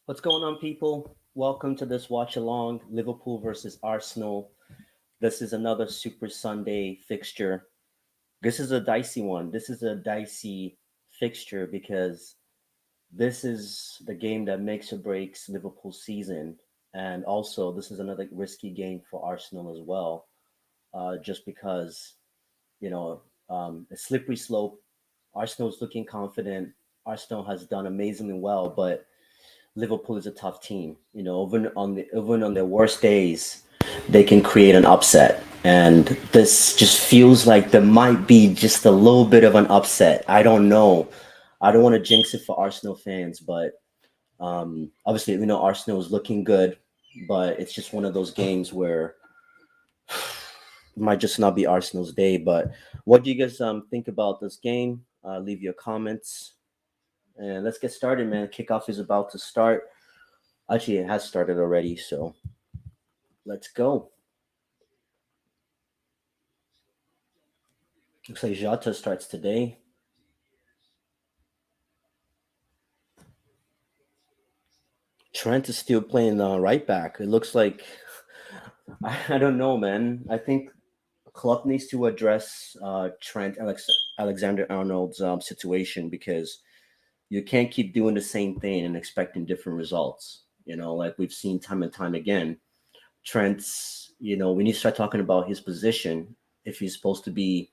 What's going on, people? Welcome to this watch along Liverpool versus Arsenal. This is another Super Sunday fixture. This is a dicey one. This is a dicey fixture because this is the game that makes or breaks Liverpool's season. And also, this is another risky game for Arsenal as well, just because, you know, a slippery slope. Arsenal's looking confident. Arsenal has done amazingly well, but Liverpool is a tough team. Even on their worst days, they can create an upset. And this just feels like there might be just a little bit of an upset. I don't know. I don't want to jinx it for Arsenal fans, but obviously we know Arsenal is looking good, but it's just one of those games where it might just not be Arsenal's day. But what do you guys think about this game? Leave your comments and let's get started, man. Kickoff is about to start. Actually, it has started already, so let's go. Looks like Jota starts today. Trent is still playing right back. It looks like I don't know, man. I think Klopp needs to address Alexander Arnold's situation because you can't keep doing the same thing and expecting different results. Like we've seen time and time again. Trent's, we need to start talking about his position if he's supposed to be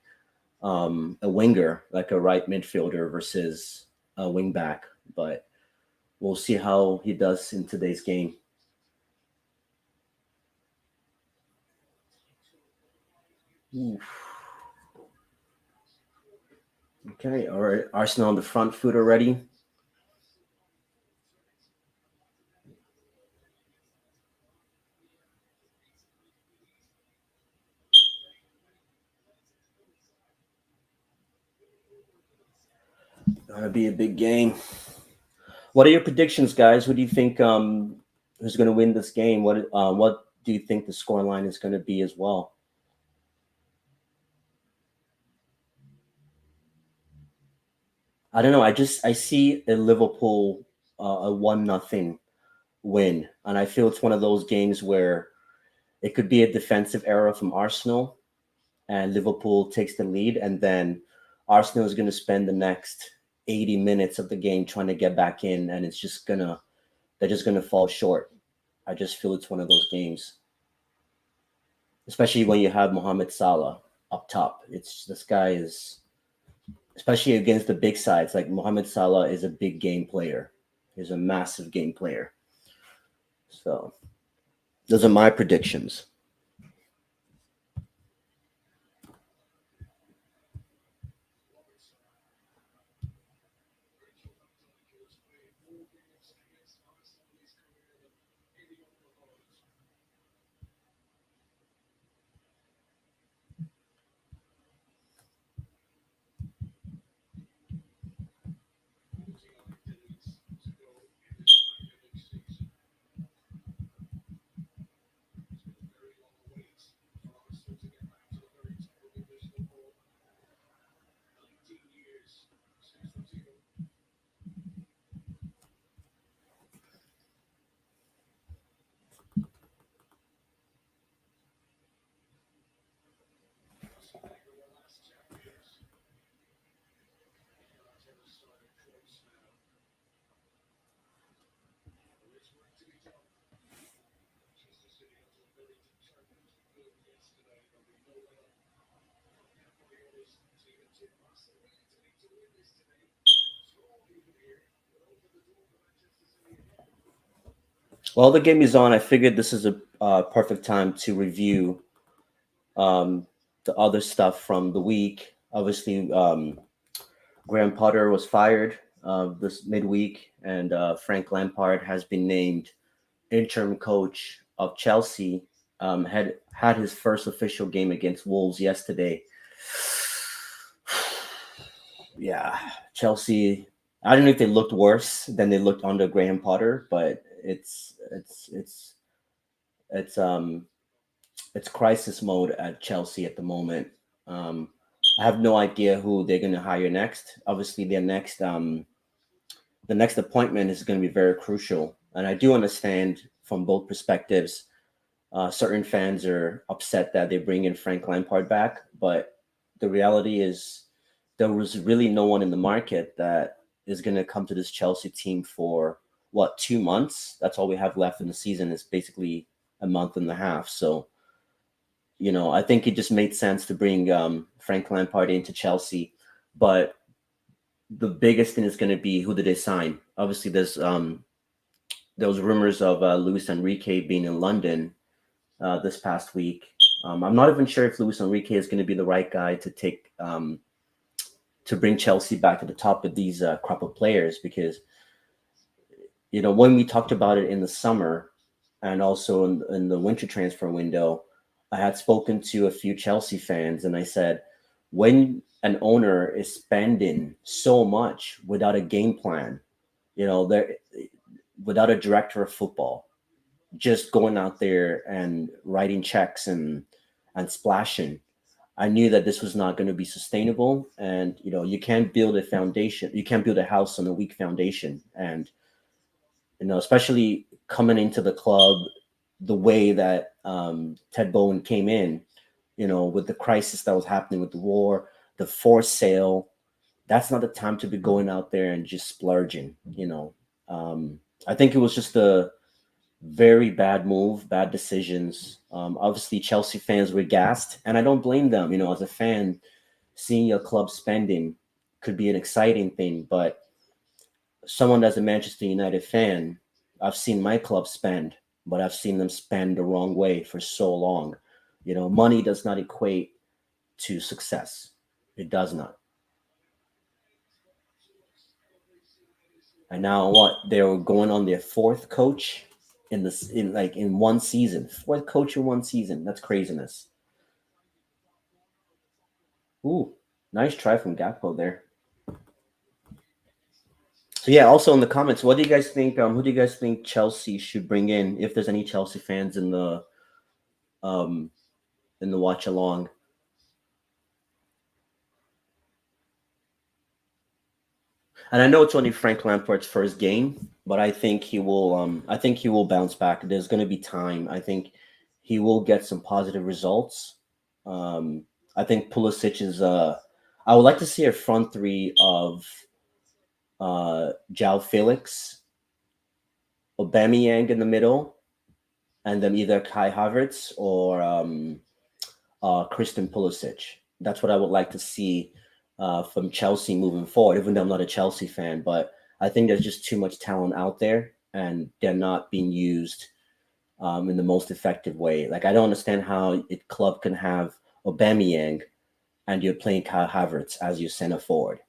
a winger, like a right midfielder versus a wing back. But we'll see how he does in today's game. Oof. Okay, all right. Arsenal on the front foot already. Gonna be a big game. What are your predictions, guys? Who do you think who's going to win this game? What do you think the scoreline is going to be as well? I don't know. I see a Liverpool a 1-0 win, and I feel it's one of those games where it could be a defensive error from Arsenal, and Liverpool takes the lead, and then Arsenal is going to spend the next 80 minutes of the game trying to get back in, and they're just gonna fall short. I just feel it's one of those games, especially when you have Mohamed Salah up top. It's this guy is especially against the big sides. Like Mohamed Salah is a big game player. He's a massive game player. So those are my predictions. While the game is on, I figured this is a perfect time to review um, the other stuff from the week. Obviously, Graham Potter was fired this midweek, and Frank Lampard has been named interim coach of Chelsea. Had his first official game against Wolves yesterday. Yeah, Chelsea. I don't know if they looked worse than they looked under Graham Potter, but it's it's crisis mode at Chelsea at the moment. Um, I have no idea who they're going to hire next. Obviously, the next appointment is going to be very crucial. And I do understand from both perspectives. Certain fans are upset that they bring in Frank Lampard back, but the reality is there was really no one in the market that is going to come to this Chelsea team for what, 2 months? That's all we have left in the season is basically a month and a half. So, I think it just made sense to bring Frank Lampard into Chelsea. But the biggest thing is going to be who did they sign? Obviously, there was rumors of Luis Enrique being in London this past week. I'm not even sure if Luis Enrique is going to be the right guy to take to bring Chelsea back to the top of these crop of players because when we talked about it in the summer and also in the winter transfer window, I had spoken to a few Chelsea fans and I said, when an owner is spending so much without a game plan, there without a director of football, just going out there and writing checks and splashing. I knew that this was not going to be sustainable, and you can't build a foundation. You can't build a house on a weak foundation, and especially coming into the club the way that Ted Bowen came in, with the crisis that was happening with the war, the forced sale. That's not the time to be going out there and just splurging. I think it was just a very bad move, bad decisions. Obviously, Chelsea fans were gassed, and I don't blame them. As a fan, seeing your club spending could be an exciting thing, but someone that's a Manchester United fan, I've seen my club spend, but I've seen them spend the wrong way for so long. Money does not equate to success. It does not. And now what? They're going on their fourth coach in one season. Fourth coach in one season. That's craziness. Ooh, nice try from Gakpo there. So yeah, also in the comments, what do you guys think? Who do you guys think Chelsea should bring in? If there's any Chelsea fans um in the watch along, and I know it's only Frank Lampard's first game, but I think he will. I think he will bounce back. There's going to be time. I think he will get some positive results. Um, I think Pulisic is. I would like to see a front three of Jao Felix, Aubameyang in the middle, and then either Kai Havertz or Christian Pulisic. That's what I would like to see from Chelsea moving forward. Even though I'm not a Chelsea fan, but I think there's just too much talent out there, and they're not being used in the most effective way. Like I don't understand how a club can have Aubameyang and you're playing Kai Havertz as your center forward.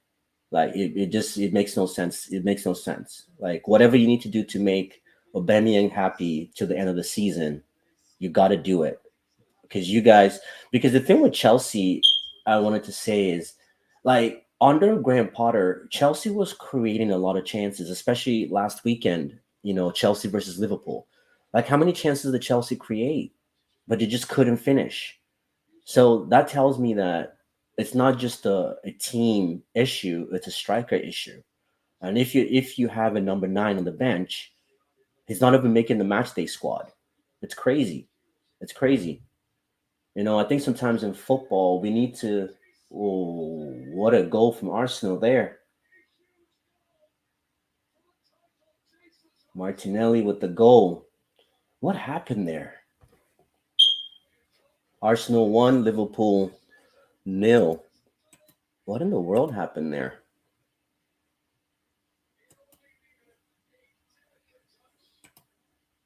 Like it makes no sense. It makes no sense. Like whatever you need to do to make Aubameyang happy to the end of the season, you got to do it because you guys. Because the thing with Chelsea, I wanted to say is, like under Graham Potter, Chelsea was creating a lot of chances, especially last weekend. Chelsea versus Liverpool. Like how many chances did Chelsea create, but they just couldn't finish. So that tells me that it's not just a team issue; it's a striker issue. And if you have a number 9 on the bench, he's not even making the match day squad. It's crazy. It's crazy. I think sometimes in football we need to. Oh, what a goal from Arsenal there! Martinelli with the goal. What happened there? Arsenal won, Liverpool nil. What in the world happened there?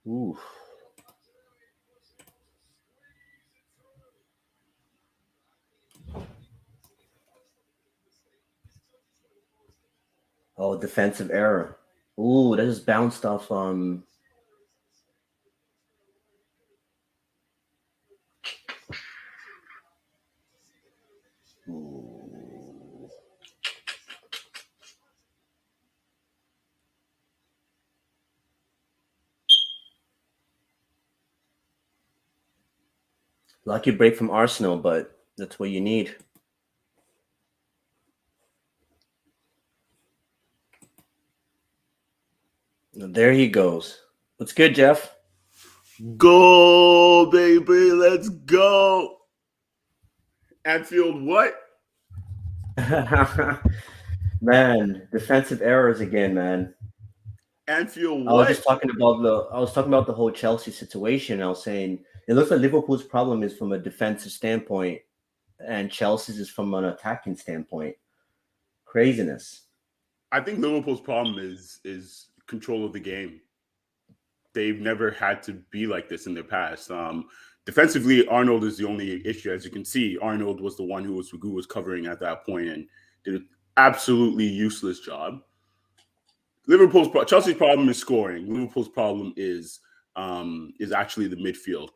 Ooh. Oh, defensive error. Ooh, that just bounced off. Ooh. Lucky break from Arsenal, but that's what you need. There he goes. What's good, Jeff? Go, baby, let's go. Anfield, what? Man, defensive errors again, man. Anfield, I was what? just talking about the whole Chelsea situation. I was saying it looks like Liverpool's problem is from a defensive standpoint, and Chelsea's is from an attacking standpoint. Craziness. I think Liverpool's problem is control of the game. They've never had to be like this in their past. Defensively, Arnold is the only issue. As you can see, Arnold was the one who was covering at that point and did an absolutely useless job. Chelsea's problem is scoring. Liverpool's problem is actually the midfield,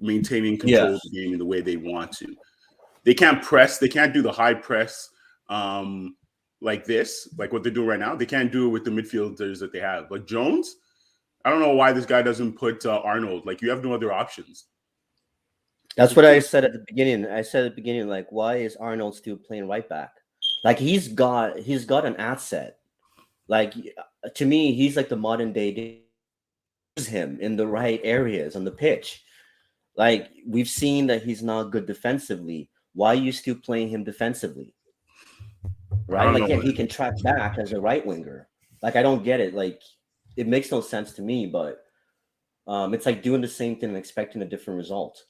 maintaining Yeah, control of the game in the way they want to. They can't press. They can't do the high press like this, like what they're doing right now. They can't do it with the midfielders that they have. Like Jones, I don't know why this guy doesn't put Arnold. Like you have no other options. that's Just what I put. said at the beginning. I said at the beginning, like, why is Arnold still playing right back? Like he's got an asset. Like to me, he's like the modern day him in the right areas on the pitch. Like we've seen that he's not good defensively. Why are you still playing him defensively? I Right? don't Like, know, yeah, he man. can track back as a right winger. Like I don't get it. Like it makes no sense to me, but it's like doing the same thing and expecting a different result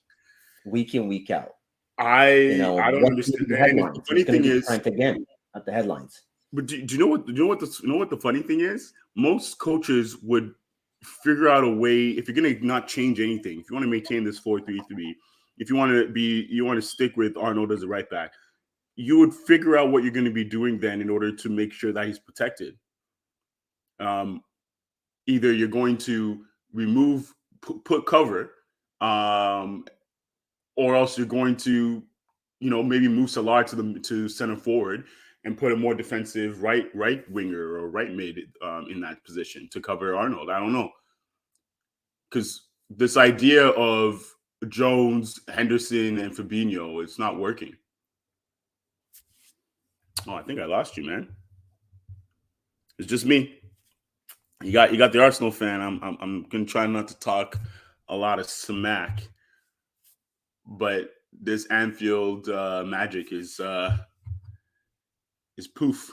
week in, week out. I don't What's gonna understand. be the And the headlines? funny It's gonna thing be is, Trent again at the headlines. but do you know what? The funny thing is? Most coaches would figure out a way if you're going to not change anything. If you want to maintain this 4-3-3, if you want to stick with Arnold as a right back, you would figure out what you're going to be doing then in order to make sure that he's protected. Um, Either you're going to put cover, um, or else you're going to, maybe move Salah to center forward and put a more defensive right winger or right mid in that position to cover Arnold. I don't know, because this idea of Jones, Henderson, and Fabinho, it's not working. Oh, I think I lost you, man. It's just me. You got the Arsenal fan. I'm gonna try not to talk a lot of smack, but this Anfield magic is poof.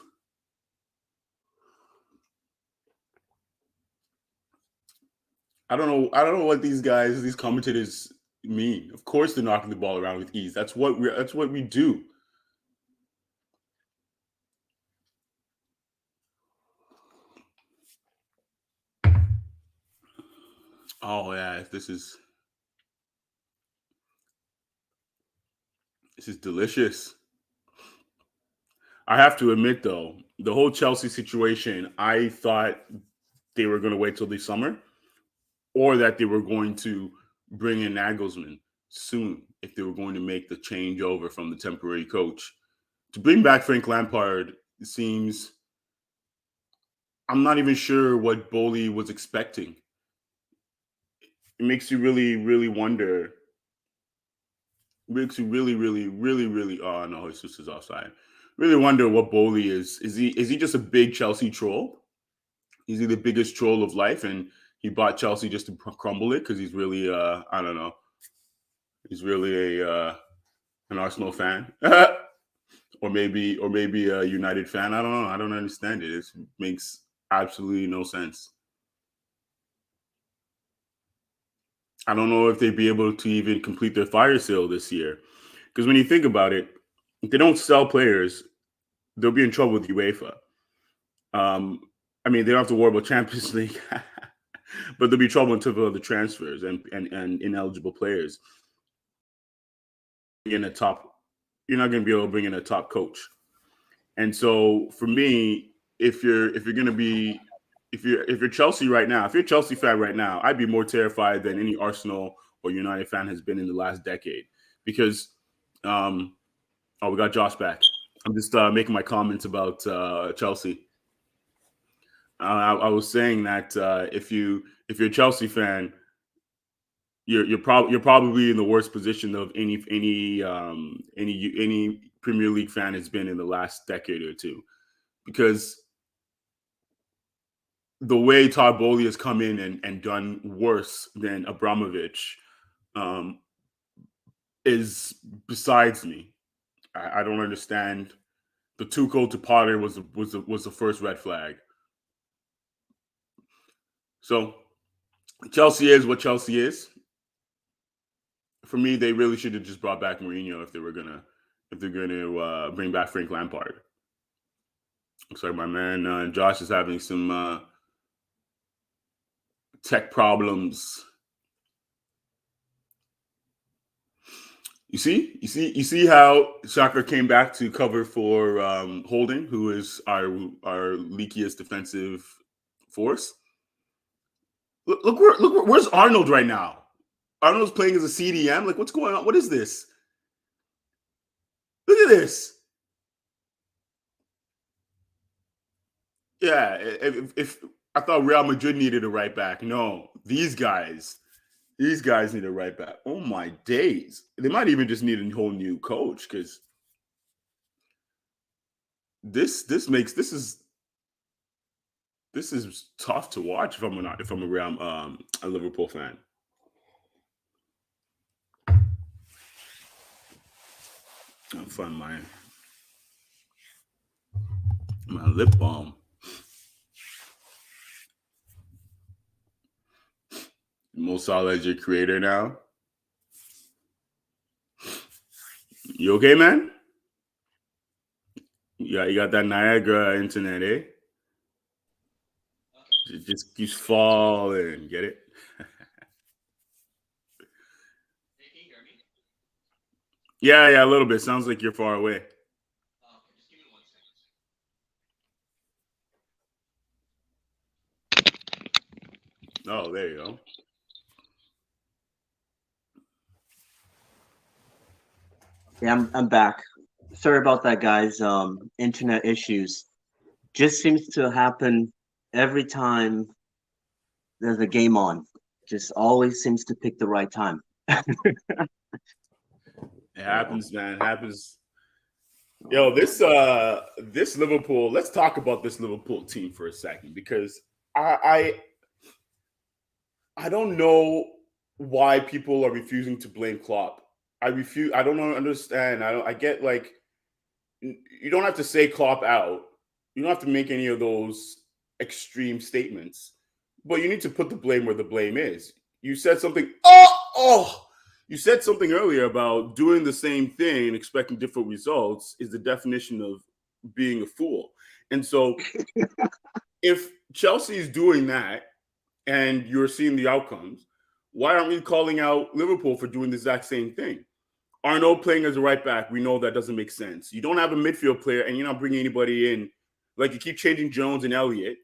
I don't know what these commentators mean. Of course, they're knocking the ball around with ease. That's what we do. Oh yeah, this is delicious. I have to admit though, the whole Chelsea situation, I thought they were going to wait till the summer, or that they were going to bring in Nagelsmann soon if they were going to make the change over from the temporary coach. To bring back Frank Lampard seems, I'm not even sure what Bowley was expecting. It makes you really, really wonder. Makes you really, really, really, really. Oh no, his sister's offside. Really wonder what Bowley is. Is he just a big Chelsea troll? Is he the biggest troll of life, and he bought Chelsea just to crumble it because he's really I don't know. He's really a an Arsenal fan, or maybe a United fan. I don't know. I don't understand it. It makes absolutely no sense. I don't know if they'd be able to even complete their fire sale this year. Because when you think about it, if they don't sell players, they'll be in trouble with UEFA. Um, I mean, they don't have to worry about Champions League, but they'll be in trouble in terms of the transfers and ineligible players. In a top, you're not going to be able to bring in a top coach. And so for me, if you're going to be if you're Chelsea right now, if you're a Chelsea fan right now, I'd be more terrified than any Arsenal or United fan has been in the last decade because um, oh, we got Josh back. I'm just making my comments about Chelsea. I was saying that if you're a Chelsea fan, you're probably in the worst position of any Premier League fan has been in the last decade or two because the way Todd Bowley has come in and done worse than Abramovich um, is besides me. I don't understand. The Tuchel to Potter was the first red flag. So Chelsea is what Chelsea is. For me, they really should have just brought back Mourinho if they're gonna bring back Frank Lampard. Looks like my man Josh is having some tech problems. You see how Shaka came back to cover for Holding, who is our leakiest defensive force. Where's Arnold right now? Arnold's playing as a CDM. Like, what's going on? What is this? Look at this. Yeah, if I thought Real Madrid needed a right back, no, these guys need a right back. Oh my days! They might even just need a whole new coach because this is tough to watch if I'm around a Liverpool fan. I'll find my lip balm. Mo Salah is your creator now. You okay, man? Yeah, you got that Niagara internet, eh? It just keeps falling. Get it? Yeah, yeah, a little bit. Sounds like you're far away. Oh, there you go. Yeah, I'm back. Sorry about that, guys. Internet issues just seems to happen every time there's a game on. Just always seems to pick the right time. It So, happens, man. It happens. Yo, this Liverpool. Let's talk about this Liverpool team for a second because I I don't know why people are refusing to blame Klopp. I refuse. I don't understand. I get like you don't have to say Klopp out. You don't have to make any of those extreme statements, but you need to put the blame where the blame is. You said something. Oh. You said something earlier about doing the same thing and expecting different results is the definition of being a fool. And so, if Chelsea is doing that and you're seeing the outcomes, why aren't we calling out Liverpool for doing the exact same thing? Arnaud playing as a right back, we know that doesn't make sense. You don't have a midfield player and you're not bringing anybody in. Like you keep changing Jones and Elliott.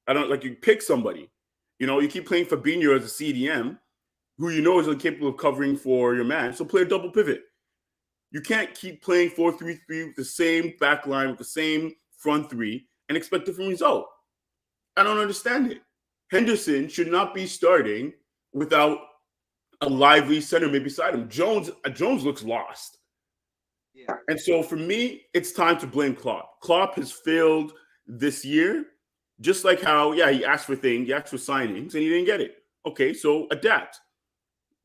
I don't like you pick somebody. You keep playing Fabinho as a CDM, who you know is incapable of covering for your man. So play a double pivot. You can't keep playing 4-3-3 with the same back line, with the same front three, and expect different result. I don't understand it. Henderson should not be starting without a lively center maybe beside him. Jones looks lost. yeah, And so for me, it's time to blame Klopp. Klopp has failed this year, just like how, yeah, he asked for signings, and he didn't get it. Okay, so adapt,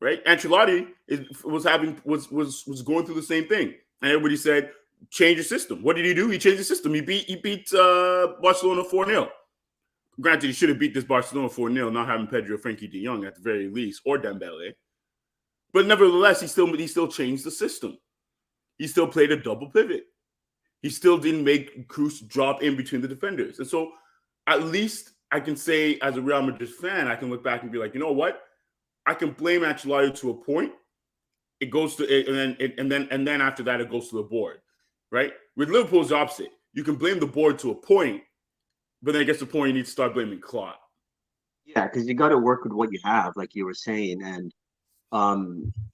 right? Ancelotti was going through the same thing, and everybody said, change your system. What did he do? He changed the system. He beat Barcelona 4-0. Granted, he should have beat this Barcelona 4-0, not having Pedro Frankie de Jong at the very least, or Dembele. But nevertheless, he still changed the system. He still played a double pivot. He still didn't make Cruz drop in between the defenders. And so at least I can say, as a Real Madrid fan, I can look back and be like, you know what? I can blame Ancelotti to a point. It goes to and then after that it goes to the board, right? With Liverpool's opposite. You can blame the board to a point, but then it gets to the point you need to start blaming Klopp. yeah, because you got to work with what you have, like you were saying, and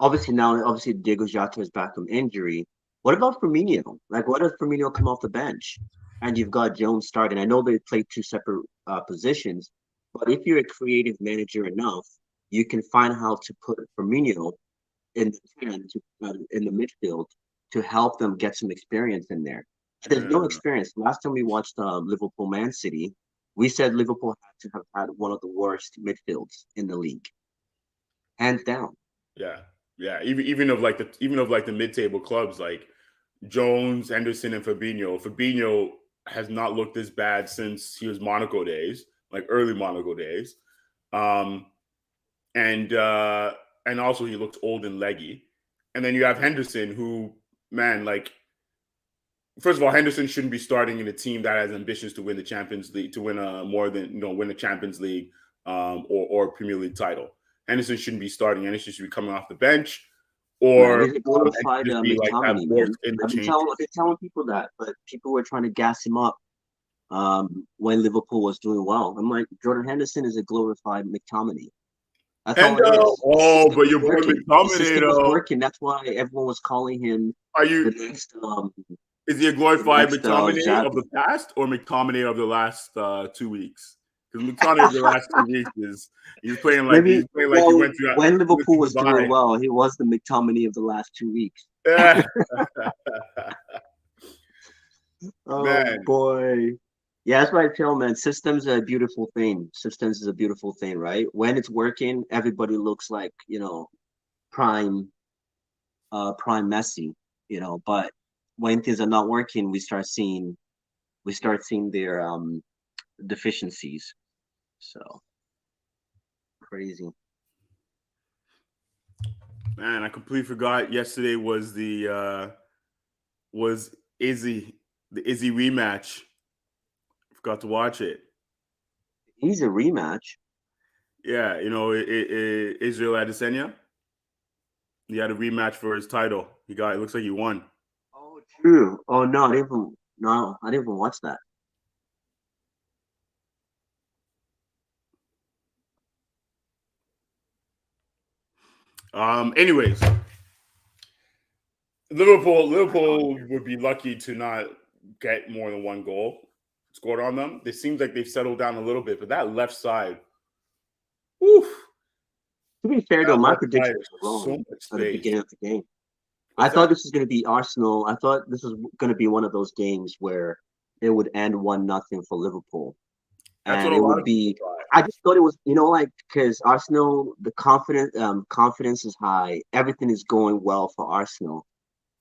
obviously Diego Jota is back from injury. What about Firmino? Like, what if Firmino come off the bench and you've got Jones starting? I know they play two separate positions, but if you're a creative manager enough, you can find how to put Firmino in the 10 in the midfield to help them get some experience in there. There's no Yeah. experience. Last time we watched Liverpool Man City, We said Liverpool had to have had one of the worst midfields in the league, hands down. Yeah, yeah. Even of like the mid-table clubs like Jones, Henderson, and Fabinho. Fabinho has not looked this bad since he was Monaco days, like early Monaco days. Um, and and also he looks old and leggy. And then you have Henderson, who, man, like, first of all, Henderson shouldn't be starting in a team that has ambitions to win the Champions League, to win a more than win the Champions League, or Premier League title. Henderson shouldn't be starting. Henderson should be coming off the bench, Man, or he's a and glorified just be like that McTominay, fourth man. interchange. I've been telling people that, but people were trying to gas him up when Liverpool was doing well. I'm like, Jordan Henderson is a glorified McTominay. That's all it Hendo, is. The oh, system but was your boy working. The McTominay system was though, working. That's why everyone was calling him are you? the next Is he a the glorified next McTominay of Xavi. the past or McTominay of the last 2 weeks? Because McTominay of the last 2 weeks is he's Maybe playing like well, when he went Liverpool to was doing Dubai. well, he was the McTominay of the last 2 weeks. Yeah. Oh Man, boy. Yeah, that's what I tell man. Systems are a beautiful thing. Systems is a beautiful thing, right? When it's working, everybody looks like, prime prime Messi, but when things are not working, we start seeing their deficiencies. So crazy. man, I completely forgot yesterday was Izzy rematch. Forgot to watch it. He's a rematch. Yeah, Israel Adesanya. He had a rematch for his title. It looks like he won. Oh, true. Oh no, I didn't even watch that. Anyways, Liverpool would be lucky to not get more than one goal scored on them. It seems like they've settled down a little bit, but that left side, whew, To be fair though, that my left side predictions is were so wrong much at the space. beginning of the game. I What's thought that? this was going to be Arsenal. I thought this was going to be one of those games where it would end 1-0 for Liverpool, That's what and a it lot would of people be. thought. I just thought it was, like, because Arsenal, the confidence is high. Everything is going well for Arsenal,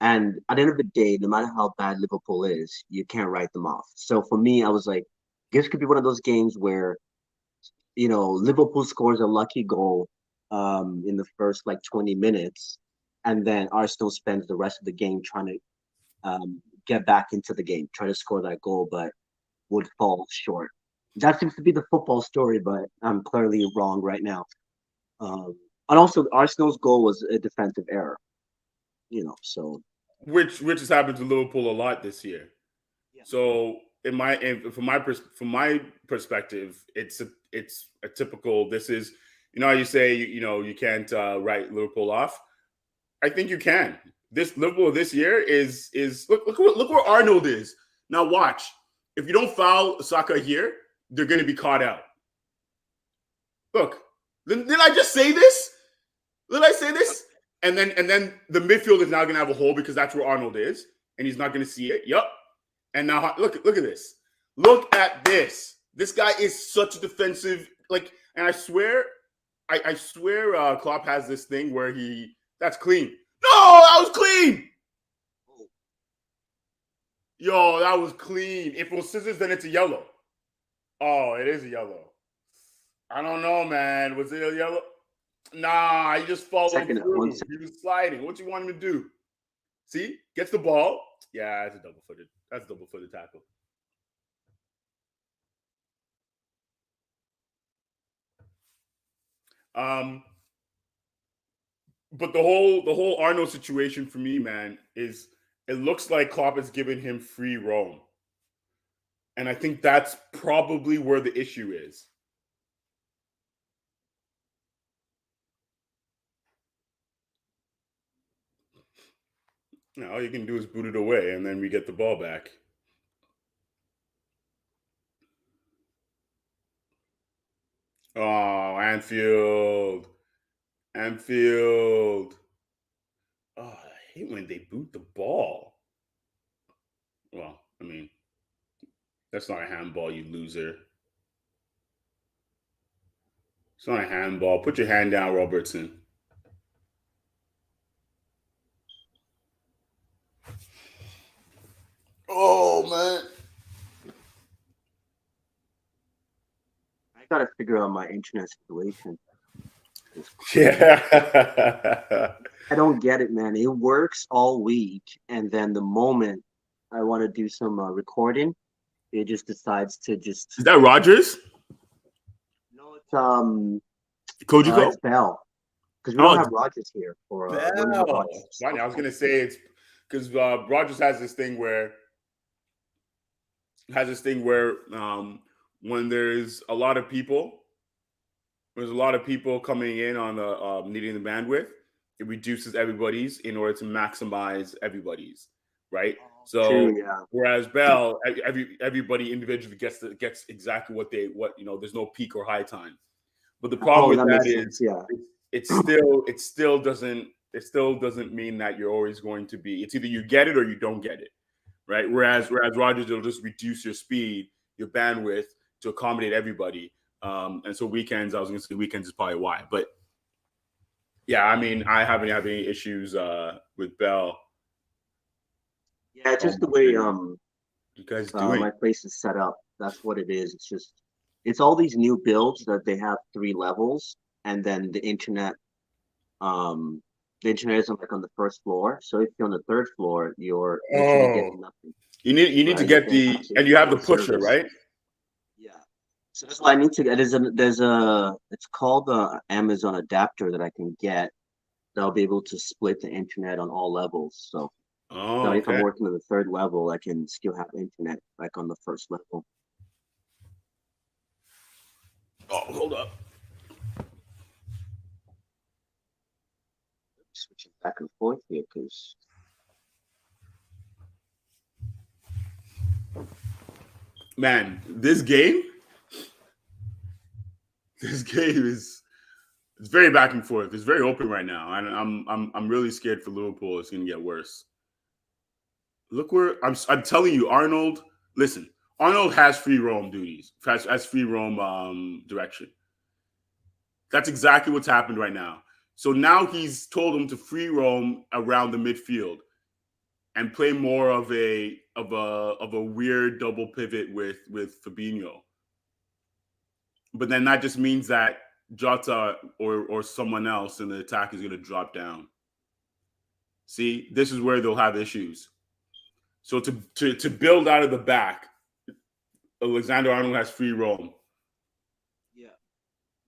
and at the end of the day, no matter how bad Liverpool is, you can't write them off. So for me, I was like, this could be one of those games where Liverpool scores a lucky goal in the first like 20 minutes, and then Arsenal spends the rest of the game trying to get back into the game, try to score that goal, but would fall short. That seems to be the football story, but I'm clearly wrong right now. And also, Arsenal's goal was a defensive error, so Which has happened to Liverpool a lot this year. yeah. So from my perspective, it's a typical. This is, how you say, you can't write Liverpool off. I think you can. This Liverpool this year is look where Arnold is now. Watch, if you don't foul Saka here, they're going to be caught out. Look, did I just say this? Did I say this? And then the midfield is now going to have a hole because that's where Arnold is, and he's not going to see it. Yup. And now look at this. Look at this. This guy is such a defensive, like, and I swear, Klopp has this thing where that's clean. No, that was clean. Yo, that was clean. If it was scissors, then it's a yellow. Oh, it is a yellow. I don't know, man. Was it a yellow? Nah, he just followed Second, one through. second. He was sliding. What you want him to do? See, gets the ball. Yeah, that's a double footed. That's a double footed tackle. Um, but the whole Arnold situation for me, man, is it looks like Klopp has given him free roam, and I think that's probably where the issue is. All you can do is boot it away, and then we get the ball back. Oh, Anfield. Oh, I hate when they boot the ball. Well, I mean, that's not a handball, you loser. It's not a handball. Put your hand down, Robertson. Oh man. I gotta figure out my internet situation. It's crazy. Yeah. I don't get it, man. It works all week, and then the moment I want to do some recording, it just decides to just Is that Rogers? no. Kojiko? It's Bell because we don't Oh, have Rogers here, or we don't have Bell. Rogers. Funny. I was gonna say it's because Rogers has this thing where when there's a lot of people coming in on the needing the bandwidth, it reduces everybody's in order to maximize everybody's, right? So True, yeah. whereas Bell, everybody individually gets exactly what there's no peak or high time. But the problem Oh, with that that makes sense. is Yeah. it still doesn't mean that you're always going to be. It's either you get it or you don't get it, right? Whereas Rogers, it'll just reduce your speed, your bandwidth to accommodate everybody. And so weekends, I was going to say weekends is probably why. But yeah, I mean, I haven't had any issues with Bell. Yeah, it's just the way you guys doing? my place is set up. That's what it is. It's all these new builds that they have 3 levels, and then the internet isn't like on the first floor. So if you're on the third floor, you're literally getting nothing. You need to Right? get You don't have and you have the no pusher, service. right? Yeah. So that's why I need to get. It's called the Amazon adapter that I can get. That'll be able to split the internet on all levels. So Oh, now if I'm okay. working on the third level, I can still have internet like on the first level. Oh, hold up. Switching back and forth here because Man, this game is it's very back and forth. It's very open right now, and I'm really scared for Liverpool. It's going to get worse. Look where I'm telling you, Arnold. Listen, Arnold has free roam duties, has free roam direction. That's exactly what's happened right now. So now he's told him to free roam around the midfield and play more of a weird double pivot with Fabinho. But then that just means that Jota or someone else in the attack is going to drop down. See, this is where they'll have issues. So to build out of the back, Alexander Arnold has free roam. yeah.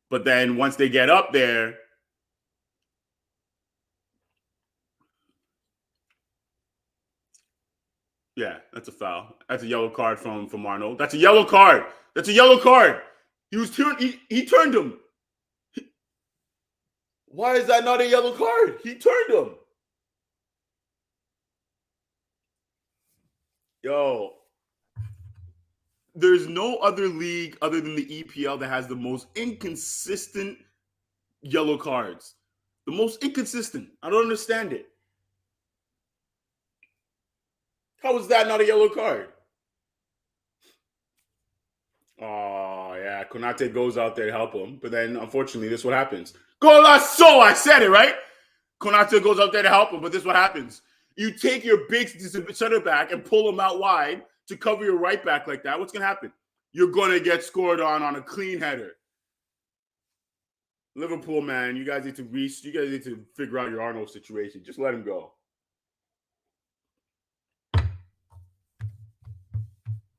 But then once they get up there, yeah, that's a foul. That's a yellow card from Arnold. That's a yellow card. That's a yellow card. He turned him. Why is that not a yellow card? He turned him. Yo, there's no other league other than the EPL that has the most inconsistent yellow cards. The most inconsistent. I don't understand it. How is that not a yellow card? Oh, yeah. Konate goes out there to help him. But then, unfortunately, this is what happens. Golazo! I said it, right? Konate goes out there to help him, but this is what happens. You take your big center back and pull him out wide to cover your right back like that. What's going to happen? You're going to get scored on a clean header. Liverpool, man, you guys need to figure out your Arnold situation. Just let him go.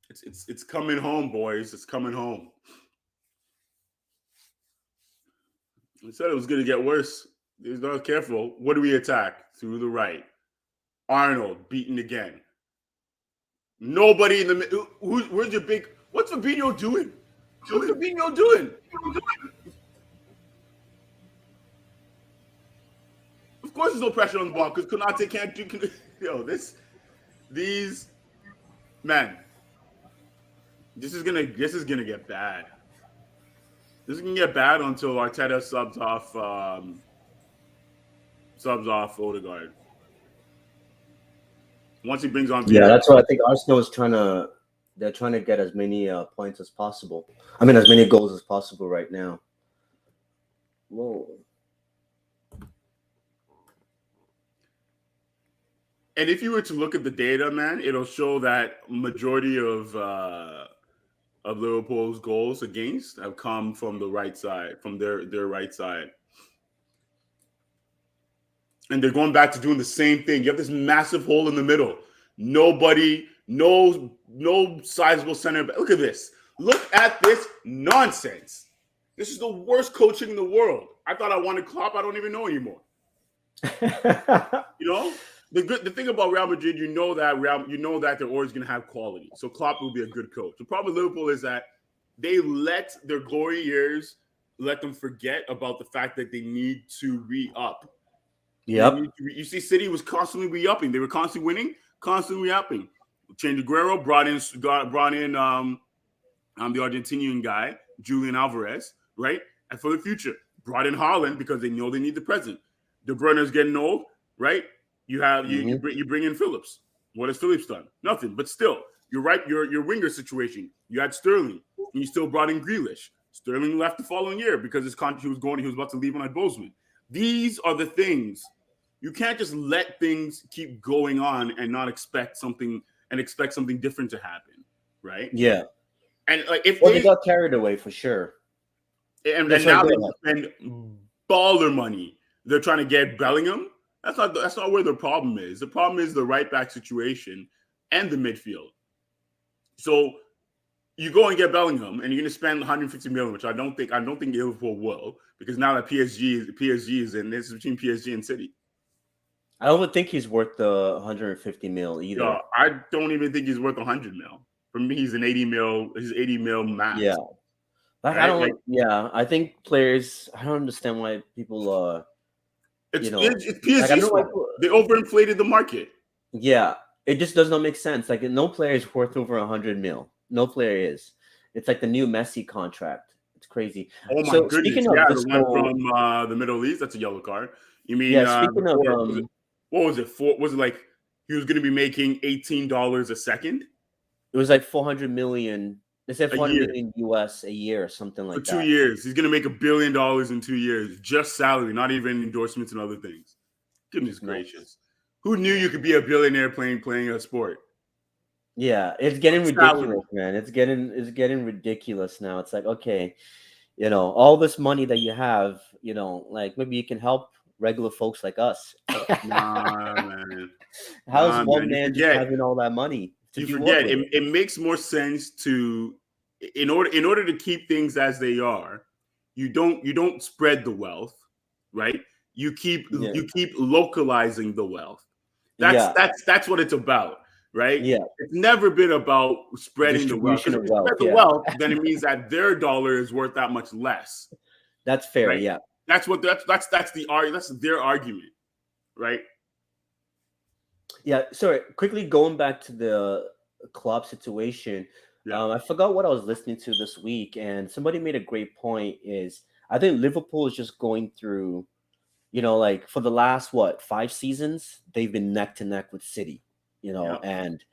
It's coming home, boys. It's coming home. I said it was going to get worse. He's not careful. What do we attack? Through the right. Arnold beaten again. Nobody in the middle. Where's your big? What's Fabinho doing? What's Fabinho doing? Of course, there's no pressure on the ball because Konate can't do. Yo, these man. This is gonna get bad. This is gonna get bad until Arteta subs off Odegaard. Once he brings on Yeah, that's what I think. Arsenal is they're trying to get as many points as possible. I mean, as many goals as possible right now. Whoa. And if you were to look at the data, man, it'll show that majority of Liverpool's goals against have come from the right side, from their right side. And they're going back to doing the same thing. You have this massive hole in the middle. Nobody, no sizable center back. Look at this. Look at this nonsense. This is the worst coaching in the world. I thought I wanted Klopp. I don't even know anymore. You know, the thing about Real Madrid, you know that they're always going to have quality. So Klopp will be a good coach. The problem with Liverpool is that they let their glory years let them forget about the fact that they need to re-up. Yep. You see, City was constantly re-upping. They were constantly winning, constantly re-upping. Change Aguero, brought in the Argentinian guy, Julian Alvarez, right? And for the future, brought in Haaland because they know they need the present. De Bruyne's getting old, right? You have you bring in Phillips. What has Phillips done? Nothing. But still, you're right. Your winger situation. You had Sterling, and you still brought in Grealish. Sterling left the following year because his contract he was about to leave on a Bozeman. These are the things. You can't just let things keep going on and not expect something different to happen, right? Yeah. And like if Well, they got carried away for sure. and That's right. now Go they ahead. spend baller money. They're trying to get Bellingham. That's not where the problem is. The problem is the right back situation and the midfield. So you go and get Bellingham, and you're going to spend 150 million, which I don't think Liverpool will, because now that PSG is in, this is between PSG and City. I don't think he's worth the 150 mil either. I don't even think he's worth 100 mil. For me, he's an 80 mil. He's 80 mil max. Yeah. Like right? I don't. Yeah, I think players. I don't understand why people. It's Like I PSG's don't know why. fault. They overinflated the market. Yeah, it just does not make sense. Like no player is worth over 100 mil. No player is. It's like the new Messi contract. It's crazy. Oh my So goodness! speaking Yeah, of the this one whole, from the Middle East. That's a yellow card. You mean yeah. Speaking of what was it? Was it like he was going to be making $18 a second it was like 400 million. They said a 400 year million US a year or something for like two that. years? He's going to make $1 billion in 2 years, just salary, not even endorsements and other things. Goodness No. gracious! Who knew you could be a billionaire playing a sport? Yeah, it's getting Salary. ridiculous, man. It's getting ridiculous now. It's like, okay, all this money that you have, like maybe you can help regular folks like us. Nah, man. How's Nah, one man. You man just forget. having all that money to You do what forget. with it? It makes more sense to in order to keep things as they are, you don't spread the wealth, right? Yeah, You keep localizing the wealth. That's yeah, that's that's what it's about, right? yeah. It's never been about spreading the wealth. Distribution Because if of you wealth. spread the Yeah, wealth, then it means that their dollar is worth that much less, that's fair. right? Yeah, That's their argument, right? yeah. Sorry, quickly going back to the club situation. Yeah. I forgot what I was listening to this week, and somebody made a great point. Is I think Liverpool is just going through, like for the last 5 seasons, they've been neck to neck with City, Yeah. and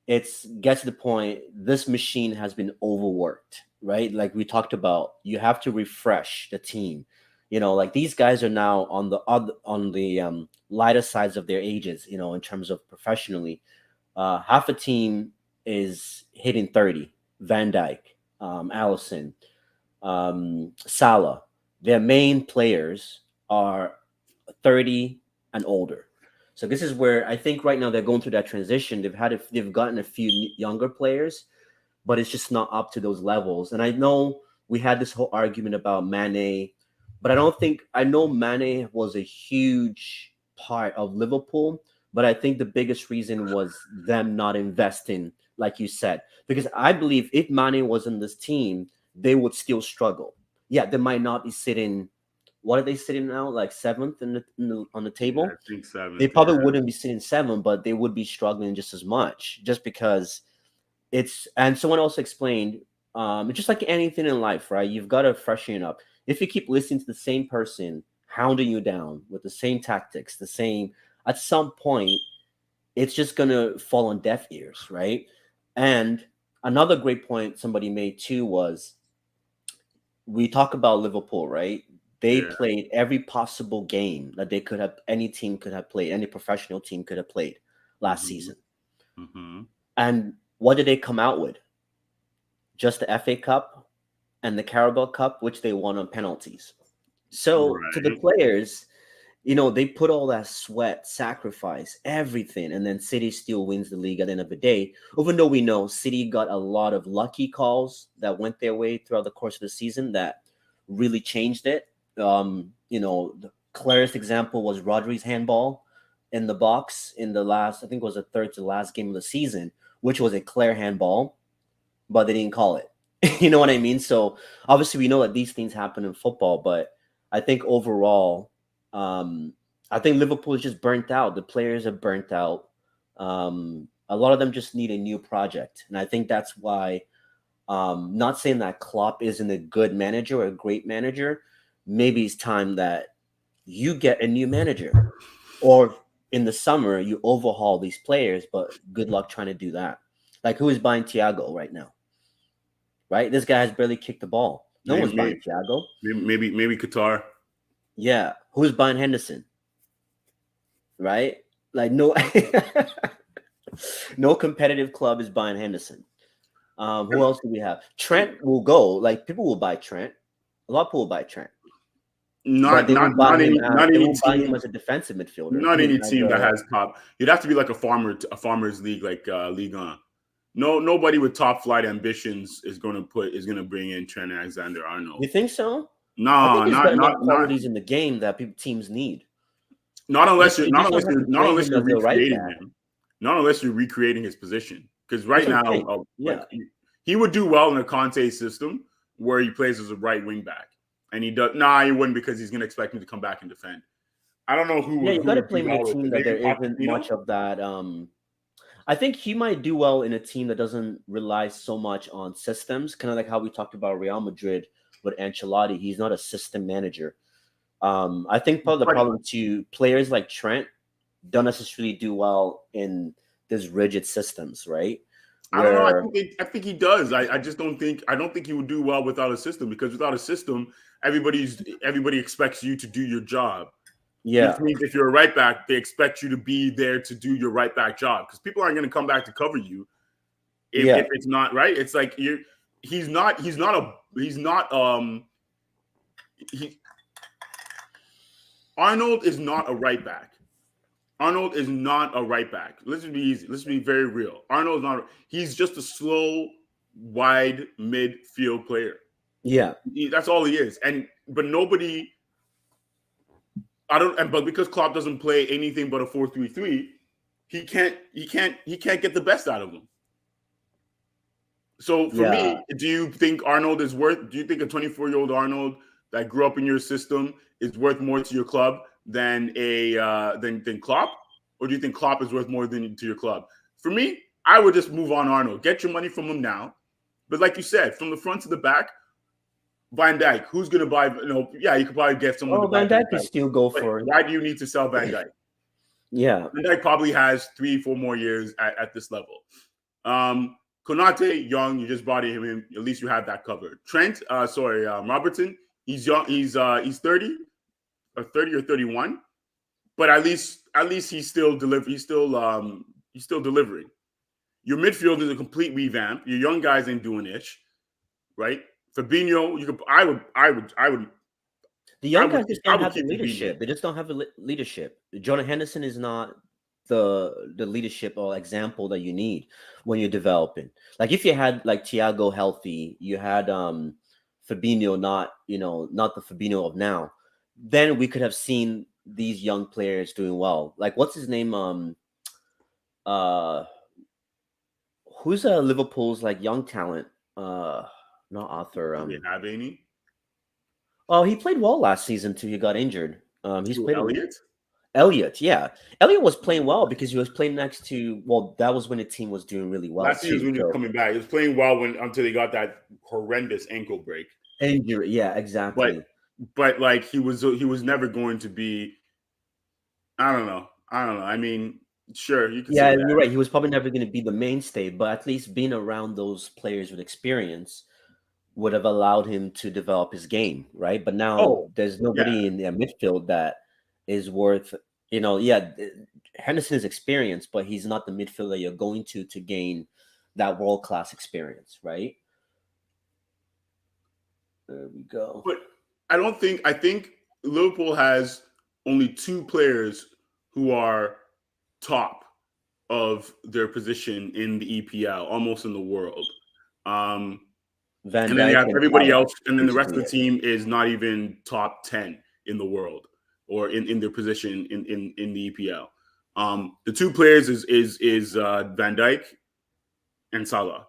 it's gets to the point this machine has been overworked, right? Like we talked about, you have to refresh the team. Like these guys are now on the lighter sides of their ages, in terms of professionally. Half a team is hitting 30. Van Dijk, Allison, Salah. Their main players are 30 and older. So this is where I think right now they're going through that transition. They've gotten a few younger players, but it's just not up to those levels. And I know we had this whole argument about Mane, but I know Mane was a huge part of Liverpool, but I think the biggest reason was them not investing, like you said, because I believe if Mane was in this team, they would still struggle. Yeah, they might not be sitting. What are they sitting now? Like seventh on the Yeah, I table. think They seventh. Yeah. probably wouldn't be sitting seven, but they would be struggling just as much, just because and someone else explained, it's just like anything in life, right? You've got to freshen it up. If you keep listening to the same person hounding you down with the same tactics, at some point, it's just gonna fall on deaf ears, right? And another great point somebody made too was we talk about Liverpool, right? They Yeah. played every possible game that any team could have played, any professional team could have played last Mm-hmm. season. Mm-hmm. And what did they come out with? Just the FA Cup and the Carabao Cup, which they won on penalties. So to the Right. players, they put all that sweat, sacrifice, everything, and then City still wins the league at the end of the day. Even though we know City got a lot of lucky calls that went their way throughout the course of the season that really changed it. The clearest example was Rodri's handball in the box in the last, I think it was the third to last game of the season, which was a clear handball, but they didn't call it. You know what I mean? So obviously we know that these things happen in football, but I think overall, um, I think Liverpool is just burnt out. The players are burnt out. A lot of them just need a new project, and I think that's why. Not saying that Klopp isn't a good manager or a great manager. Maybe it's time that you get a new manager, or in the summer you overhaul these players. But good luck trying to do that. Like who is buying Thiago right now? Right, this guy has barely kicked the ball. No one's buying Maybe, Thiago. maybe Qatar. Yeah, who's buying Henderson? Right, like no, no competitive club is buying Henderson. Who else do we have? Trent will go. Like people will buy Trent. A lot of people will buy Trent, but Not they not won't buy not him any as not they any won't buy him team as a defensive midfielder. I not mean, any as team that a has top. You'd have to be like a farmers league like Ligue 1. No, nobody with top flight ambitions is gonna bring in Trent Alexander-Arnold. you think so? I think No, he's got not enough not not qualities in the game that teams need. not unless you're You not just unless don't have you're to not play unless him you're as a right recreating back. him. Not unless you're recreating his position. Because right That's what now, I'm saying. like Yeah, he would do well in a Conte system where he plays as a right wing back, and he does. Nah, he wouldn't because he's gonna expect him to come back and defend. I don't know who yeah. would You who got to would play do him in a well with team it. that Maybe there isn't Pochettino. much of that. I think he might do well in a team that doesn't rely so much on systems, kind of like how we talked about Real Madrid with Ancelotti. He's not a system manager. I think part of the But problem to players like Trent don't necessarily do well in these rigid systems, right? I don't know. Where I think he does. I just don't think he would do well without a system because without a system, everybody expects you to do your job. Which yeah, means if you're a right back, they expect you to be there to do your right back job because people aren't going to come back to cover you if yeah, it's not right. It's like he's not he Arnold is not a right back. Arnold is not a right back. Let's just be easy. Let's be very real. Arnold's not. He's just a slow, wide midfield player. yeah, That's all he is. And but nobody. I don't. And but because Klopp doesn't play anything but a 4-3-3, he can't get the best out of him. So for yeah, me, do you think Arnold is worth? Do you think a 24-year-old Arnold that grew up in your system is worth more to your club than than Klopp, or do you think Klopp is worth more than to your club? For me, I would just move on Arnold. Get your money from him now. But like you said, from the front to the back, Van Dijk. Who's going to buy? Yeah, you could probably get someone to oh, buy Van Van Dijk could Dijk. still go But for why do you need to sell Van Dijk? yeah, Van Dijk probably has 3-4 more years at this level. Konate, young, you just brought him in. At least you have that covered. Trent, Robertson, he's young. He's 30 or 30 or 31, but at least he's still deliver. He's still delivering. Your midfield is a complete revamp. Your young guys ain't doing ish, right? Fabinho, you could. the young guys just I don't would have the keep Fabinho. leadership. They just don't have the leadership. Jonah Henderson is not the leadership or example that you need when you're developing. Like if you had like Thiago healthy, you had Fabinho not the Fabinho of now, then we could have seen these young players doing well. Like what's his name? Uh who's Liverpool's like young talent? Not Arthur. Do they have any? Oh, he played well last season till he got injured. He's Who, played Elliott? Elliot, yeah. Elliot was playing well because he was playing next to, well, that was when the team was doing really well Last year was too. when he was So coming back. He was playing well until he got that horrendous ankle break. injury, yeah, But exactly. like he was never going to be. I don't know. I don't know. I mean, sure, you could say Yeah, that. you're right. He was probably never going to be the mainstay, but at least being around those players with experience, would have allowed him to develop his game, right? But now Oh, there's yeah. nobody in the midfield that is worth, yeah, Henderson is experienced, but he's not the midfielder you're going to gain that world class experience, right? There we go. But I think Liverpool has only two players who are top of their position in the EPL, almost in the world. Um, Van and then you Dijk have and everybody Salah, else, and then the rest basically of the it. team is not even top 10 in the world or in their position in the EPL. The two players is Van Dijk and Salah.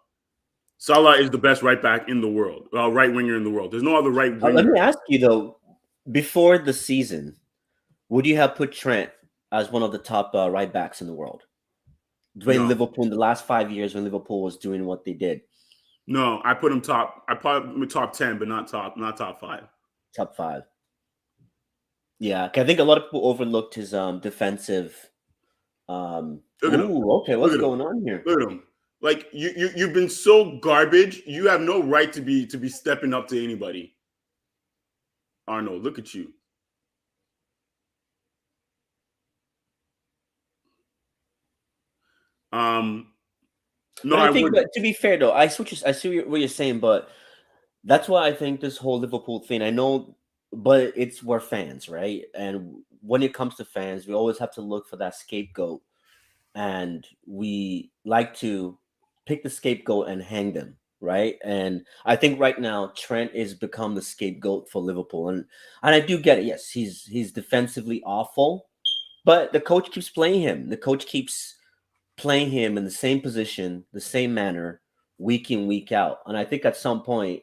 Salah is the best right back in the world, right winger in the world. There's no other right Let winger. me ask you though, before the season, would you have put Trent as one of the top right backs in the world? When No, Liverpool in the last 5 years, when Liverpool was doing what they did, no, I put him top. I put him top 10, but not top five. top five. Yeah, 'cause I think a lot of people overlooked his defensive. Look at him. Okay, Look what's at him. going on here? Look at him. Like you've been so garbage. You have no right to be stepping up to anybody. Arnold, look at you. No, But I I think, wouldn't. but to be fair though, I see what you're saying, but that's why I think this whole Liverpool thing. I know, but we're fans, right? And when it comes to fans, we always have to look for that scapegoat, and we like to pick the scapegoat and hang them, right? And I think right now Trent is become the scapegoat for Liverpool, and I do get it. Yes, he's defensively awful, but the coach keeps playing him. The coach keeps playing him in the same position, the same manner, week in week out. And I think at some point,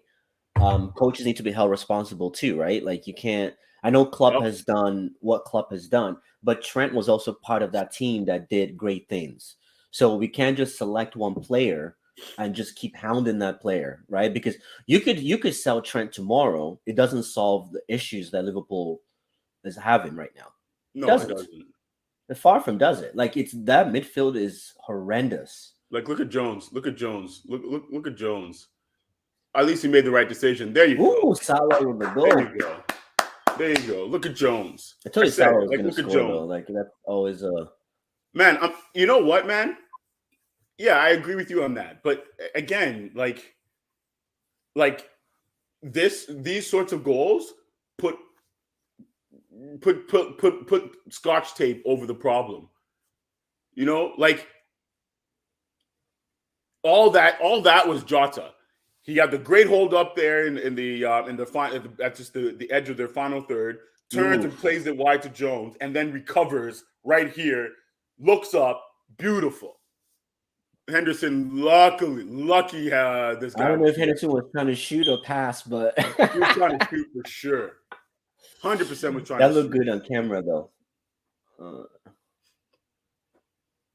coaches need to be held responsible too, right? Like you can't. I know Klopp Yep. has done what Klopp has done, but Trent was also part of that team that did great things. So we can't just select one player and just keep hounding that player, right? Because you could sell Trent tomorrow. It doesn't solve the issues that Liverpool is having right now. It No, it doesn't. doesn't. It far from does it. Like it's that midfield is horrendous. Like look at Jones. Look at Jones. Look at Jones. At least he made the right decision. There you go. Ooh, Salah with the There goal. you go. There you go. Look at Jones. I told I you said Salah it. was Like gonna look at score though. Jones. Like that's always a Man, you know what, man? Yeah, I agree with you on that. But again, like these sorts of goals put put scotch tape over the problem. You know, like all that was Jota. He had the great hold up there in the final at just the edge of their final third, turns and oof. plays it wide to Jones, and then recovers right here, looks up, beautiful. Henderson, lucky this I guy don't know was if there. Henderson was trying to shoot or pass, but He was trying to shoot for sure. 100% was trying to that looked shoot. good on camera though. Uh,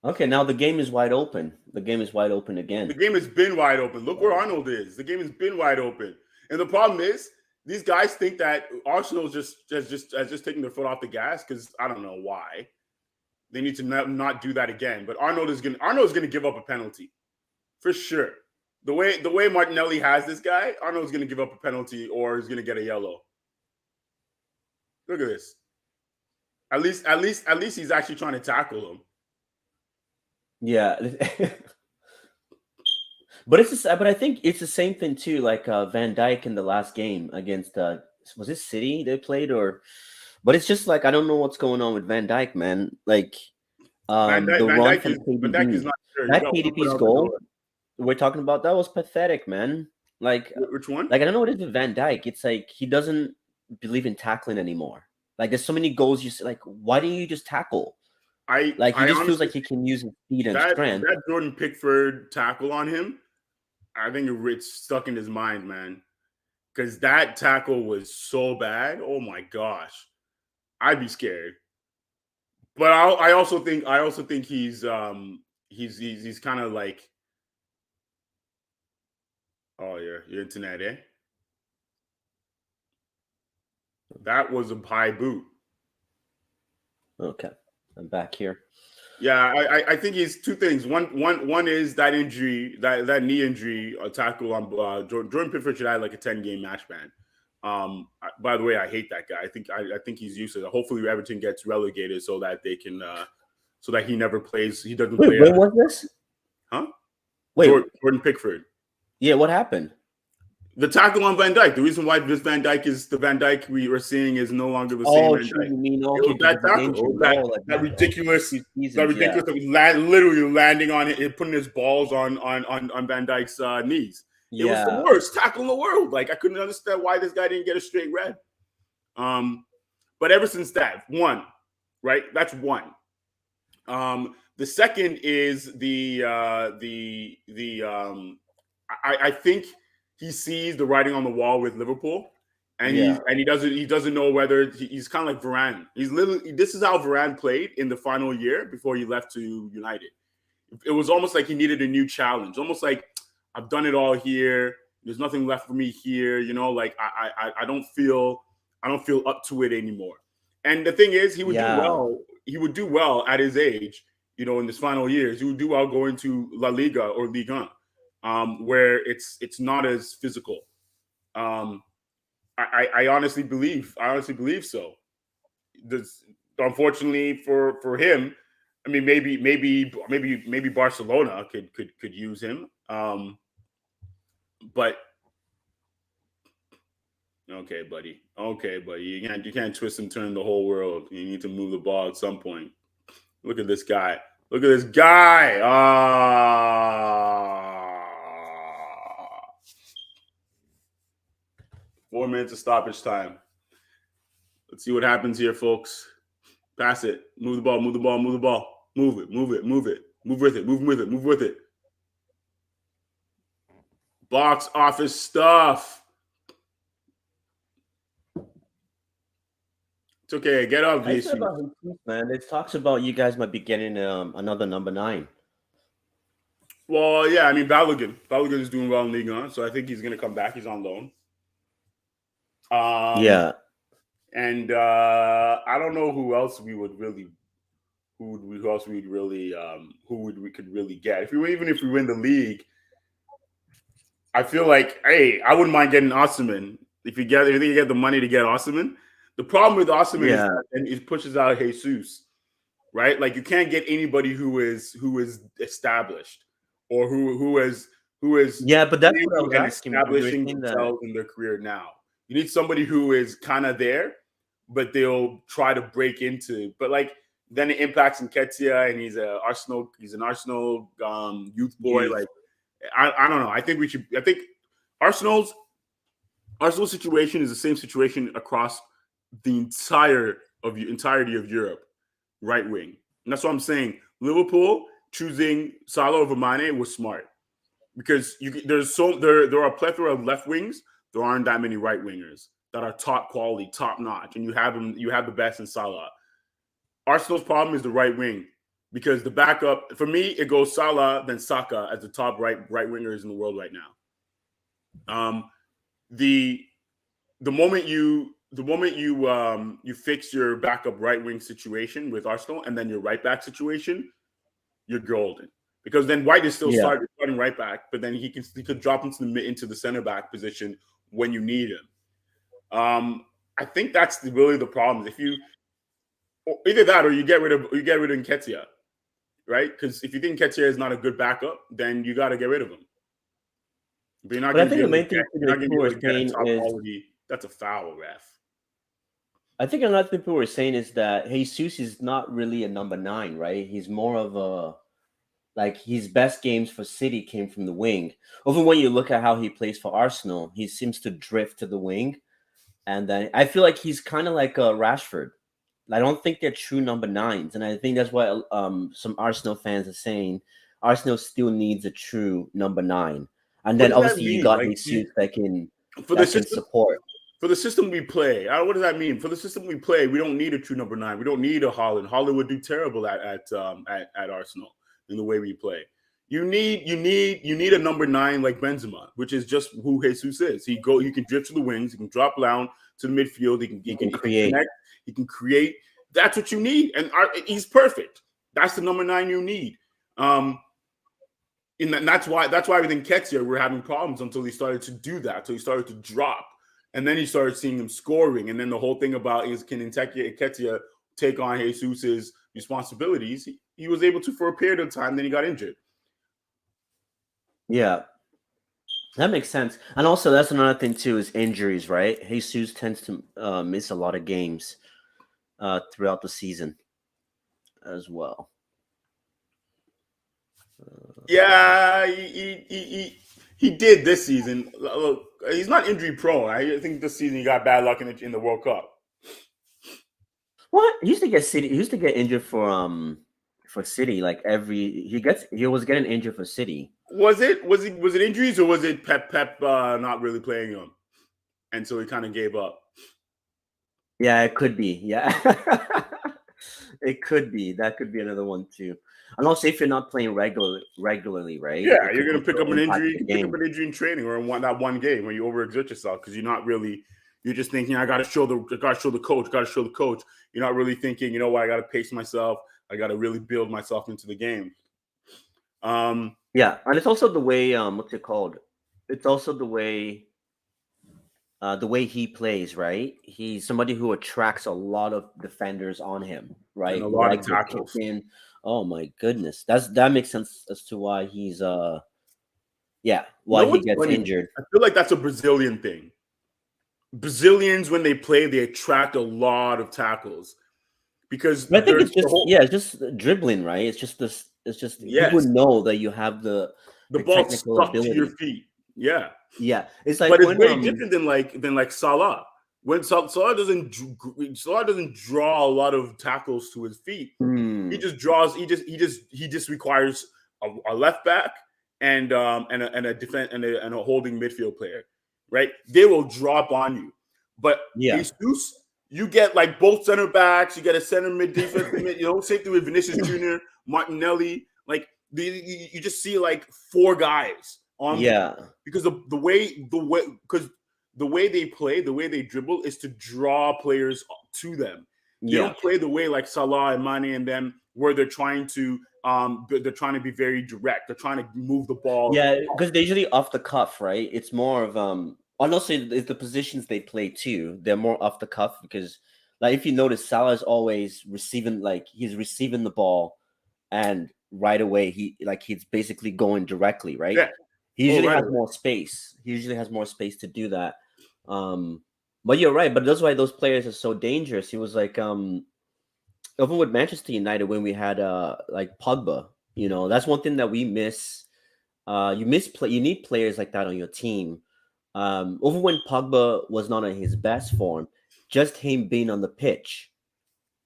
okay, now the game is wide open. The game is wide open The again. game has been wide open. Look where Arnold is. The game has been wide open. And the problem is, these guys think that Arsenal has just taken their foot off the gas because I don't know why. They need to not do that again. But Arnold's gonna give up a penalty for sure. The way Martinelli has this guy, Arnold's gonna give up a penalty or he's gonna get a yellow. Look at this. At least he's actually trying to tackle him. Yeah. But I think it's the same thing too. Like Van Dijk in the last game against was it City they played or? But it's just like I don't know what's going on with Van Dijk, man. Like the run from Van Dijk is KDB, not sure. He that got one foot KDB's out the goal door. we're talking about that was pathetic, man. Like Which one? like I don't know what it is with Van Dijk. It's like he doesn't believe in tackling anymore. Like there's so many goals you see, like why don't you just tackle? Like he I just feels honestly like he can use his speed and strength. that Jordan Pickford tackle on him, I think it's stuck in his mind, man. Because that tackle was so bad. Oh my gosh, I'd be scared. But I also think he's kind of like, oh yeah, your internet, eh? That was a high boot. Okay, I'm back here. Yeah, I think he's two things. One is that injury, that knee injury, tackle on Jordan Pickford should have like a 10-game match ban. By the way, I hate that guy. I think he's useless. Hopefully, Everton gets relegated so that they can so that he never plays. He doesn't Wait, play. when was this? Huh? Wait, Jordan Pickford. yeah, what happened? The tackle on Van Dijk. The reason why this Van Dijk is the Van Dijk we are seeing is no longer the same Oh, Van true. Dijk. You mean It okay was that because he's tackle. It injured? was that, Oh, like that ridiculous, few that seasons, yeah. ridiculous. That was literally landing on it, putting his balls on Van Dijk's knees. It was the Yeah, worst tackle in the world. Like I couldn't understand why this guy didn't get a straight red. But ever since that, one, right? That's one. The second is I think he sees the writing on the wall with Liverpool, and yeah, he doesn't know whether he's kind of like Varane. He's literally this is how Varane played in the final year before he left to United. It was almost like he needed a new challenge, almost like I've done it all here. There's nothing left for me here. You know, like I don't feel up to it anymore. And the thing is, he would do yeah, well. He would do well at his age. You know, in his final years, he would do well going to La Liga or Liga, where it's not as physical. Um, I honestly believe so. This, unfortunately for him, I mean maybe Barcelona could use him. But okay, buddy. Okay, buddy. You can't twist and turn the whole world. You need to move the ball at some point. Look at this guy. Look at this guy. 4 minutes of stoppage time. Let's see what happens here, folks. Pass it. Move the ball. Move the ball. Move the ball. Move it. Move it. Move it. Move with it. Move with it. Move with it. Box office stuff. It's okay. Get up, I said VC. about him too, man. It talks about you guys might be getting another number 9. Well, yeah, I mean Balogun. Balogun is doing well in Ligue 1, so I think he's going to come back. He's on loan. Yeah, And I don't know who else we would really, who else we'd really, we could really get even if we win the league. I feel like, hey, I wouldn't mind getting Osimhen if you get the money to get Osimhen. The problem with Osimhen is yeah, that and it pushes out Jesus, right? Like you can't get anybody who is established or who is yeah. But that's what I playing was and asking because you were establishing saying that. themselves in their career now. You need somebody who is kind of there, but they'll try to break into. But like then it impacts Nketiah, and he's an Arsenal youth boy. Youth. Like I don't know. I think we should. I think Arsenal's situation is the same situation across the entirety of Europe, right wing. And that's what I'm saying. Liverpool choosing Salah over Mane was smart because there are a plethora of left wings. There aren't that many right wingers that are top quality, top notch, and you have the best in Salah. Arsenal's problem is the right wing because the backup for me it goes Salah then Saka as the top right wingers in the world right now. The moment you fix your backup right wing situation with Arsenal and then your right back situation, you're golden. Because then White is still Yeah, starting right back, but then he could drop into the center back position when you need him. I think that's really the problem. If you either that or you get rid of Nketiah, right? Because if you think Nketiah is not a good backup, then you got to get rid of him. But you're not but I going to think be the able to main thing get. You're not going to be people able were to get a saying top is, quality. That's a foul, ref. I think another thing people were saying is that Jesus is not really a number 9, right? He's more of a like his best games for City came from the wing. Even when you look at how he plays for Arsenal, he seems to drift to the wing, and then I feel like he's kind of like a Rashford. I don't think they're true number 9s, and I think that's why some Arsenal fans are saying Arsenal still needs a true number 9. And What then does that obviously you mean? got Like Jesus that can for the support. system we play. What does that mean? For the system we play, we don't need a true number 9. We don't need a Holland. Holland would do terrible at Arsenal in the way we play. You need a number 9 like Benzema, which is just who Jesus is. He can drift to the wings, he can drop down to the midfield, he can create. connect, he can create. That's what you need, and he's perfect. That's the number 9 you need. And that's why within Ketia we're having problems until he started to do that. Until he started to drop, and then he started seeing him scoring. And then the whole thing about is can Ketia take on Jesus's responsibilities? He was able to for a period of time. Then he got injured. Yeah, that makes sense. And also, that's another thing too is injuries, right? Jesus tends to miss a lot of games throughout the season as well. Yeah, he did this season. Look, he's not injury prone. I think this season he got bad luck in the World Cup. What? He used to get City. He used to get injured for City. Like he was getting injured for City. Was it injuries or was it Pep not really playing him, and so he kind of gave up? Yeah, it could be. Yeah, it could be. That could be another one too. And also, if you're not playing regularly, right? Yeah, you're gonna pick up an injury. You pick up an injury in training or in that one game when you overexert yourself because you're not really. You're just thinking, I got to show the coach. You're not really thinking, you know what? I got to pace myself. I got to really build myself into the game. Yeah, and it's also the way what's it called? It's also the way he plays, right? He's somebody who attracts a lot of defenders on him, right? And a lot of tackles. Oh my goodness, that makes sense as to why he's why he gets injured. I feel like that's a Brazilian thing. Brazilians, when they play, they attract a lot of tackles because I think it's just it's just dribbling, right? It's just this. It's just people know that you have the ball stuck to your feet. Yeah, it's like, but it's very different than like Salah. When Salah doesn't draw a lot of tackles to his feet. He just draws. He just requires a left back and a defense and a holding midfield player. Right, they will drop on you. But Jesus, you get like both center backs. You get a center mid defensive mid. Same thing with Vinicius Jr., Martinelli. Like you just see like 4 guys on them because the way they play, the way they dribble is to draw players to them. They don't play the way like Salah and Mane and them where they're trying to be very direct. They're trying to move the ball. Yeah, because they're usually off the cuff, right? It's more of honestly, it's the positions they play too. They're more off the cuff because, like, if you notice, Salah's always receiving, like, he's receiving the ball, and right away he's basically going directly, right? Yeah. He usually has more space. He usually has more space to do that. But you're right. But that's why those players are so dangerous. He was like, even with Manchester United when we had like Pogba, that's one thing that we miss. You need players like that on your team. Over when Pogba was not in his best form, just him being on the pitch.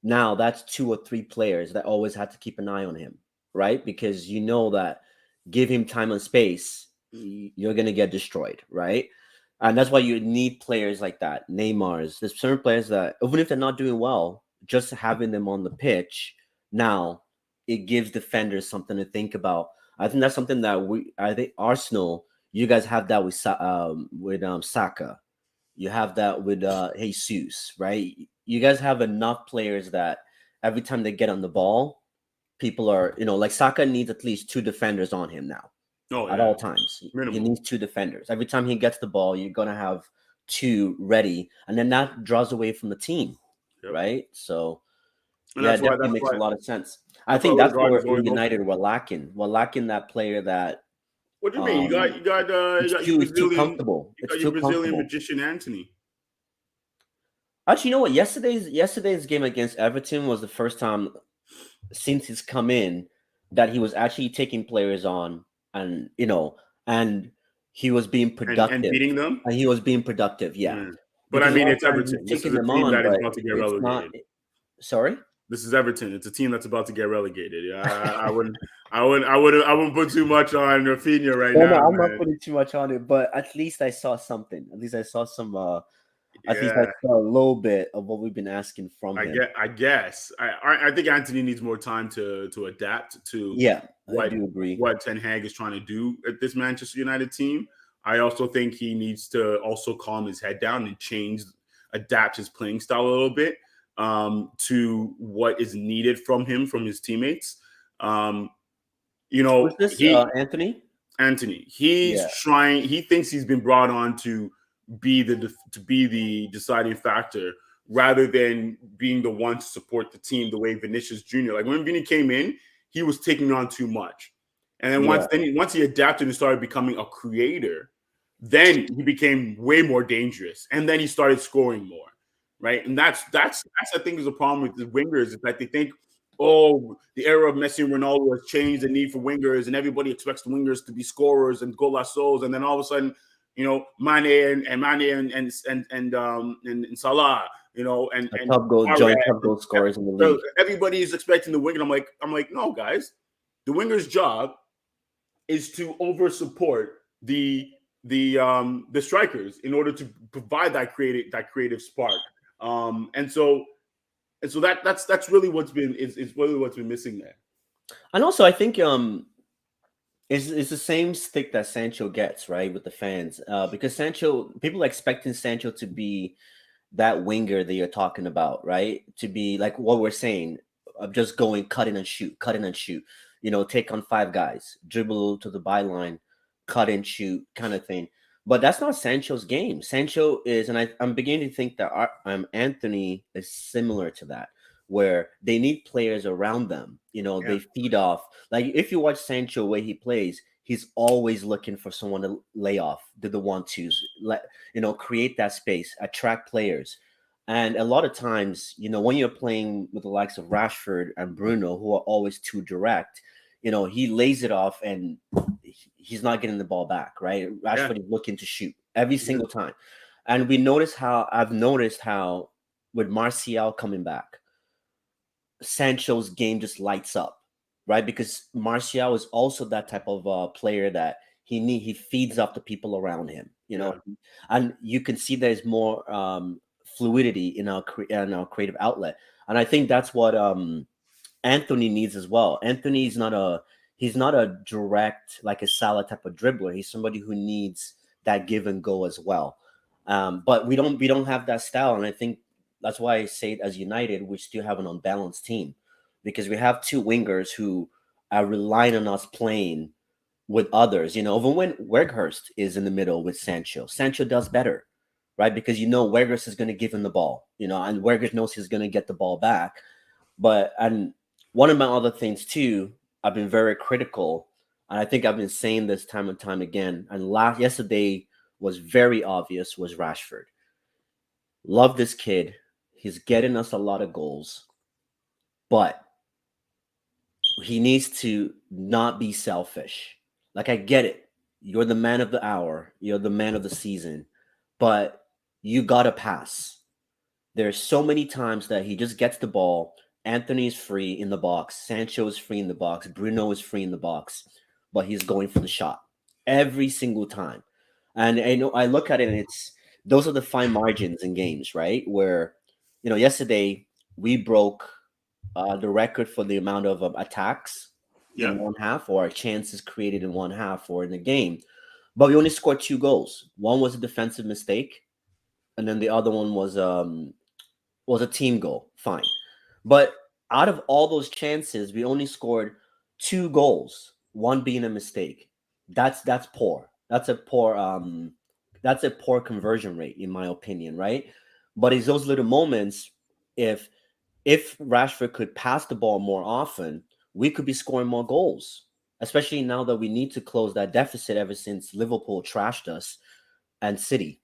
Now that's 2 or 3 players that always had to keep an eye on him, right? Because you know that give him time and space, you're gonna get destroyed, right? And that's why you need players like that. Neymar's. There's certain players that even if they're not doing well, just having them on the pitch now, it gives defenders something to think about. I think that's something that I think Arsenal. You guys have that with Saka. You have that with Jesus, right? You guys have enough players that every time they get on the ball, people are, like Saka needs at least 2 defenders on him now at all times. Minimum. He needs 2 defenders. Every time he gets the ball, you're going to have 2 ready. And then that draws away from the team, right? So, and it definitely makes a lot of sense. I think that's where United were lacking. We're lacking that player that. What do you mean? You got it's too comfortable. You got your Brazilian magician Anthony. Actually, you know what? Yesterday's game against Everton was the first time since he's come in that he was actually taking players on, and and he was being productive and beating them. And he was being productive, yeah. Mm. But I mean, it's Everton. This is a team that is about to get relegated. Sorry. This is Everton. It's a team that's about to get relegated. I wouldn't put too much on Rafinha right now. No, I'm not putting too much on it, but at least I saw something. At least I saw some. At least I saw a little bit of what we've been asking from him. I guess. I think Anthony needs more time to adapt to. I do agree. What Ten Hag is trying to do at this Manchester United team. I also think he needs to also calm his head down and adapt his playing style a little bit to what is needed from him, from his teammates. Um, Was this he Anthony? Anthony. Yeah, He's trying. He thinks he's been brought on to be the deciding factor rather than being the one to support the team the way Vinicius Jr. Like when Vinny came in, he was taking on too much, and then yeah. once he adapted and started becoming a creator, then he became way more dangerous, and then he started scoring more, right? And that's I think is a problem with the wingers is that they think, oh, the era of Messi and Ronaldo has changed the need for wingers, and everybody expects the wingers to be scorers and golasos, and then all of a sudden, Mane and and Salah, A and top goal, Mahrez, joint top goal scorers in the so league. everybody is expecting the winger. I'm like, no, guys, the winger's job is to over support the strikers in order to provide that creative spark. And so that's really what's been is really what's been missing there. And also, I think it's the same stick that Sancho gets, right, with the fans. Because Sancho, people are expecting Sancho to be that winger that you're talking about, right? To be like what we're saying, of just going cut in and shoot. Take on five guys, dribble to the byline, cut and shoot, kind of thing. But that's not Sancho's game. Sancho is, and I'm beginning to think that Anthony is similar to that, where they need players around them. Yeah, They feed off. Like if you watch Sancho way he plays, he's always looking for someone to lay off, do the 1-2s, create that space, attract players. And a lot of times, when you're playing with the likes of Rashford and Bruno, who are always too direct, he lays it off and he's not getting the ball back, right? yeah, Rashford is looking to shoot every yeah, single time. And I've noticed how with Martial coming back, Sancho's game just lights up, right? Because Martial is also that type of player that he feeds off the people around him, yeah, and you can see there's more fluidity in our creative outlet, and I think that's what Anthony needs as well. Anthony's not a he's not a direct like a Salah type of dribbler. He's somebody who needs that give and go as well. But we don't have that style, and I think that's why I say it as United, we still have an unbalanced team because we have two wingers who are relying on us playing with others. Even when Weghorst is in the middle with Sancho, Sancho does better, right? Because Weghorst is going to give him the ball, and Weghorst knows he's going to get the ball back. And one of my other things too, I've been very critical, and I think I've been saying this time and time again. And yesterday was very obvious was Rashford. Love this kid. He's getting us a lot of goals, but he needs to not be selfish. Like I get it. You're the man of the hour. You're the man of the season, but you gotta pass. There's so many times that he just gets the ball. Anthony is free in the box. Sancho is free in the box. Bruno is free in the box, but he's going for the shot every single time. And I look at it and it's those are the fine margins in games, right? Where, yesterday we broke the record for the amount of attacks yeah, in one half or chances created in one half or in the game. But we only scored two goals. One was a defensive mistake, and then the other one was a team goal. Fine. But out of all those chances, we only scored two goals, one being a mistake. That's poor. That's a poor conversion rate in my opinion, right? But it's those little moments. If Rashford could pass the ball more often, we could be scoring more goals. Especially now that we need to close that deficit ever since Liverpool trashed us and City.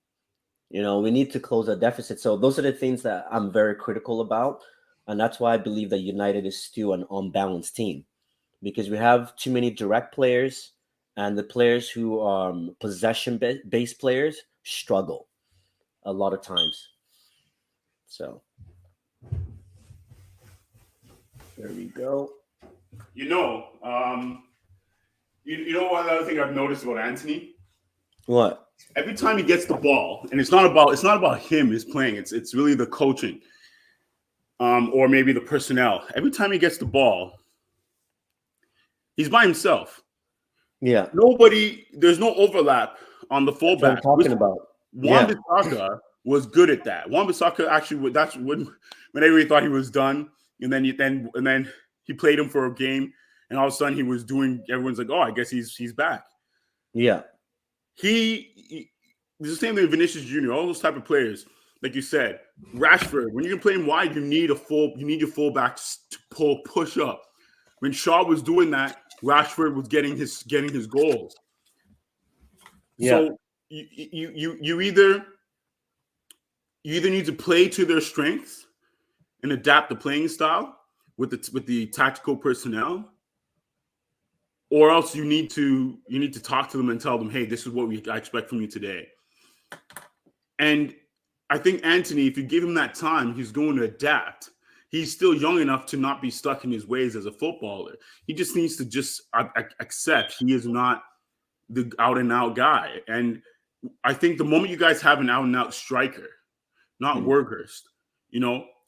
We need to close that deficit. So those are the things that I'm very critical about. And that's why I believe that United is still an unbalanced team because we have too many direct players and the players who are possession based players struggle a lot of times. So there we go. you know, um, you know what other thing I've noticed about Anthony? What? Every time he gets the ball, and it's not about him is playing. It's really the coaching, or maybe the personnel. Every time he gets the ball, he's by himself. Yeah. There's no overlap on the That's what I'm fullback. talking about. Juan Yeah. Bissaka was good at that. Juan Bissaka actually that's when everybody thought he was done, and then he played him for a game, and all of a sudden he was doing. Everyone's like, "Oh, I guess he's back." Yeah. He it's the same thing with Vinicius Jr. All those type of players, like you said, Rashford. When you can play him wide, you need your fullback to push up. When Shaw was doing that, Rashford was getting his goals. Yeah. So you either need to play to their strengths and adapt the playing style with the tactical personnel, or else you need to talk to them and tell them, hey, this is what I expect from you today. And I think Anthony, if you give him that time, he's going to adapt. He's still young enough to not be stuck in his ways as a footballer. He just needs to just accept he is not the out and out guy. And I think the moment you guys have an out and out striker, not Werghurst,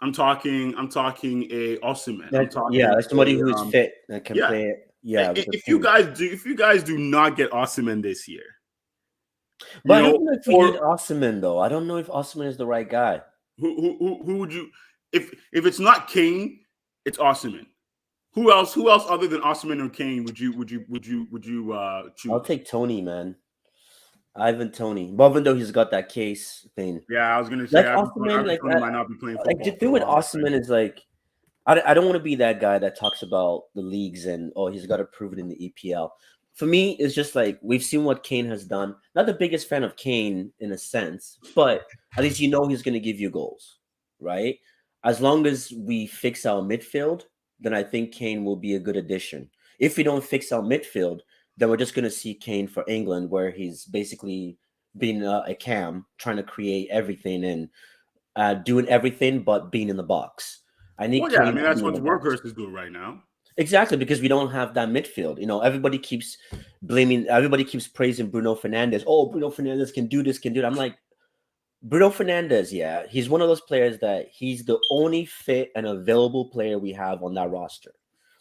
I'm talking a Osimhen. I'm talking like somebody who's fit that can play it. Yeah. If you guys do not get Osimhen this year, but I don't know if we need Osimhen though. I don't know if Osimhen is the right guy. Who would you? If it's not Kane, it's Osimhen. Who else other than Osimhen or Kane would you choose? I'll take Tony, man. Ivan Tony. But even though he's got that case thing. Yeah, I was gonna say Osimhen, Tony might not be playing football. Like the thing with Osimhen is like I don't want to be that guy that talks about the leagues and he's got to prove it in the EPL. For me, it's just like we've seen what Kane has done. Not the biggest fan of Kane in a sense, but at least he's going to give you goals, right? As long as we fix our midfield, then I think Kane will be a good addition. If we don't fix our midfield, then we're just going to see Kane for England, where he's basically being a cam, trying to create everything and doing everything but being in the box. I think that's what Werghurst is doing right now. Exactly, because we don't have that midfield. Everybody keeps praising Bruno Fernandes. Oh, Bruno Fernandes can do this, can do that. I'm like, Bruno Fernandes, yeah, he's one of those players that he's the only fit and available player we have on that roster.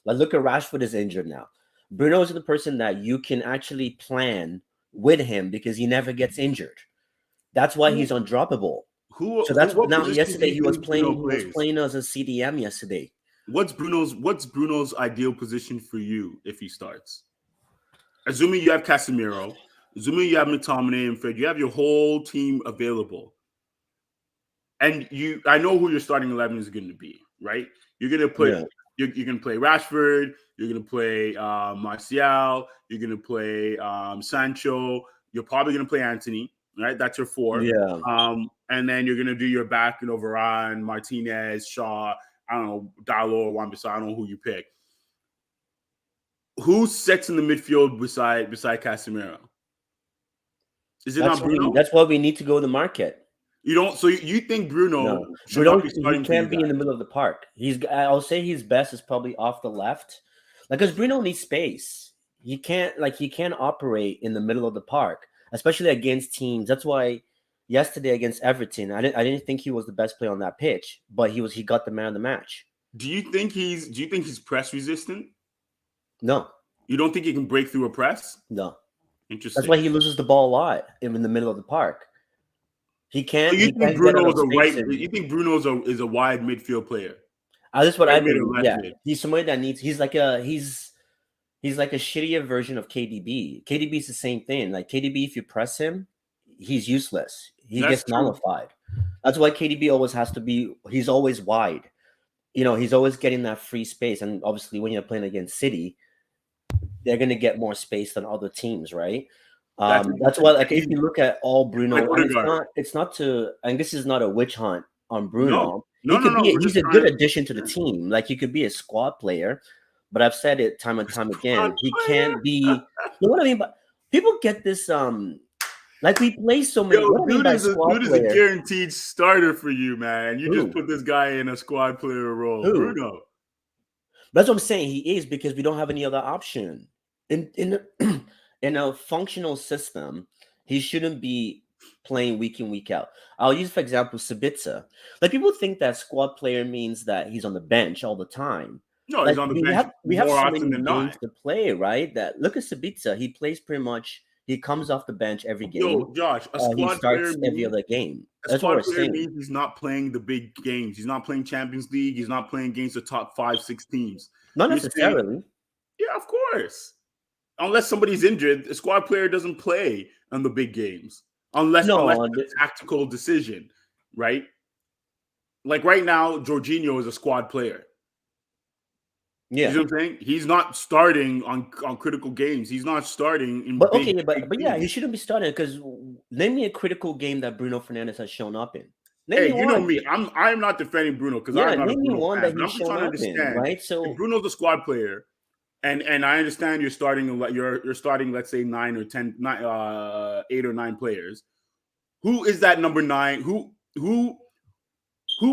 Like, look at Rashford is injured now. Bruno is the person that you can actually plan with him because he never gets injured. That's why he's undroppable. So that's now. Yesterday he was playing as a CDM yesterday. What's Bruno's ideal position for you if he starts? Assuming you have Casemiro, assuming you have McTominay and Fred, you have your whole team available, and I know who your starting 11 is going to be, right? You're going to put you're going to play Rashford, you're going to play Martial, you're going to play Sancho, you're probably going to play Anthony, right? That's your 4. Yeah. And then you're going to do your back, Varane, Martinez, Shaw, I don't know, Dalot or Wan-Bissaka, I don't know who you pick. Who sits in the midfield beside Casemiro? Is it not Bruno? That's why we need to go to the market. You don't. So you think Bruno should not be starting? He can't be in the middle of the park. I'll say his best is probably off the left, because Bruno needs space. He can't operate in the middle of the park, especially against teams. That's why yesterday against Everton, I didn't think he was the best player on that pitch, but he got the man of the match. Do you think he's press resistant? No. You don't think he can break through a press? No. Interesting. That's why he loses the ball a lot in the middle of the park. He can't. So you think Bruno is a wide midfield player? That's what I think. Yeah, he's somebody that needs. He's like a shittier version of KDB. KDB is the same thing. Like KDB, if you press him, he's useless. He gets nullified. That's why KDB always has to be. He's always wide. He's always getting that free space. And obviously, when you're playing against City, they're going to get more space than other teams, right? That's why, like, if you look at all Bruno, it's not to, and this is not a witch hunt on Bruno. He's a good addition to the team. Like, he could be a squad player, but I've said it time and time again. He can't be. You know what I mean? But people get this. Like, we play so many. Dude is a guaranteed starter for you, man. You just put this guy in a squad player role, Bruno. That's what I'm saying. He is, because we don't have any other option in a functional system. He shouldn't be playing week in, week out. I'll use, for example, Sabitzer. Like, people think that squad player means that he's on the bench all the time. No, he's on the bench. We have so many games to play, right? That look at Sabitzer. He plays pretty much. He comes off the bench every game. Yo, Josh, a squad player every other game. That's what we're saying. He's not playing the big games. He's not playing Champions League. He's not playing against the top 5-6 teams. Not necessarily. Yeah, of course. Unless somebody's injured, a squad player doesn't play on the big games. Unless No, it's a tactical decision, right? Like right now, Jorginho is a squad player. You yeah. know what I'm saying? He's not starting on critical games. He's not starting in But big okay, but yeah, he games. shouldn't be starting because name me a critical game that Bruno Fernandez has shown up in. Name Hey, me you know one. me. I'm not defending Bruno because Yeah, I'm not a name me Bruno one fan, that but he's I'm just shown trying to up in, understand right? if So Bruno's a squad player, and I understand you're starting you're starting, let's say 8 or 9 players. Who is that number 9? Who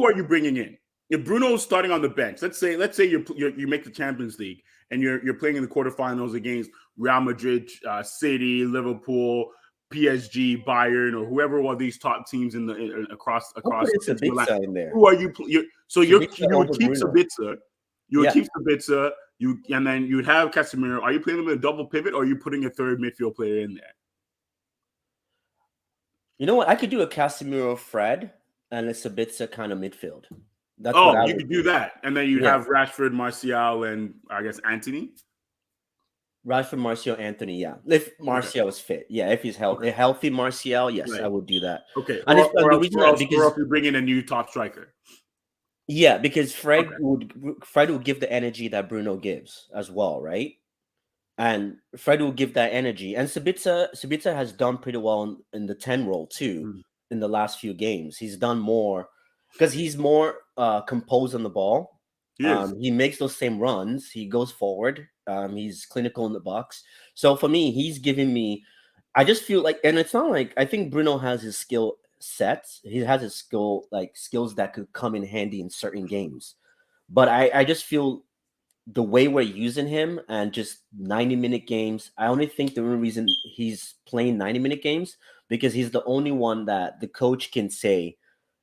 are you bringing in? If Bruno's starting on the bench, let's say you make the Champions League and you're playing in the quarterfinals against Real Madrid, City, Liverpool, PSG, Bayern, or whoever one of these top teams I'm across putting into Milan. Sabitzer in there. Who are you? Sabitzer You would over keep Bruno. Sabitzer. You would Yeah. keep Sabitzer. And then you'd have Casemiro. Are you playing them in a double pivot, or are you putting a third midfield player in there? You know what? I could do a Casemiro Fred and a Sabitzer kind of midfield. That's what Oh, I you would could do do. that, and then you'd Yeah. have Rashford, Martial, and I guess Anthony. Rashford, Martial, Anthony, yeah. If Okay. Martial is fit. Yeah, if he's Okay. healthy Martial, yes, I Right. would do that. Okay. And it's Or the else, reason that or because else you bring in a new top striker. yeah, because Okay. Fred would give the energy that Bruno gives as well, right? And Fred will give that energy. And Sabitzer has done pretty well in the 10 role too Mm. in the last few games. He's done more because he's more composed on the ball. He is. He makes those same runs. He goes forward. He's clinical in the box. So for me, he's giving me. I just feel like, and it's not like I think Bruno has his skill sets. He has his skills that could come in handy in certain games. But I just feel the way we're using him and just 90-minute games. I only think the only reason he's playing 90-minute games because he's the only one that the coach can say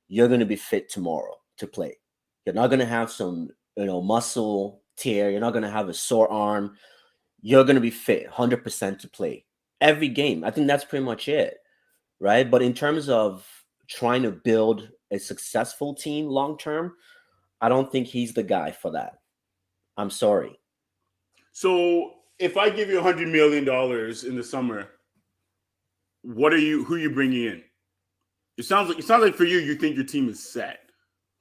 you're going to be fit tomorrow to play. You're not going to have some, muscle tear. You're not going to have a sore arm. You're going to be fit 100% to play every game. I think that's pretty much it, right? But in terms of trying to build a successful team long term, I don't think he's the guy for that. I'm sorry. So if I give you $100 million in the summer, who are you bringing in? It sounds like for you, you think your team is set.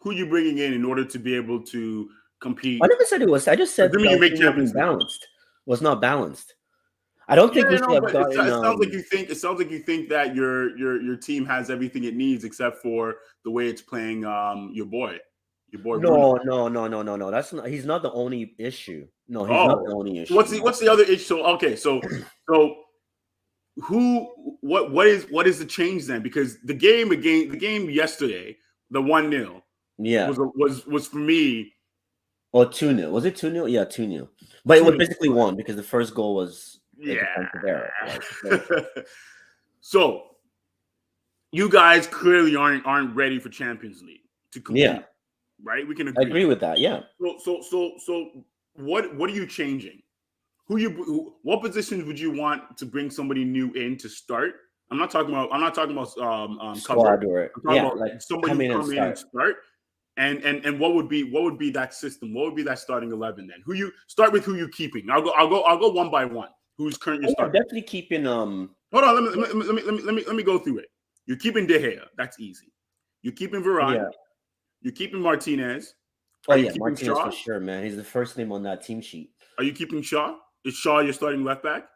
Who are you bringing in order to be able to compete? I never said it was. I just said Assuming that you make team wasn't Champions League. balanced. Was not balanced. I don't think Yeah, we should no, have but it gotten. sounds like you think that your team has everything it needs except for the way it's playing your boy Bruno. No. That's not. He's not the only issue. No, he's not the Oh, only so issue. what's the other issue? So okay, so what is the change then? Because the game yesterday, the 1-0 Yeah. was for me Or 2-0. Was it 2-0? Yeah, 2-0. But it was 2-0. basically one because the first goal was a Yeah. defensive error, right? So, So you guys clearly aren't ready for Champions League to yeah, compete, right? We can I agree. agree with that. Yeah. So what are you changing? What positions would you want to bring somebody new in to start? I'm not talking about cover. Squad or I'm talking yeah, about like somebody come who in and come in and start. start. And what would be that system? What would be that starting 11 then? Who you start with? Who you keeping? I'll go one by one. Who's currently Oh, yeah, starting? definitely keeping Hold on. Let me go through it. You're keeping De Gea. That's easy. You're keeping Varane. yeah. You're keeping Martinez. Oh Are you yeah, keeping Martinez for Shaw? sure, man. He's the first name on that team sheet. Are you keeping Shaw? Is Shaw your starting left back?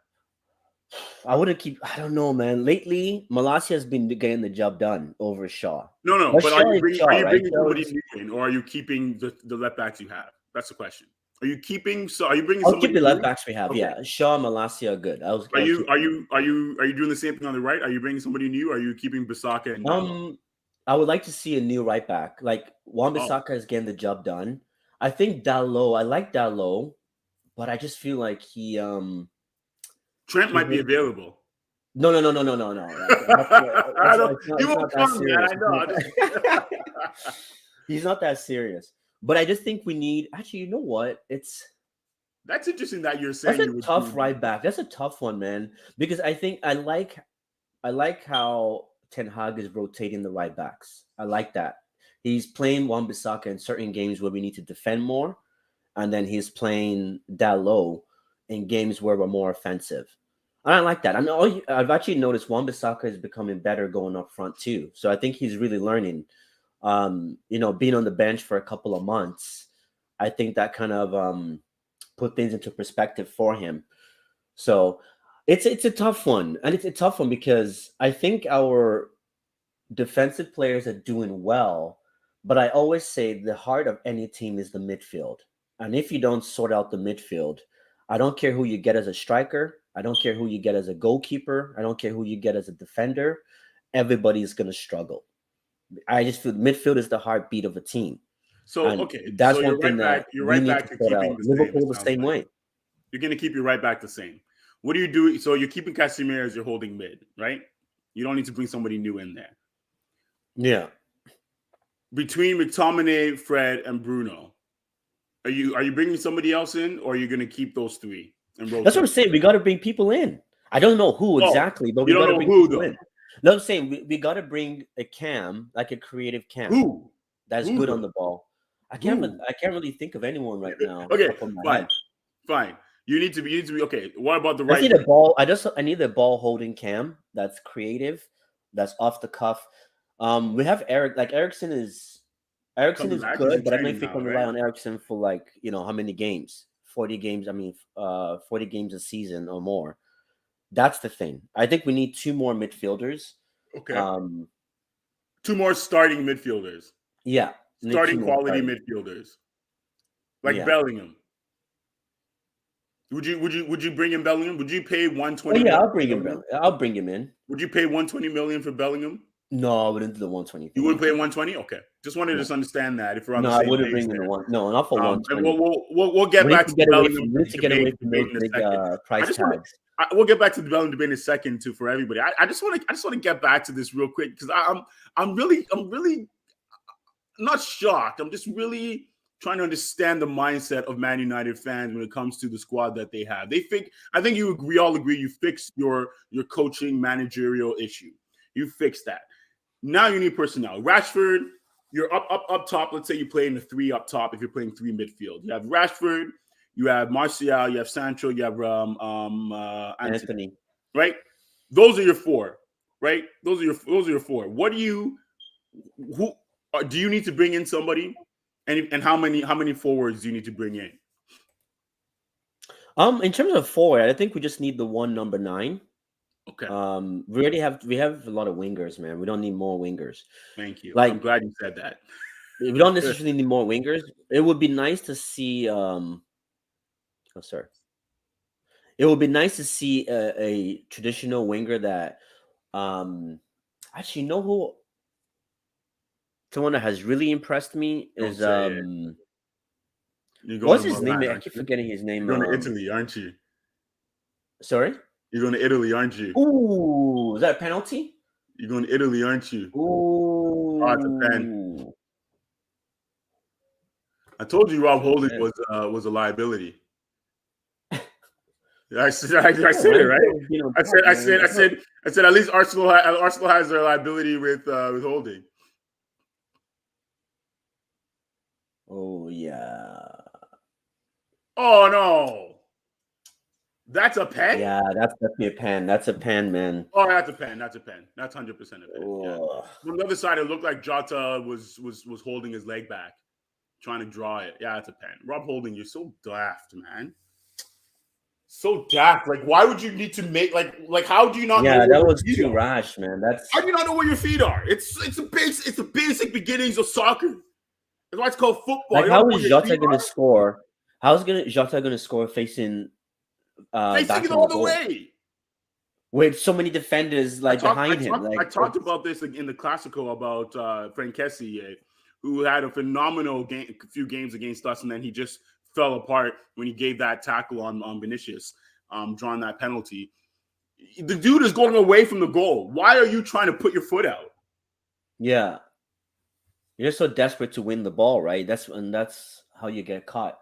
I wouldn't keep. I don't know, man. Lately, Malacia has been getting the job done over Shaw. No. But But Shaw is Shaw, are you right? bringing somebody new in, or are you keeping the left backs you have? That's the question. Are you keeping? So are you bringing I'll keep somebody the left new? backs we have. Okay. Yeah, Shaw, Malacia are good. I'll Are you keep are them. you are you are you doing the same thing on the right? Are you bringing somebody new? Or are you keeping Bisaka and Dallo? I would like to see a new right back. Like Oh, Wan-Bissaka is getting the job done. I think Dallo. I like Dallo, but I just feel like Trent he's might be available. no. You It's won't not that come, man. serious. I know. He's not that serious. But I just think we need. Actually, you know what? That's interesting that you're That's saying a you would. tough right back. That's a tough one, man. Because I think I like how Ten Hag is rotating the right backs. I like that. He's playing Wan-Bissaka in certain games where we need to defend more, and then he's playing that low in games where we're more offensive. I don't like that. I know I've actually noticed Wan-Bissaka is becoming better going up front too. So I think he's really learning. Being on the bench for a couple of months, I think that kind of put things into perspective for him. So it's a tough one, and it's a tough one because I think our defensive players are doing well, but I always say the heart of any team is the midfield. And if you don't sort out the midfield, I don't care who you get as a striker, I don't care who you get as a goalkeeper, I don't care who you get as a defender, everybody's going to struggle. I just feel midfield is the heartbeat of a team. So And okay, that's so one thing that you're we right need back to to sort keeping out. the same. It Liverpool the sounds same like way. you're gonna keep you right back the same. What do you do? So you're keeping Casemiro as your holding mid, right? You don't need to bring somebody new in there. Yeah. Between McTominay, Fred, and Bruno, are you bringing somebody else in, or are you gonna keep those three and That's what I'm rotate? saying. We got to bring people in. I don't know who Oh, exactly, but you we don't got to know bring who people though. in. No, I'm saying we got to bring a cam, like a creative cam Who? that's Who good on though? the ball. Who? I can't really think of anyone right now, Okay, top of my fine, head. fine. You need to be okay. What about the I right need a wing? ball. I need a ball holding cam that's creative, that's off the cuff. We have Eric. Like Ericsson Coming is back, he's good, in but I don't know training if we now, can rely right? on Ericsson for like how many games, 40 games. I mean, 40 games a season or more. That's the thing. I think we need two more midfielders. Okay. Um, Two more starting midfielders, yeah, we need two starting more quality starting. midfielders, like Yeah. Bellingham. Would you bring in Bellingham? Would you pay Oh 120 yeah, million I'll for bring him. Bellingham? I'll bring him in. Would you pay 120 million for Bellingham? No, I wouldn't do the 120 You thing. wouldn't No, pay 120? Okay. Just wanted to no, just understand that if we're on no. the I same wouldn't page bring in the there. one. No, not for one And twenty. we'll get back to the Bellingham We need to get away from debate those in a big second. I price just want to tags. we'll get back to the Bellingham debate in a second too for everybody. I just want to get back to this real quick because I'm really not shocked. I'm just really trying to understand the mindset of Man United fans when it comes to the squad that they have. I think we all agree you fixed your coaching managerial issue. You fixed that. Now you need personnel. Rashford, you're up top. Let's say you play in the three up top if you're playing three midfield. You have Rashford, you have Martial, you have Sancho, you have Anthony. Anthony. Right? Those are your four. Right? Those are your four. What do you do you need to bring in somebody? And how many forwards do you need to bring in? In terms of forward, I think we just need the one number 9. Okay. We have a lot of wingers, man. We don't need more wingers. Thank you. Like I'm glad you said that. we don't necessarily need more wingers. It would be nice to see. Sorry. It would be nice to see a traditional winger that. Actually, you know who? Someone that has really impressed me Don't is say it. You're going what's to his name? Milan, I aren't keep you? forgetting his name. You're going to Italy, aren't you? Sorry. You're going to Italy, aren't you? Ooh, is that a penalty? You're going to Italy, aren't you? Oh, it's a pen. Ooh. I told you Rob Holding Man. was a liability. I said it Oh, right. I said at least Arsenal has their liability with Holding. Oh yeah. Oh no, that's a pen. Yeah, that's definitely a pen. That's a pen, man. Oh, that's a pen. That's a pen. That's 100% a pen. Yeah. Oh. On the other side, it looked like Jota was holding his leg back, trying to draw it. Yeah, it's a pen. Rob Holding, you're so daft, man. So daft. Like, why would you need to make like? How do you not know? Yeah, where that your was feet too are? rash, man. That's How do you not know where your feet are? It's the basic beginnings of soccer. That's why it's called football. like You don't how know is where your Jota feet gonna are? score? How's Jota gonna score facing Facing back it in the all the goal way. with so many defenders like behind him? I Like talked about this in the Classico about Frankesi, who had a phenomenal few games against us, and then he just fell apart when he gave that tackle on Vinicius, drawing that penalty. The dude is going away from the goal. Why are you trying to put your foot out? yeah, you're so desperate to win the ball, right? That's how you get caught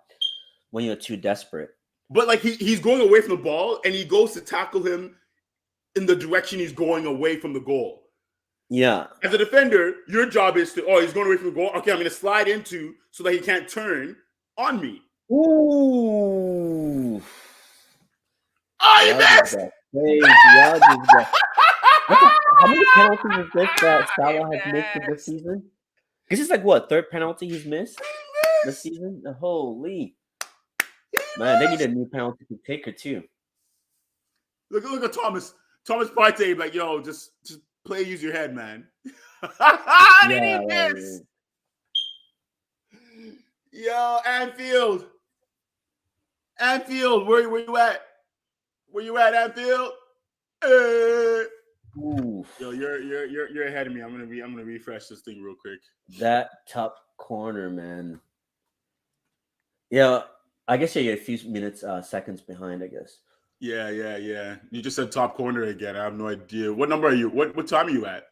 when you're too desperate. But like he's going away from the ball, and he goes to tackle him in the direction he's going away from the goal. Yeah. As a defender, your job is to, he's going away from the goal. Okay, I'm going to slide into so that he can't turn on me. Ooh. Oh, you Y'all just missed. got crazy. Y'all just got. How many penalties is this that You Salah has missed this missed. season? This is like what, third penalty he's missed He this missed. season? Holy He man, they need a missed. new penalty taker too. Look at Thomas. Thomas Partey, like, yo, just play, use your head, man. Did Yeah, he miss? Yo, Anfield. Anfield, where you at? Where you at, Anfield? Hey. oof. Yo, you're ahead of me. I'm gonna refresh this thing real quick. That top corner, man. Yeah, I guess you're a few minutes, seconds behind. I guess. Yeah. You just said top corner again. I have no idea. What number are you? What time are you at?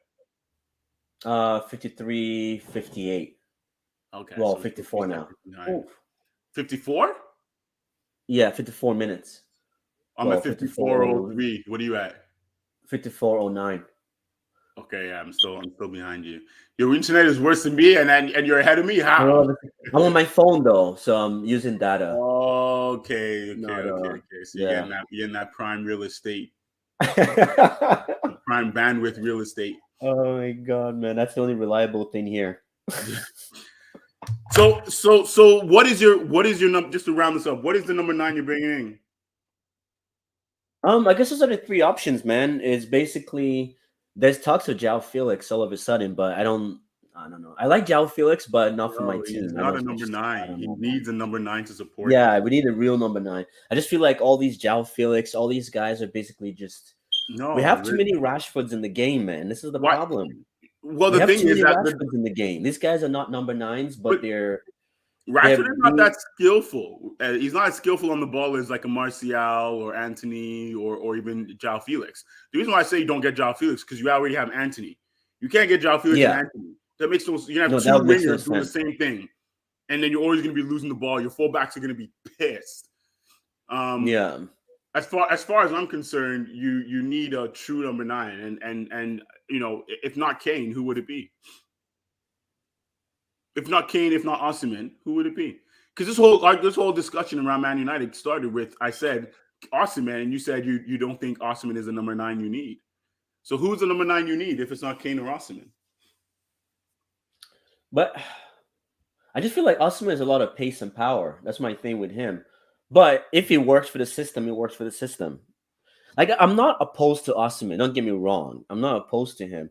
53, 58. Okay, Well, so 54 now. 54? Yeah, 54 minutes. I'm Well, at 54:03. What are you at? 54:09. Okay, yeah, I'm still behind you. Your internet is worse than me, and you're ahead of me. How? Well, I'm on my phone though, so I'm using data. Okay. Not So you're yeah. getting that prime real estate, prime bandwidth real estate. Oh my god, man, that's the only reliable thing here. So what is your number? Just to round this up, what is the number 9 you're bringing in? I guess those are the three options, man. It's basically there's talks of João Felix all of a sudden, but I don't know. I like João Felix, but not for my No, team. he's I not know a it's number Manchester City. I 9. don't He know, man. needs a number 9 to support him. Yeah, we need a real number 9. I just feel like all these João Felix, all these guys are basically just. We No, have too many Rashfords in the game, man. This is the what? problem. Well, We the have thing too is many that Rashfords in the game. These guys are not number 9s, but they're Rashford is not being. that skillful. He's not as skillful on the ball as like a Martial or Anthony or even João Felix. The reason why I say you don't get João Felix because you already have Anthony. You can't get João Felix and Yeah, Anthony. That makes no. You have no, two that makes no wingers doing the sense. same thing, and then you're always going to be losing the ball. Your fullbacks are going to be pissed. Yeah. As far as I'm concerned, you need a true number 9, and you know, if not Kane, who would it be? If not Kane, if not Osimhen, who would it be? Because this whole discussion around Man United started with I said Osimhen, and you said you don't think Osimhen is the number 9 you need. So who's the number 9 you need if it's not Kane or Osimhen? But I just feel like Osimhen has a lot of pace and power. That's my thing with him. But if it works for the system, it works for the system. Like I'm not opposed to Osimhen. Don't get me wrong. I'm not opposed to him.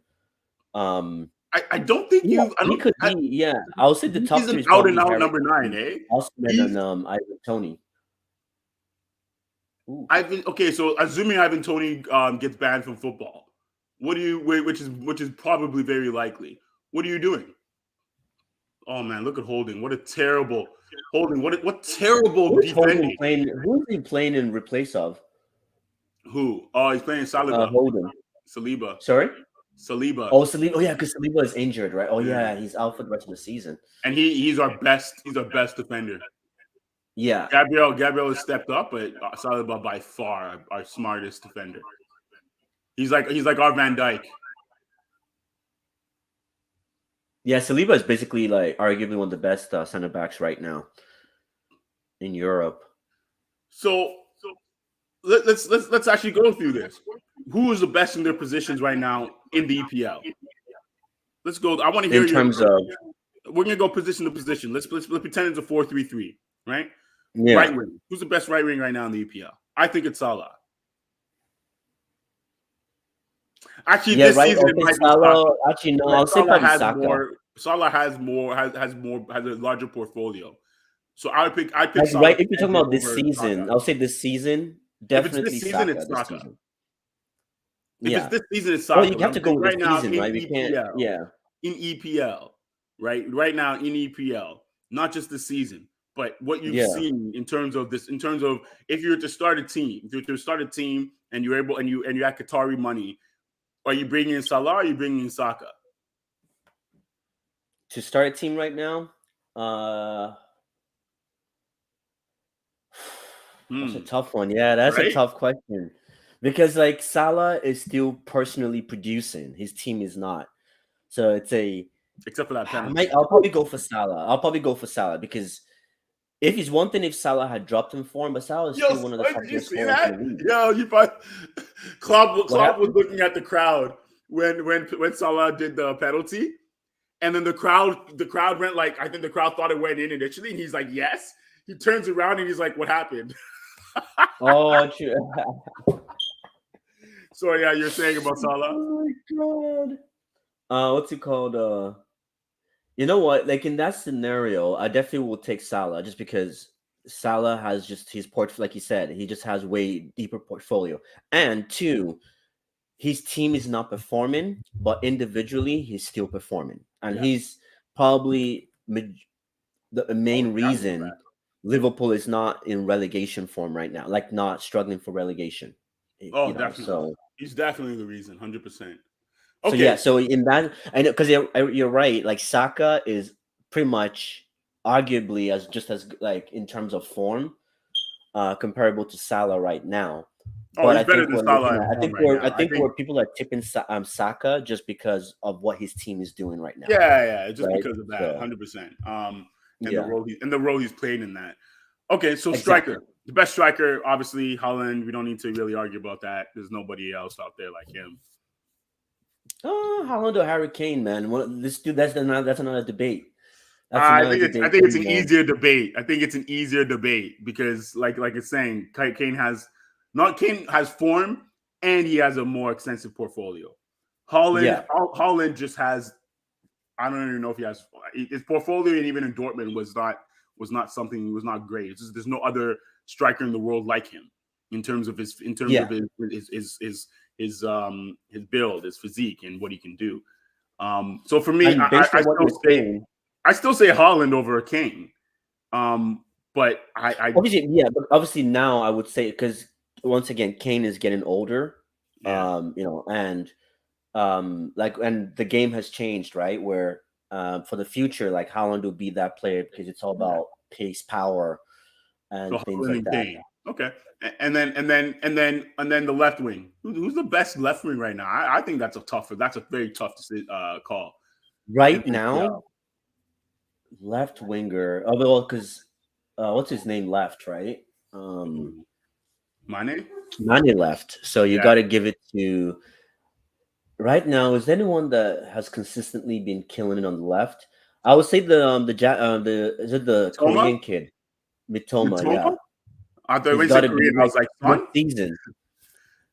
I don't think Yeah, you. I he don't. could be. Yeah, I would say the top He's three an is out and probably out Harry number 9, eh? Osimhen, and Ivan Toney. Okay. So assuming Ivan Toney gets banned from football, what do you? Which is probably very likely. What are you doing? Oh man, look at Holding. What a terrible Holding. What terrible Who's Holding defending. playing? Who is he playing in replace of? Who? Oh, he's playing Saliba. Holding. Saliba. Sorry. Saliba. Oh, Saliba. Oh yeah, because Saliba is injured, right? Oh Yeah. yeah, he's out for the rest of the season. And he's our best defender. Yeah. Gabriel has stepped up, but Saliba by far our smartest defender. He's like our Van Dijk. Yeah, Saliba is basically like arguably one of the best center backs right now in Europe. So let's actually go through this. Who is the best in their positions right now in the EPL? Let's go. I want to hear in terms of. We're gonna go position to position. Let's pretend it's a 4-3-3, right? Yeah. Right wing. Who's the best right wing right now in the EPL? I think it's Salah. Actually, Yeah, this right. season Okay, it might Salah. be Saka. Actually, no. I'll say probably Saka. Salah has a larger portfolio. So I pick Like, Salah. right, if you're talking about this over season, Saka. I'll say this season, definitely If it's this season, Saka. it's This Saka. season. If Yeah. it's this season, it's Saka. Well, you have to go with right the now season, in right? We can't. EPL. Yeah. In EPL, right now in EPL, not just the season, but what you've seen in terms of if you were to start a team, and you're able and you have Qatari money, are you bringing in Salah or are you bringing in Saka? To start a team right now, that's a tough one. Yeah, that's a tough question. Because like Salah is still personally producing. His team is not. So it's except for that penalty. I'll probably go for Salah. Because if it's one thing if Salah had dropped in form, but Salah is Yo, still one of the top did you goal see scorers in the that? league. Yo, you probably What Klopp was happened? looking at the crowd when Salah did the penalty, and then the crowd went like I think the crowd thought it went in initially, and he's like, yes. He turns around and he's like, what happened? Oh, true. So yeah, you're saying about Salah? Oh my god. What's it called? You know what? Like in that scenario, I definitely will take Salah just because Salah has just his like you said, he just has way deeper portfolio. And two, his team is not performing, but individually he's still performing, and Yeah. he's probably the Oh, main definitely reason Liverpool is not in relegation form right now, like not struggling for relegation. Oh, You know, definitely. He's definitely the reason, 100%. so Okay. yeah, so in that, I know because you're right. Like Saka is pretty much arguably as just as like in terms of form, comparable to Salah right now. Oh, But he's I better think than we're Salah looking in at. form right I now. I think think, where people are tipping Saka just because of what his team is doing right now, yeah, just right? because of that, So 100%. And yeah, the role he's played in that. Okay, so exactly. striker, the best striker, obviously Holland. We don't need to really argue about that. There's nobody else out there like him. Oh, Haaland or Harry Kane, man. This dude, that's another debate. That's I another think it's I debate think for it's you, an man. easier debate. I think it's an easier debate because like it's saying, Kane has form and he has a more extensive portfolio. Yeah, Holland just has, I don't even know if he has his portfolio, and even in Dortmund was not great. It's just, there's no other striker in the world like him in terms of yeah. his build, his physique, and what he can do. So for me, And based on what you're saying, I still say Holland over Kane. But I obviously, yeah, but obviously now I would say because once again, Kane is getting older, yeah, and like, and the game has changed, right? Where for the future, like Haaland will be that player because it's all yeah. about pace, power, So and things Holland like and that. Kane. Okay. And then the left wing. Who's the best left wing right now? I think that's a very tough call in Right the now, EPL. left winger. Oh well, because what's his name left, right? Ooh, Mane? Nani left, so you Yeah. got to give it to. Right now, is there anyone that has consistently been killing it on the left? I would say the is it the Mitoma? Korean kid Mitoma? Yeah, Mitoma? I thought when he's you got said to be Korean, I like was like, this son? season.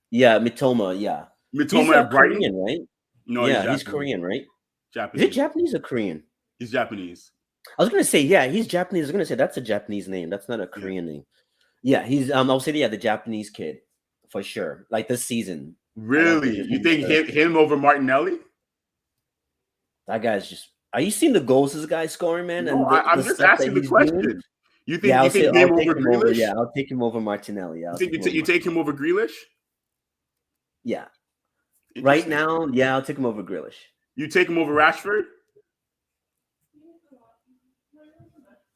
Yeah, Mitoma. Yeah, he's Mitoma at Brighton? Korean, right? No, he's Yeah, he's Japanese. Korean, right? Is it Japanese. Japanese or Korean? He's Japanese. I was gonna say yeah, he's Japanese. I was gonna say that's a Japanese name. That's not a Yeah. Korean name. Yeah, he's I'll say yeah, the Japanese kid for sure. Like this season, I don't think Really? there's You any think other. him over Martinelli? That guy's just. Are you seeing the goals this guy's scoring, man, No, and the I'm just stuff that asking the he's doing? question. You Yeah, think you think I'll him take over him over. Grealish? Yeah, I'll take him over Martinelli. Yeah, You I'll think take him over you take him Martinelli. over Grealish? Yeah, right Interesting. now, yeah, I'll take him over Grealish. You take him over Rashford?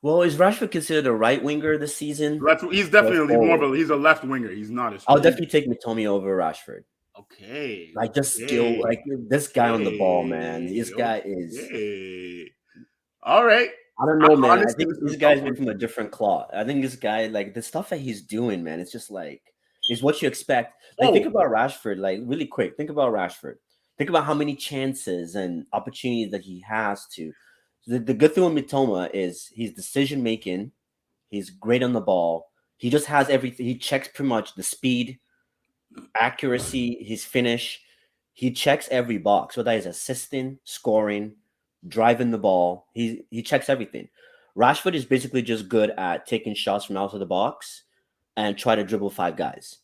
Well, is Rashford considered a right winger this season He's or definitely more of forward? he's a left winger. He's not a I'll he's, definitely take Mitoma over Rashford. okay, Like just skill, okay, like this guy on the ball, man. This guy is. okay. All right. I don't know, man. I Honestly, think this is this a tough guy's one made for from a me. different cloth. I think this guy, like the stuff that he's doing, man, it's just like is what you expect. Like think Oh, about Rashford, like really quick. Think about Rashford. Think about how many chances and opportunities that he has to. The good thing with Mitoma is he's decision making. He's great on the ball. He just has everything. He checks pretty much the speed, accuracy, his finish. He checks every box, whether he's assisting, scoring, driving the ball. He checks everything. Rashford is basically just good at taking shots from out of the box and try to dribble five guys.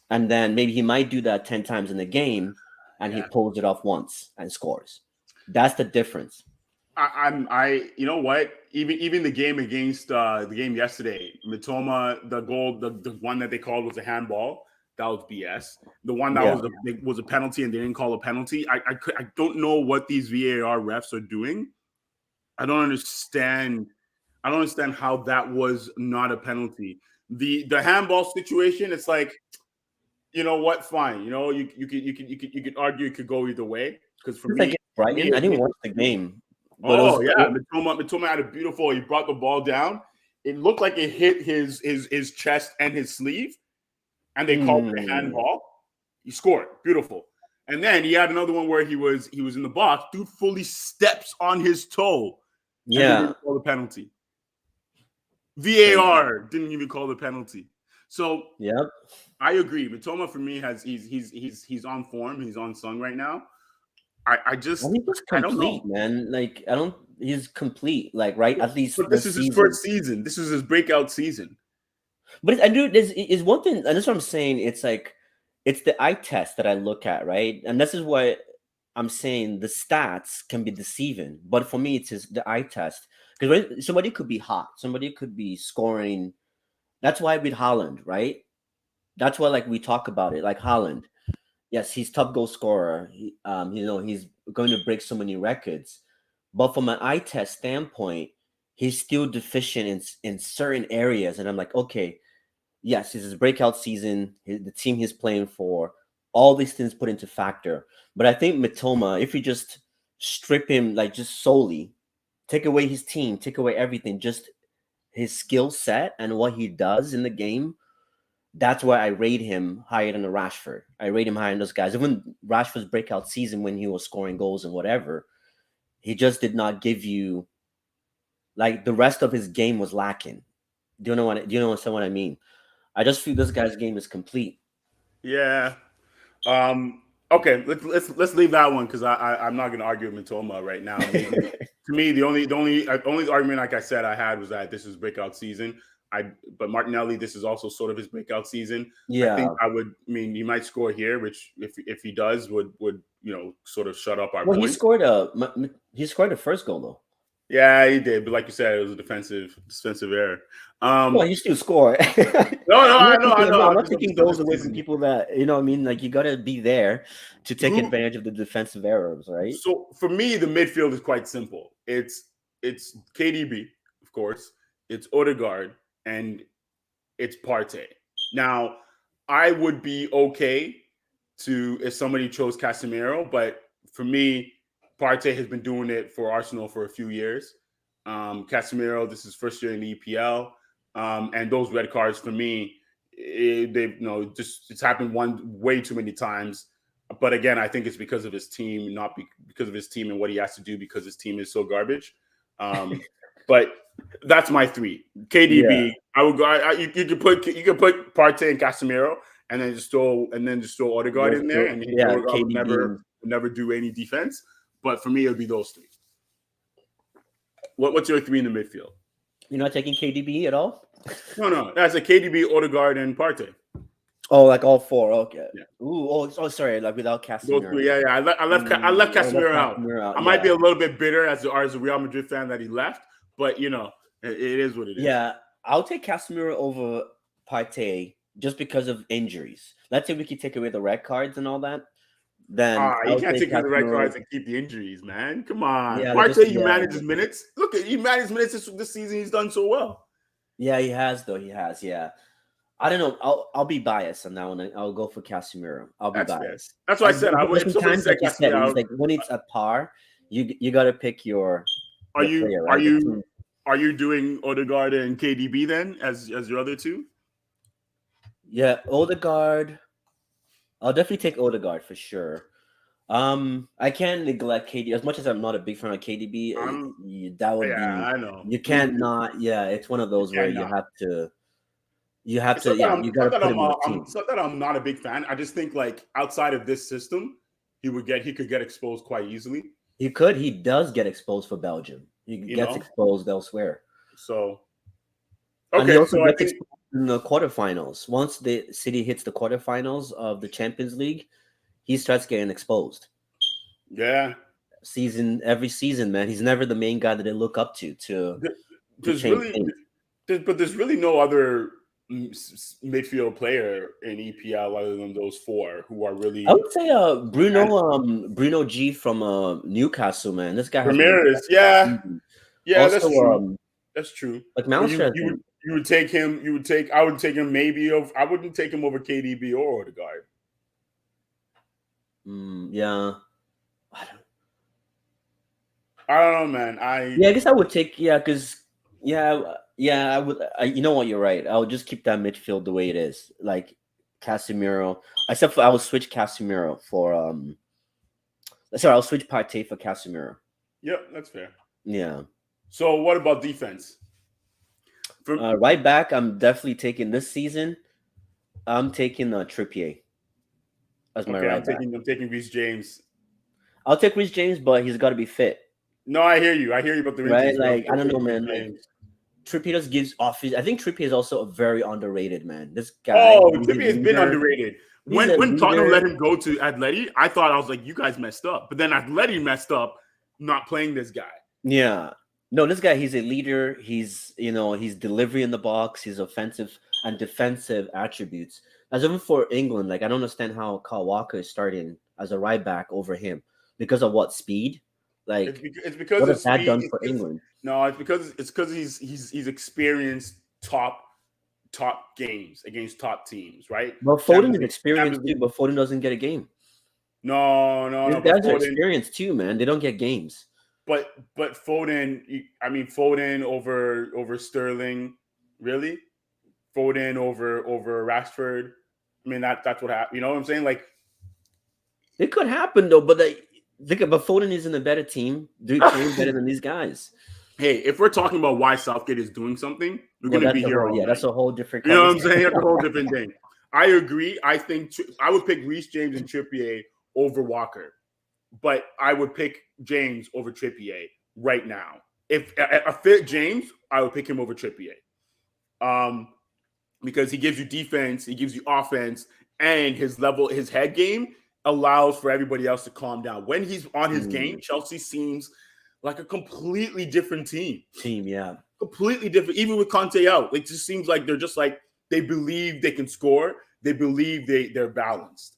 And then maybe he might do that 10 times in the game and he yeah. pulls it off once and scores. That's the difference. You know what? Even the game against the game yesterday, Mitoma, the one that they called was a handball. That was BS. The one that Yeah. was a penalty and they didn't call a penalty. I don't know what these VAR refs are doing. I don't understand. I don't understand how that was not a penalty. The handball situation, it's like, you know what? Fine. You know, you could argue it could go either way. Because It's like for me, Brighton. I didn't watch the game, but it was oh yeah, Mitoma had a beautiful. He brought the ball down, it looked like it hit his chest and his sleeve, and they called it a handball. He scored, beautiful. And then he had another one where he was in the box. Dude fully steps on his toe, and they Yeah. didn't call the penalty. Crazy. VAR didn't even call the penalty. So Yep. I agree. Matoma for me he's on form. He's on sung right now. I just Well, he's just I don't complete, know. man. Like I don't. He's complete. Like right. At least But this this is his season. first season. This is his breakout season. But I do. There's is one thing, and that's what I'm saying. It's like it's the eye test that I look at, right? And this is what I'm saying. The stats can be deceiving, but for me, the eye test because somebody could be hot, somebody could be scoring. That's why with Holland, right? That's why like we talk about it, like Holland. Yes, he's top goal scorer. He's going to break so many records, but from an eye test standpoint, he's still deficient in certain areas. And I'm like, okay, yes, it's his breakout season, the team he's playing for, all these things put into factor. But I think Mitoma, if you just strip him, like just solely, take away his team, take away everything, just his skill set and what he does in the game, that's why I rate him higher than the Rashford. I rate him higher than those guys. Even Rashford's breakout season when he was scoring goals and whatever, he just did not give you like the rest of his game was lacking. Do you know what I mean? I just feel this guy's game is complete. Yeah. Okay. Let's leave that one because I'm not going to argue with Matoma right now. To me, the only argument, like I said, I had was that this is breakout season. But Martinelli, this is also sort of his breakout season. I Yeah. think he might score here, which if he does would sort of shut up our Well, points. he scored the first goal though. Yeah, he did, but like you said, it was a defensive error. Well, you still score. No, I know. I'm I'm not just taking goals away from teasing you. people that you know what I mean. Like you got to be there to take advantage of the defensive errors, right? So for me, the midfield is quite simple. It's KDB, of course. It's Odegaard and it's Partey. Now, I would be okay if somebody chose Casemiro, but for me, Partey has been doing it for Arsenal for a few years. Casemiro, this is first year in the EPL, and those red cards for me, it's happened way too many times. But again, I think it's because of his team, not because of his team and what he has to do because his team is so garbage. But that's my three. KDB, I would go. You could put Partey and Casemiro, and then just throw Odegaard in there, and Odegaard would never do any defense. But for me, it would be those three. What's your three in the midfield? You're not taking KDB at all? No. That's a KDB, Odegaard, and Partey. Oh, like all four. Okay. Yeah. Sorry. Like without Casemiro. Those three, yeah. I left Casemiro out. I might be a little bit bitter as a Real Madrid fan that he left, but it is what it is. Yeah, I'll take Casemiro over Partey just because of injuries. Let's say we could take away the red cards and all that. Then you can't take away the red cards and keep the injuries, man. Come on, Yeah, Partey, you manage his minutes. Look at you manage minutes this season. He's done so well. Yeah, he has though. He has. Yeah. I don't know. I'll be biased on that one. I'll go for Casemiro. I'll be biased. Fair. That's why I said I would. Sometimes, like you said, it's like when it's at par, you got to pick your. Player, right? Are you doing Odegaard and KDB then as your other two? Yeah, Odegaard. I'll definitely take Odegaard for sure. I can't neglect KDB as much as I'm not a big fan of KDB. That would be. I know You can't not. Yeah, it's one of those where you have to. You got to put him on the team. It's not that I'm not a big fan. I just think like outside of this system, he could get exposed quite easily. He could. He does get exposed for Belgium. He gets exposed elsewhere. So, okay. And he also gets exposed in the quarterfinals. Once the City hits the quarterfinals of the Champions League, he starts getting exposed. Yeah. Every season, man. He's never the main guy that they look up to. There's really no other midfield player in EPL other than those four who are really. I would say Bruno G from Newcastle, man. This guy has Ramirez, yeah, also, that's true. That's true. Like Mount you would take him. I would take him maybe over. I wouldn't take him over KDB or Odegaard. Yeah. I don't know, man. I guess I would take because Yeah, I would. You know what? You're right. I would just keep that midfield the way it is, like Casemiro. Except for I will switch Casemiro for Sorry, I'll switch Partey for Casemiro. Yep, that's fair. Yeah. So what about defense? For Right back, I'm definitely taking this season. I'm taking Trippier as my okay, right back. I'm taking Reece James. I'll take Reece James, but he's got to be fit, No, I hear you. I hear you about the right? injuries, but I'm Like I still don't know, taking Reece man. Like James. Trippier just gives off. I think Trippier is also a very underrated man. This guy, Oh, he's a Trippier has been leader. underrated. He's a When Tottenham let leader. him go to Atleti, I thought I was like, you guys messed up. But then Atleti messed up not playing this guy. Yeah. No, this guy, he's a leader. He's delivery in the box, his offensive and defensive attributes. As even for England, like I don't understand how Kyle Walker is starting as a right back over him because of what speed? Like, It's because what of has that speed. done for England? No, it's because he's experienced top games against top teams, right? But Foden Champions is League, experienced Champions too, League. but Foden doesn't get a game. No. These But guys are Foden, experienced too, man. They don't get games. but Foden. I mean, Foden over Sterling, really? Foden over Rashford. I mean, that's what happened. You know what I'm saying? Like, It could happen though, but but Foden is in a better team, playing better than these guys. hey, if we're talking about why Southgate is doing something, we're Well, gonna that's be here all that's night. a whole different You know what I'm conversation. saying? That's a whole different thing. I agree. I think I would pick Reece James and Trippier over Walker, but I would pick James over Trippier right now. If a fit James, I would pick him over Trippier, because he gives you defense, he gives you offense, and his head game allows for everybody else to calm down. When he's on his game, Chelsea seems like a completely different team. Yeah. Completely different. Even with Conte out, it just seems like they're just like they believe they can score. They believe they're balanced.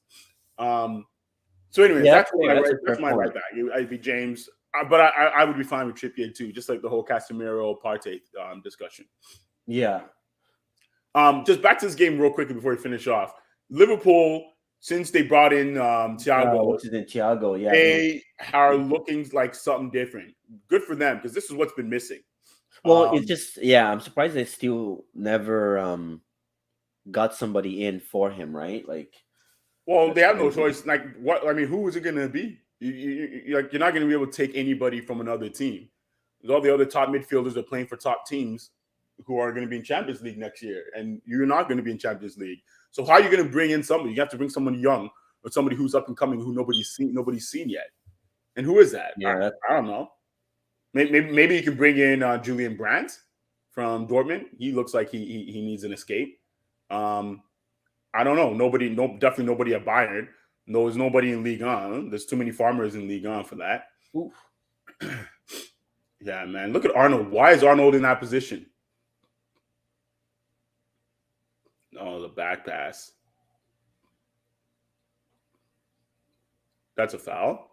So, anyways, Yeah, that's fair. That's a that's fair my right point. back. I'd be James, but I would be fine with Trippier too, just like the whole Casemiro Partey discussion. Yeah. Just back to this game real quickly before we finish off. Liverpool, since they brought in Thiago, What's his name? Thiago. Yeah. they are looking like something different. Good for them because this is what's been missing. Well, it's just I'm surprised they still never got somebody in for him, right? Like, well, they have no choice. Like, what? I mean, who is it going to be? You're not going to be able to take anybody from another team. All the other top midfielders are playing for top teams who are going to be in Champions League next year, and you're not going to be in Champions League. So how are you going to bring in somebody? You have to bring someone young or somebody who's up and coming who nobody's seen yet. And who is that? Yeah, I don't know. Maybe you can bring in Julian Brandt from Dortmund. He looks like he needs an escape. I don't know. Definitely nobody at Bayern. No, there's nobody in Ligue 1. There's too many farmers in Ligue 1 for that. Yeah, man. Look at Arnold. Why is Arnold in that position? Oh, the back pass. That's a foul.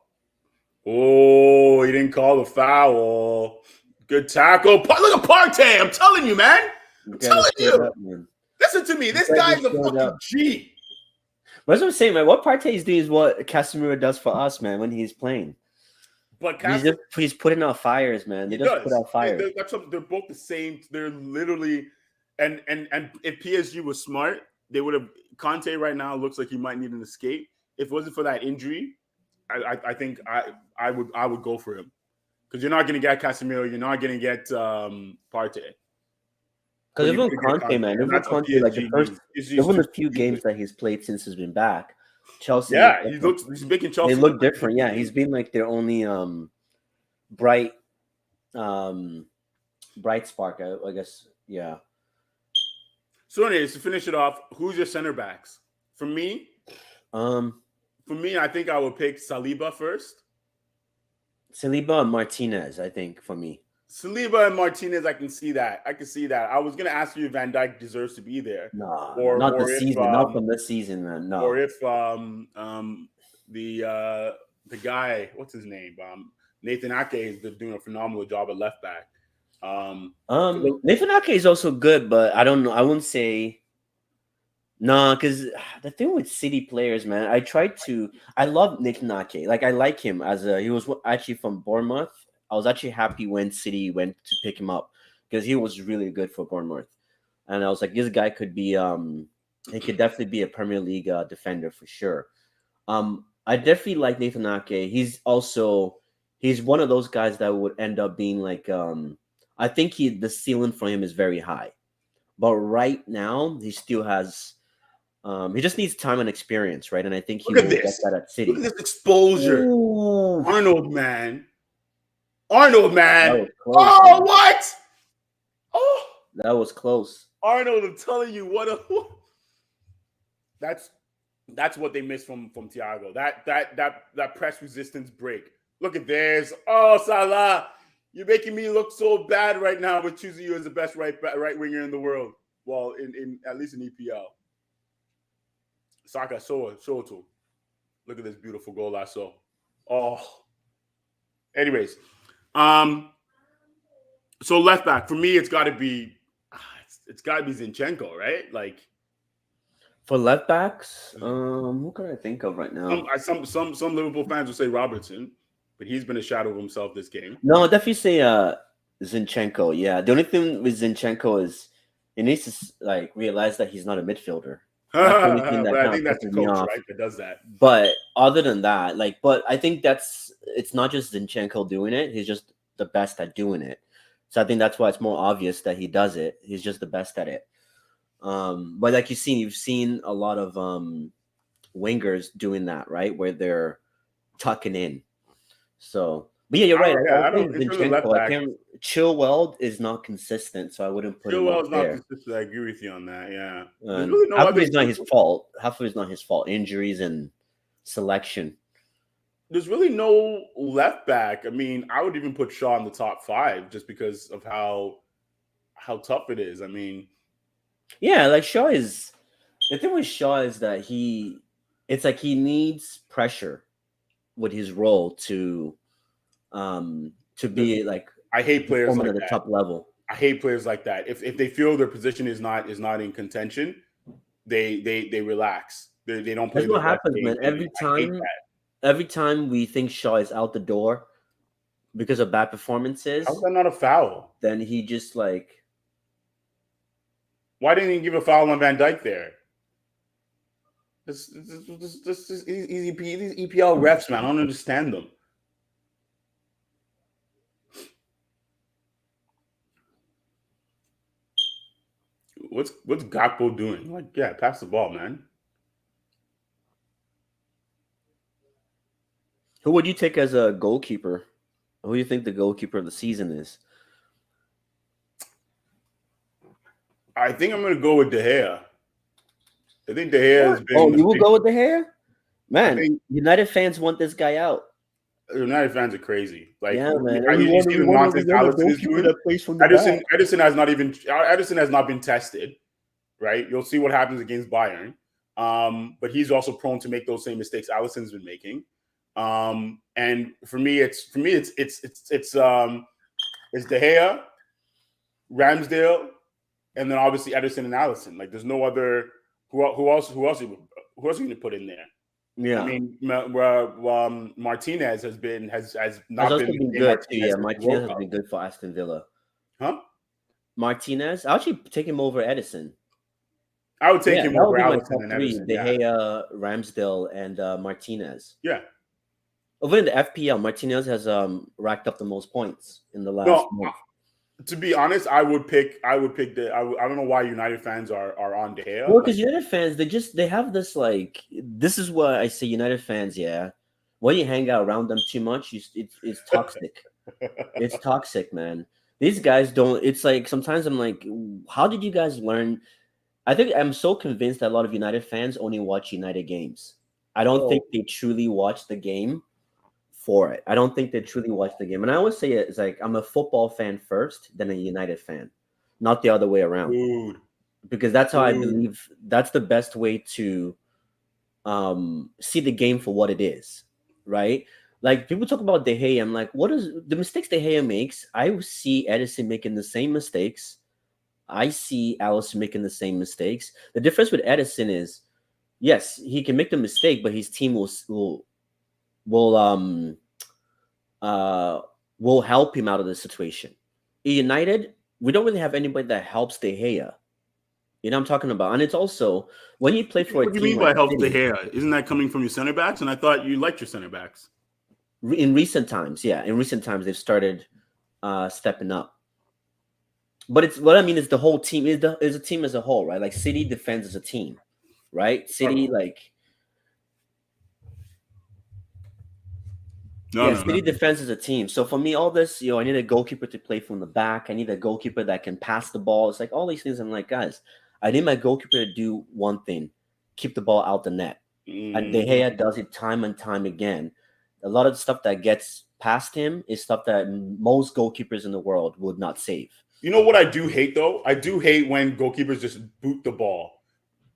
Oh, he didn't call the foul. Good tackle. Look at Partey. I'm telling you, man. I'm telling you. Listen to me. This guy's a fucking G. That's what I'm saying, man. What Partey's doing is what Casemiro does for us, man, when he's playing. But he's putting out fires, man. They just put out fires. They're both the same. They're literally, and if PSG was smart, they would have. Conte right now looks like he might need an escape. If it wasn't for that injury, I think I would go for him, because you're not going to get Casemiro, you're not going to get Partey. Because even Conte, man, even Conte, like even the few games that he's played since he's been back, Chelsea. Yeah, he's making Chelsea. They look different. Yeah, he's been like their only bright spark, I guess. Yeah. So, anyways, to finish it off, who's your center backs? For me, I think I would pick Saliba first. Saliba and Martinez, I think, for me. Saliba and Martinez, I can see that. I was going to ask you if Van Dijk deserves to be there. No, not this season. Not from this season, man. No. Or if the guy, what's his name? Nathan Ake is doing a phenomenal job at left back. Nathan Ake is also good, but I don't know. I wouldn't say because the thing with City players, man, I love Nathan Ake. Like I like him he was actually from Bournemouth. I was actually happy when City went to pick him up because he was really good for Bournemouth, and I was like, this guy could be he could definitely be a Premier League defender for sure. I definitely like Nathan Ake. He's one of those guys that would end up being like I think the ceiling for him is very high, but right now he still has he just needs time and experience, right? And I think he Look at will get this. that at Look at City. this exposure. Ooh, Arnold, man. Arnold, that man. was close, Oh, man. what? Oh, That was close. Arnold, I'm telling you, what a that's what they missed from Thiago. That press resistance break. Look at this. Oh, Salah, you're making me look so bad right now with choosing you as the best right winger in the world. Well, in at least in EPL. Saka Soto. Look at this beautiful goal I saw. Oh. Anyways, so left back for me, it's got to be Zinchenko, right? Like For left backs, who can I think of right now? some Liverpool fans will say Robertson, but he's been a shadow of himself this game. No, I'll definitely say Zinchenko. Yeah, the only thing with Zinchenko is he needs to like realize that he's not a midfielder. That's the only thing that But I kind of think that's the pisses me coach, off. right, that does that. But other than that, but I think it's not just Zinchenko doing it. He's just the best at doing it. So I think that's why it's more obvious that he does it. He's just the best at it. But like you've seen a lot of wingers doing that, right? Where they're tucking in. So, but yeah, you're right. I think In terms of left Zinchenko, I back, can't. Chilwell is not consistent, so I wouldn't put him up Chilwell is not there. consistent. I agree with you on that. Yeah, there's And really no half of other. it's not his fault. Half of it's not his fault. Injuries and selection. There's really no left back. I mean, I would even put Shaw in the top 5 just because of how tough it is. I mean, Yeah, like Shaw is. The thing with Shaw is that it's like he needs pressure with his role to be like I hate players performing like at the that. top level. I hate players like that. If they feel their position is not in contention, they relax. They don't play That's their what best happens, game. man. And I hate that. Every time we think Shaw is out the door because of bad performances, How's that not a foul? then he just like. Why didn't he give a foul on Van Dijk there? This is easy. These EPL refs, man, I don't understand them. What's Gakpo doing? Like, yeah, pass the ball, man. Who would you take as a goalkeeper? Who do you think the goalkeeper of the season is? I think I'm going to go with De Gea. I think De Gea has been. Oh, you will go with De Gea? Man, think, United fans want this guy out. United fans are crazy. Like, yeah, man. you see the nonsense Alisson is doing. Ederson has not been tested, right? You'll see what happens against Bayern. But he's also prone to make those same mistakes Alisson's been making. And for me, it's De Gea, Ramsdale, and then obviously Ederson and Alisson. Like, there's no other. Who else are you going to put in there? Yeah, I mean, Martinez has not also been good too. Yeah, Martinez has Cup. been good for Aston Villa. Huh? Martinez, I'll actually take him over Edison. I would take him over Alisson and three, Ederson. De Gea, Ramsdale, and Martinez. Yeah. Over in the FPL, Martinez has racked up the most points in the last month. To be honest, I would pick I don't know why United fans are on De Gea. Well, because United fans, they have this like, this is why I say United fans, yeah. When you hang out around them too much, it's toxic. It's toxic, man. These guys don't. It's like sometimes I'm like, how did you guys learn? I think I'm so convinced that a lot of United fans only watch United games. I don't think they truly watch the game for it. I don't think they truly watch the game. And I always say it's like I'm a football fan first, then a United fan, not the other way around. Dude. Because that's how I believe that's the best way to see the game for what it is, right? Like people talk about De Gea, I'm like, what is the mistakes De Gea makes? I see Edison making the same mistakes. I see Alisson making the same mistakes. The difference with Edison is, yes, he can make the mistake, but his team will help him out of the situation. United, we don't really have anybody that helps De Gea. You know what I'm talking about? And it's also when you play for a What do you team mean like by help De City, Gea? Isn't that coming from your center backs? And I thought you liked your center backs. in recent times, yeah, in recent times they've started stepping up. But it's what I mean is the whole team is a team as a whole, right? Like City defends as a team, right? City Uh-oh. like No, yeah, no, City nothing. defense is a team. So for me, all this, I need a goalkeeper to play from the back. I need a goalkeeper that can pass the ball. It's like all these things. I'm like, guys, I need my goalkeeper to do one thing: keep the ball out the net. And De Mm. Gea does it time and time again. A lot of the stuff that gets past him is stuff that most goalkeepers in the world would not save. You know what I do hate though? I do hate when goalkeepers just boot the ball.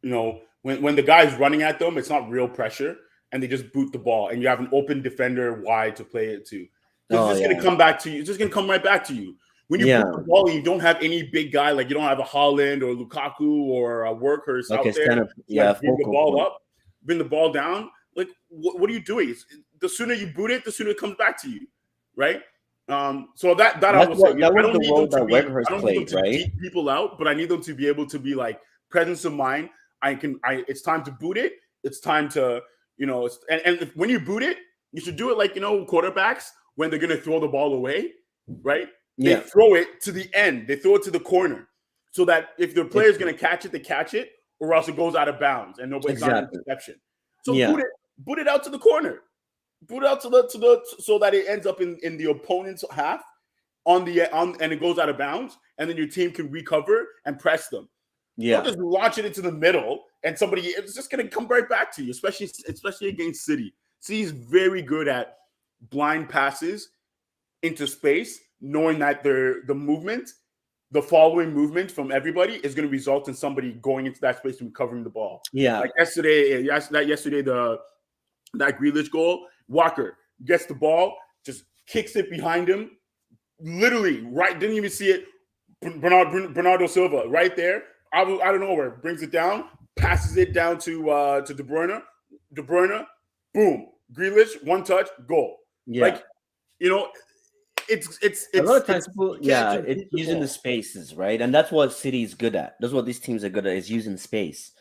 When the guy's running at them, it's not real pressure, and they just boot the ball, and you have an open defender wide to play it to, because Oh it's just going yeah, to come back to you. It's just going to come right back to you. When you boot yeah. the ball and you don't have any big guy, like you don't have a Holland or Lukaku or a Workhurst Like out it's there kind of to like bring the focal ball point. up, bring the ball down. Like what are you doing? The sooner you boot it, the sooner it comes back to you, right? So that I That's will say, what that I was don't the need them role to that be, I Weghorst don't need them played, to right? deep people out, but I need them to be able to be like presence of mind. It's time to boot it. It's time to, and when you boot it, you should do it like, quarterbacks when they're going to throw the ball away, right? They Yeah, throw it to the end. They throw it to the corner so that if the it's player's going to catch it, they catch it, or else it goes out of bounds and nobody's not an exactly. interception. So Yeah, boot it out to the corner, boot it out to the so that it ends up in the opponent's half and it goes out of bounds, and then your team can recover and press them. Don't yeah, just launch it into the middle and it's just going to come right back to you, especially against City. City's very good at blind passes into space, knowing that the following movement from everybody is going to result in somebody going into that space and recovering the ball. yeah, Like yesterday, that Grealish goal, Walker gets the ball, just kicks it behind him, literally right, didn't even see it. Bernardo Silva right there, out of nowhere, brings it down, passes it down to De Bruyne. De Bruyne, boom, Grealish, one touch, goal. yeah. Like, you know, A lot of times it's people, you can't yeah, just it's boot the using the ball spaces, right? And that's what City is good at. That's what these teams are good at, is using space.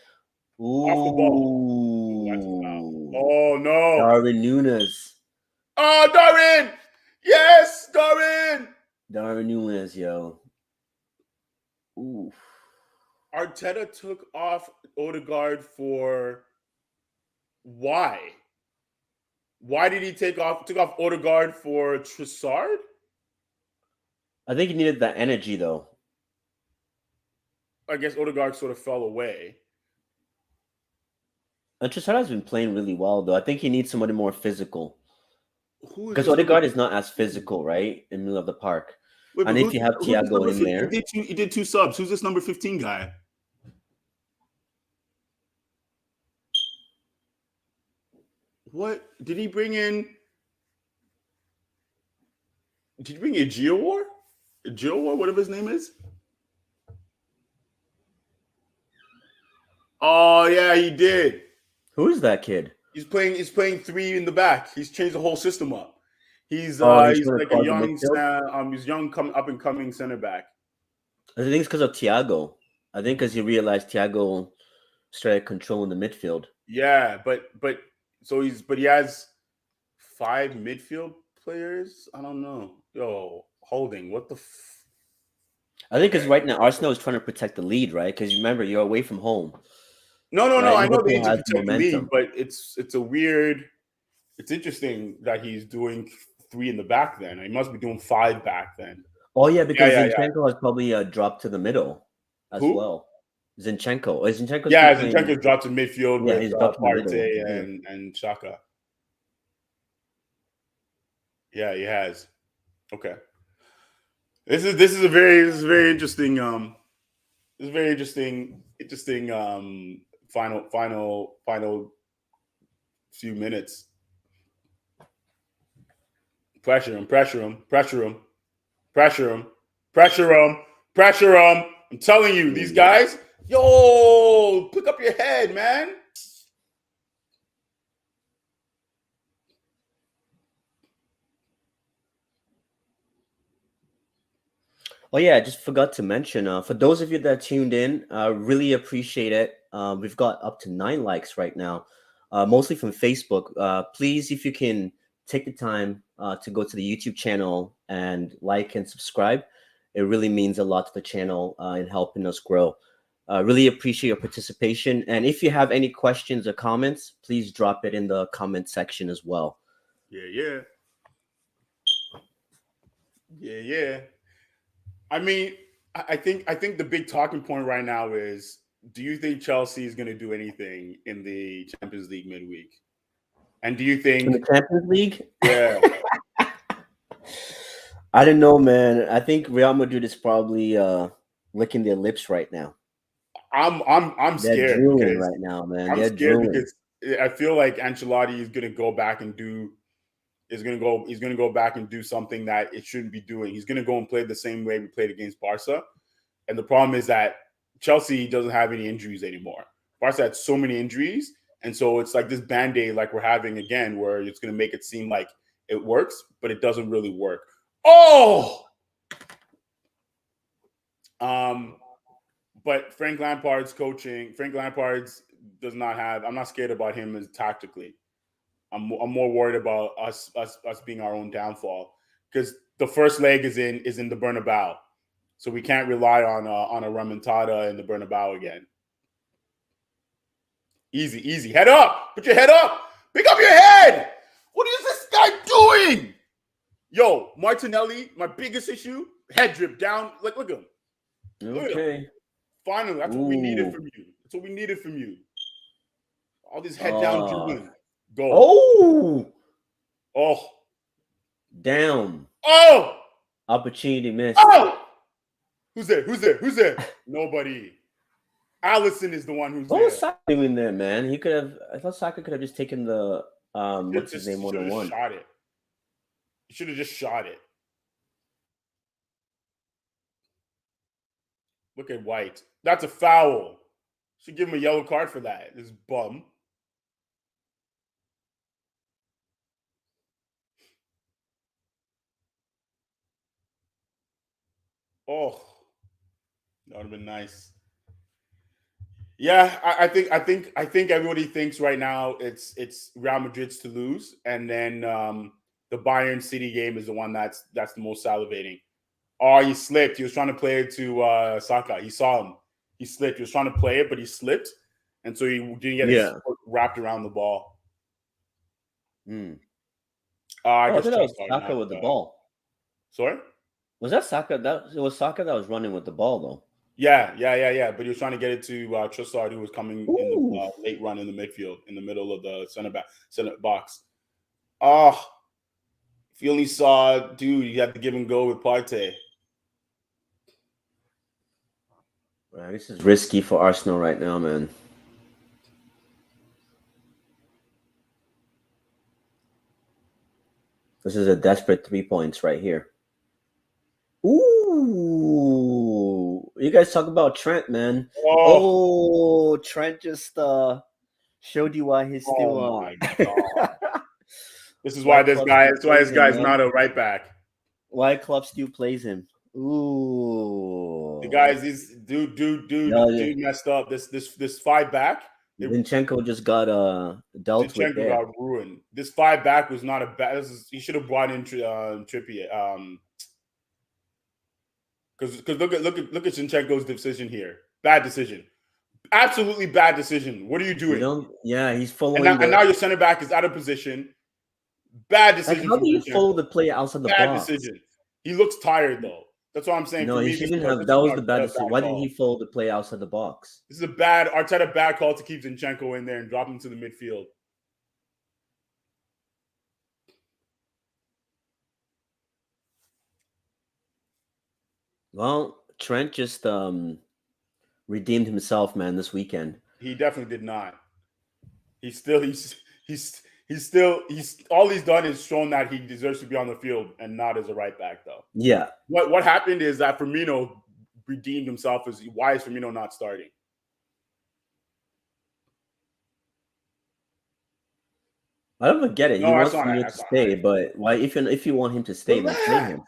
off the ball. Oh, that's a foul. Ooh, Oh no. Darwin Nunes. Oh, Darwin! Yes, Darwin! Darwin Nunes, yo. Ooh. Arteta took off Odegaard for why? Why did he took off Odegaard for Trossard? I think he needed that energy though. I guess Odegaard sort of fell away. And Trossard has been playing really well though. I think he needs somebody more physical. Who is Because this number Odegaard is 15? not as physical, right? In the middle of the park. Wait, but And if you have who's this Thiago number in 15? there, He did two subs. Who's this number 15 guy? What did he bring in? Did he bring in Geowar? Geowar, whatever his name is? Oh yeah, he did. who is that kid? He's playing three in the back. He's changed the whole system up. Oh, he's He's trying to like a clog the young midfield. up and coming center back. I think it's because of Thiago. I think because he realized Thiago started controlling the midfield. Yeah, but he has five midfield players. I don't know. Yo, Holding, what the I think because okay. right now Arsenal is trying to protect the lead, right? Because remember, you're away from home, No. right? I know they Liverpool need to has protect the lead, momentum. but it's interesting that he's doing three in the back then. He must be doing five back then. Oh yeah, Yeah, because yeah, yeah. Zinchenko has probably dropped to the middle as Who? well. Zinchenko. Is Zinchenko still Yeah, playing? Zinchenko dropped in midfield Yeah, with he's dropped in the middle. Partey Yeah. and Shaka. Yeah, he has. Okay. This is very interesting. This is very interesting. Final few minutes. Pressure him. Pressure him. Pressure him. Pressure him. Pressure him. Pressure him. I'm telling you, these guys. Yo, pick up your head, man. Oh yeah, I just forgot to mention. For those of you that tuned in, really appreciate it. We've got up to 9 likes right now, mostly from Facebook. Please, if you can take the time to go to the YouTube channel and like and subscribe, it really means a lot to the channel in helping us grow. Really appreciate your participation. And if you have any questions or comments, please drop it in the comment section as well. Yeah. Yeah. I mean, I think the big talking point right now is: do you think Chelsea is going to do anything in the Champions League midweek? And do you In the think, Champions League, yeah, I don't know, man. I think Real Madrid is probably licking their lips right now. I'm They're scared drooling because right now, man. I'm They're scared drooling. because I feel like Ancelotti is going to go back and do he's going to go back and do something that it shouldn't be doing. He's going to go and play the same way we played against Barca. And the problem is that Chelsea doesn't have any injuries anymore. Barca had so many injuries, and so it's like this band-aid like we're having again, where it's going to make it seem like it works, but it doesn't really work. Oh, but Frank Lampard's coaching. Frank Lampard's does not have. I'm not scared about him as tactically. I'm more worried about us being our own downfall because the first leg is in the Bernabeu, so we can't rely on a remontada in the Bernabeu again. Easy, head up, put your head up, pick up your head. What is this guy doing? Yo, Martinelli, my biggest issue, head drip down. Like look at him, look at him. Okay. Finally, that's what we needed Ooh. from you. That's what we needed from you. All this head down Uh. dribbling. Go. Oh. Oh. Down. Oh. Opportunity missed. Oh. Who's there? Nobody. Allison is the one who's What there. was Saka doing there, man? He could have. I thought Saka could have just taken the what's his name 101. Shot it. You should have just shot it. Look at White. That's a foul. Should give him a yellow card for that. This bum. Oh, that would have been nice. Yeah, I think everybody thinks right now it's Real Madrid's to lose, and then the Bayern City game is the one that's the most salivating. Oh, he slipped. He was trying to play it to Saka. He saw him. He slipped. He was trying to play it, but he slipped, and so he didn't get his foot wrapped around the ball. I thought that was Saka with the ball. Sorry? Was that Saka? It was Saka that was running with the ball, though. Yeah. But he was trying to get it to Trossard, who was coming in the late run in the midfield, in the middle of the center box. Oh, if you only saw, dude, you had to give him go with Partey. Man, this is risky for Arsenal right now, man. This is a desperate 3 points right here. Ooh, you guys talk about Trent, man. Oh, Trent just showed you why he's still. Oh my god! This is why this guy. That's why this guy's not a right back. Why club still plays him? Ooh, the guys, this dude messed up. This 5 back. Zinchenko just got dealt with there. Zinchenko got ruined. This 5 back was not a bad. He should have brought in Trippier. Because look at Zinchenko's decision here. Bad decision. Absolutely bad decision. What are you doing? He's following. And now your center back is out of position. Bad decision. Like, how do you follow the play outside the box? Bad decision. He looks tired though. That's what I'm saying. No, he shouldn't have. That was the bad decision. Why didn't he follow the play outside the box? This is a bad Arteta bad call to keep Zinchenko in there and drop him to the midfield. Well, Trent just redeemed himself, man, this weekend. He definitely did not. He's all he's done is shown that he deserves to be on the field and not as a right back, though. Yeah. What happened is that Firmino redeemed himself. Why is Firmino not starting? I don't get it. He wants Firmino to stay, but why? If you want him to stay, then play him.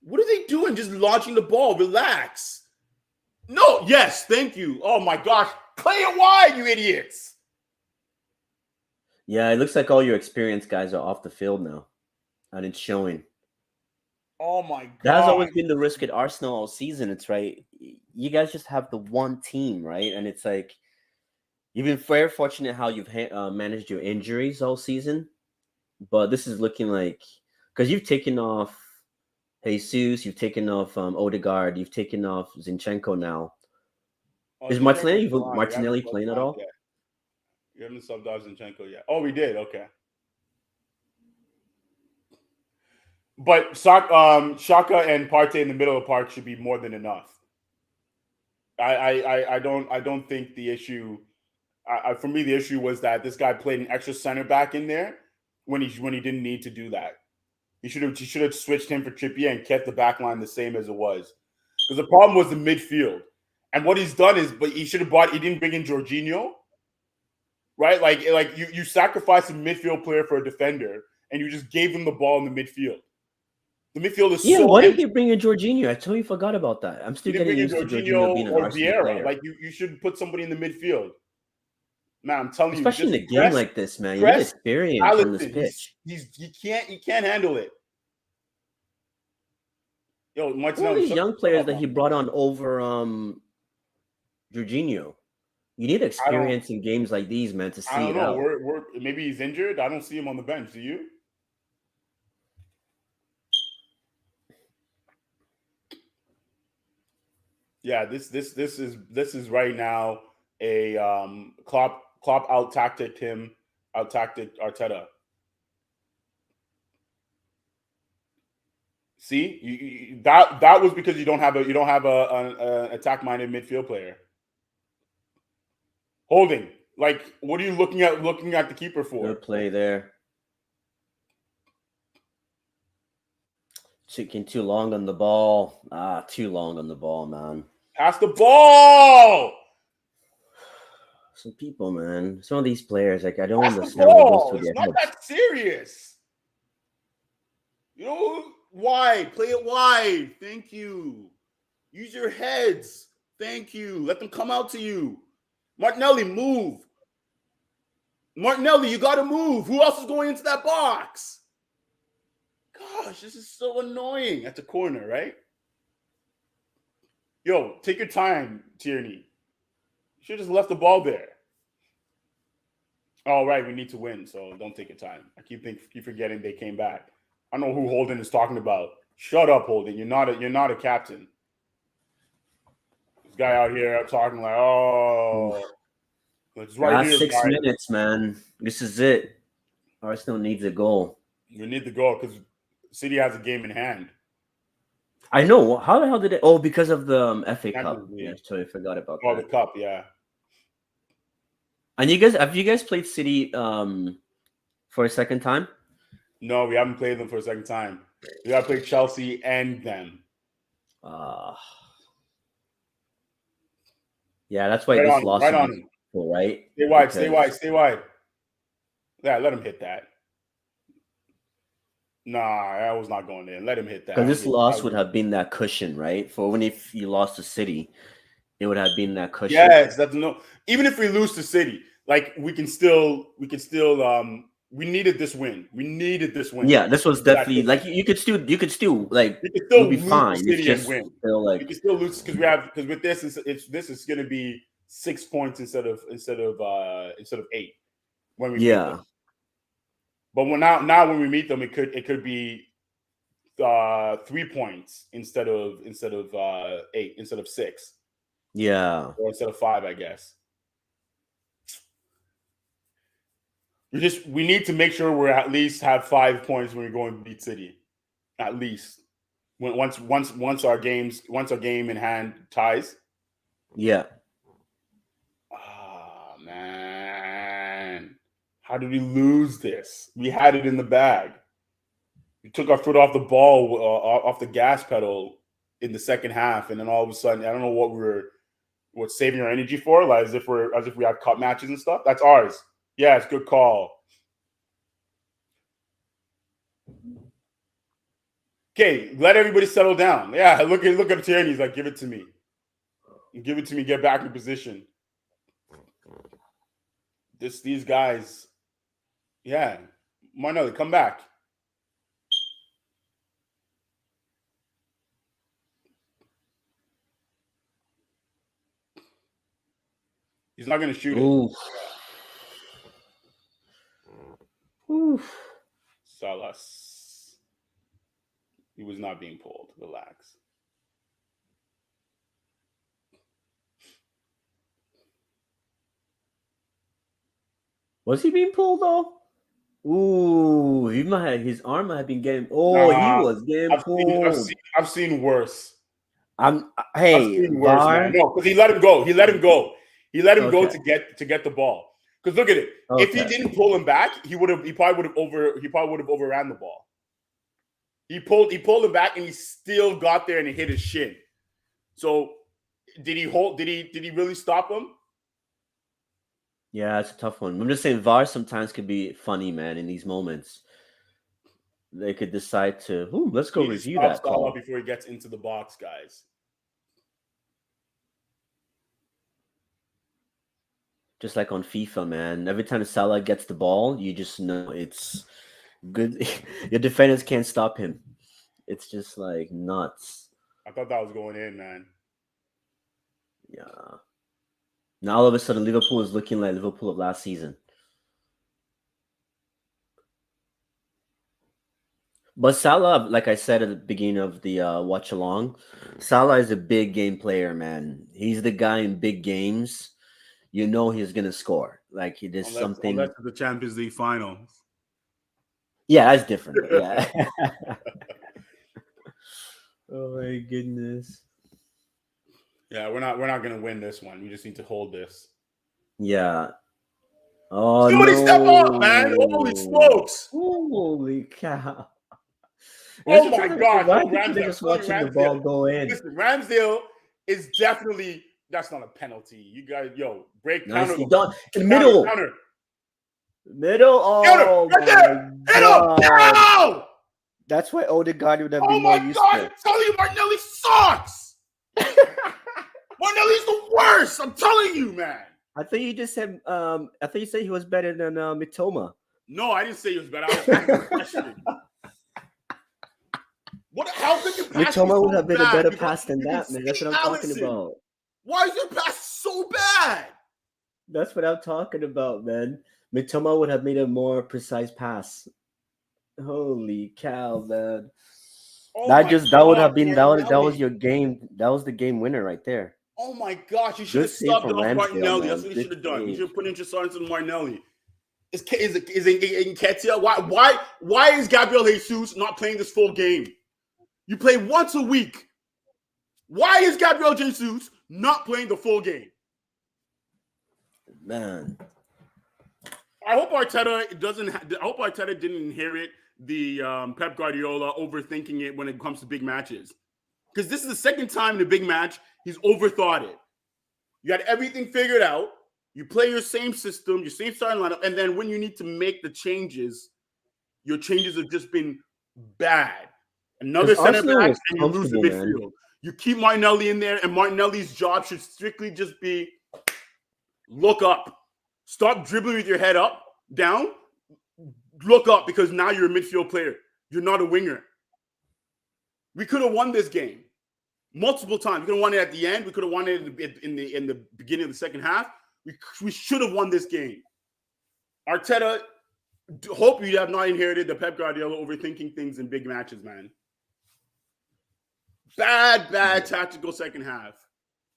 What are they doing? Just launching the ball. Relax. No. Yes. Thank you. Oh my gosh. Play it wide, you idiots. Yeah, it looks like all your experienced guys are off the field now, and it's showing. Oh my That has god. always been the risk at Arsenal all season. It's right. You guys just have the one team, right? And it's like you've been very fortunate how you've managed your injuries all season, but this is looking like because you've taken off Jesus, you've taken off Odegaard, you've taken off Zinchenko now. Oh, Is Zinchenko's Martinelli still on. We haven't Martinelli subbed playing him at out all? yet. We haven't subbed out Zinchenko yet. Oh, we did. Okay. But Shaka and Partey in the middle of the park should be more than enough. I don't think the issue. For me, the issue was that this guy played an extra center back in there when he didn't need to do that. He should have switched him for Trippier and kept the back line the same as it was. Because the problem was the midfield. And what he's done is, but he didn't bring in Jorginho, right? Like you sacrificed a midfield player for a defender, and you just gave him the ball in the midfield. The midfield is Yeah, so why did empty. you bring in Jorginho? I totally forgot about that. I'm still You didn't getting bring in used to Jorginho Jorginho being an or Arsenal Vieira. player. Like you should put somebody in the midfield. Man, I'm telling you, Especially just in a game like this, man. You need experience on this Allison. pitch. He can't handle it. Yo, Who are Martinelli, these shut young up, players that man. he brought on over Jorginho? You need I don't experience in games like these, man, to I see don't it know. out. We're maybe he's injured. I don't see him on the bench. Do you? Yeah, this is right now a Klopp out tactic Arteta. See, that was because you don't have an attack minded midfield player. Holding, like, what are you looking at the keeper for? Good play there. Taking too long on the ball. Too long on the ball, man. Pass the ball. Some people, man. Some of these players, like, I don't Pass the understand what goes ball. through It's their not heads. that serious. You know, wide. Play it wide. Thank you. Use your heads. Thank you. Let them come out to you. Martinelli, move. Martinelli, you got to move. Who else is going into that box? Gosh, this is so annoying. At the corner, right? Yo, take your time, Tierney. You should have just left the ball there. Oh, right, we need to win, so don't take your time. I keep forgetting they came back. I don't know who Holden is talking about. Shut up, Holden. You're not a captain. This guy out here talking like, oh, it's right Last here, 6 minutes, man. This is it. Arsenal needs a goal. We need to go because City has a game in hand. I know. How the hell did it? Oh, because of the FA Cup. Champions League. Yeah, I totally forgot about Oh, that. the cup, yeah. And have you guys played City for a second time? No, we haven't played them for a second time. We got to play Chelsea and them. Yeah, that's why Right this on, loss right would on be him. cool, right? Stay wide, Because stay wide, stay wide. Yeah, let him hit that. Nah, that was not going in. Let him hit that. Because this loss would have been that cushion, right? For when if you lost to City, it would have been that cushion. Yes, that's no. Even if we lose to City, like we needed this win. We needed this win. Yeah, this was definitely like you could still like we could still you'll be lose fine. to It's City just and win. still like We can still lose because with this this is going to be 6 points instead of 8 when we meet them. But now when we meet them, it could be 3 points instead of 8 instead of 6. Yeah. Or instead of 5, I guess. We need to make sure we're at least have 5 points when we go and beat City. At least. Once our game in hand ties. Yeah. Oh man. How did we lose this? We had it in the bag. We took our foot off the ball, off the gas pedal in the second half, and then all of a sudden, I don't know what we were saving our energy for, like as if we had cup matches and stuff. That's ours. Yeah, it's good call. Okay, let everybody settle down. Yeah, look up Tierney. He's like, give it to me. Give it to me. Get back in position. These guys. Yeah, Martinelli, come back. He's not going to shoot it. Ooh. Oof. Salas. He was not being pulled. Relax. Was he being pulled though? Ooh, his arm might have been getting. Oh, he was getting pulled. I've seen worse. I've Hey, seen worse, VAR. man. No, because he let him go. He let him go Okay. to get the ball. Because look at it. Okay. If he didn't pull him back, he probably would have overran the ball. He pulled him back and he still got there and it hit his shin. So did he really stop him? Yeah, it's a tough one. I'm just saying VAR sometimes could be funny, man, in these moments. They could decide to, let's go review that call before he gets into the box, guys. Just like on FIFA, man. Every time Salah gets the ball, you just know it's good. Your defenders can't stop him. It's just like nuts. I thought that was going in, man. Yeah. Now all of a sudden, Liverpool is looking like Liverpool of last season. But Salah, like I said at the beginning of the watch along, Salah is a big game player, man. He's the guy in big games. You know he's gonna score. Like there's something. Unless it's the Champions League final. Yeah, that's different. Yeah. Oh my goodness. Yeah, we're not gonna win this one. We just need to hold this. Yeah. Oh, somebody step up, man! Holy smokes! Holy cow! Oh my gosh! Why Ramsdale, they're just watching the ball go in? Listen, Ramsdale is definitely that's not a penalty. You guys, break counter. Nicely done. Middle. Counter. Middle. Oh right there. God. That's why Odegaard would have been more useful. Oh my God! I'm telling you, Martinelli sucks. Martinelli's the worst. I'm telling you, man. I thought you just said. I thought you said he was better than Mitoma. No, I didn't say he was better. I was asking a question. How could your pass Mitoma would so have been bad? a better pass than that, man. That's what I'm talking about. Why is your pass so bad? That's what I'm talking about, man. Mitoma would have made a more precise pass. Holy cow, man. That would have been that was your game. That was the game winner right there. Oh my gosh, you should have subbed off Martinelli. That's what you should have done. You should have put in Trissards and Martinelli. Is Nketiah? Why is Gabriel Jesus not playing this full game? You play once a week. Why is Gabriel Jesus not playing the full game? Man, I hope Arteta didn't inherit the Pep Guardiola overthinking it when it comes to big matches. Because this is the second time in a big match he's overthought it. You got everything figured out. You play your same system, your same starting lineup, and then when you need to make the changes, your changes have just been bad. Another center back, and you lose the midfield. Man. You keep Martinelli in there, and Martinelli's job should strictly just be look up. Stop dribbling with your head down. Look up, because now you're a midfield player. You're not a winger. We could have won this game multiple times. We could have won it at the end. We could have won it in the beginning of the second half. We should have won this game. Arteta, hope you have not inherited the Pep Guardiola overthinking things in big matches, man. Bad tactical second half.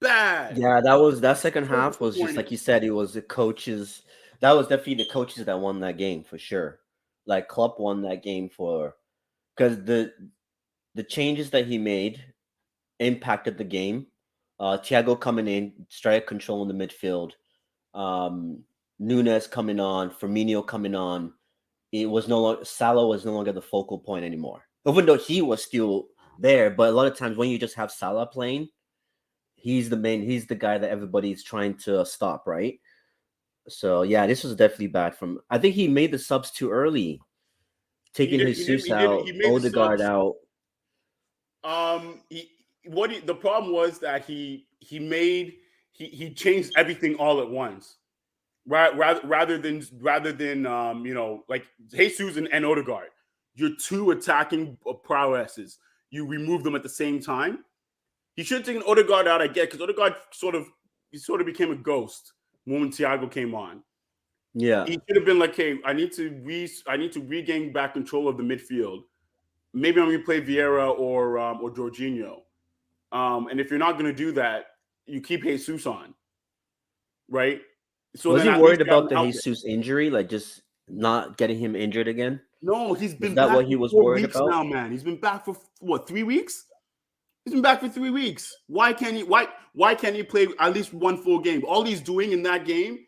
Bad. Yeah, that second half was just like you said. It was the coaches. That was definitely the coaches that won that game for sure. Like Klopp won that game because the changes that he made impacted the game. Thiago coming in, strike control in the midfield. Nunes coming on, Firmino coming on. It was no longer Salah was no longer the focal point anymore. Even though he was still there, but a lot of times when you just have Salah playing, he's the guy that everybody's trying to stop, right? So yeah, this was definitely bad I think he made the subs too early. Taking Jesus out, Odegaard out. He the problem was that he changed everything all at once. Right, rather than like Jesus and Odegaard, your two attacking prowesses, you remove them at the same time. He should have taken Odegaard out, I get, because Odegaard sort of became a ghost when Thiago came on. Yeah. He should have been like, "Hey, I need to regain back control of the midfield. Maybe I'm going to play Vieira or Jorginho. And if you're not going to do that, you keep Jesus on, right? So Was then he at least worried you have about an the outlet." Jesus injury, like just not getting him injured again? No, he's Was been that back what he for was four worried weeks about? now, man. He's been back for what, 3 weeks? He's been back for 3 weeks. Why can't he play at least one full game? All he's doing in that game,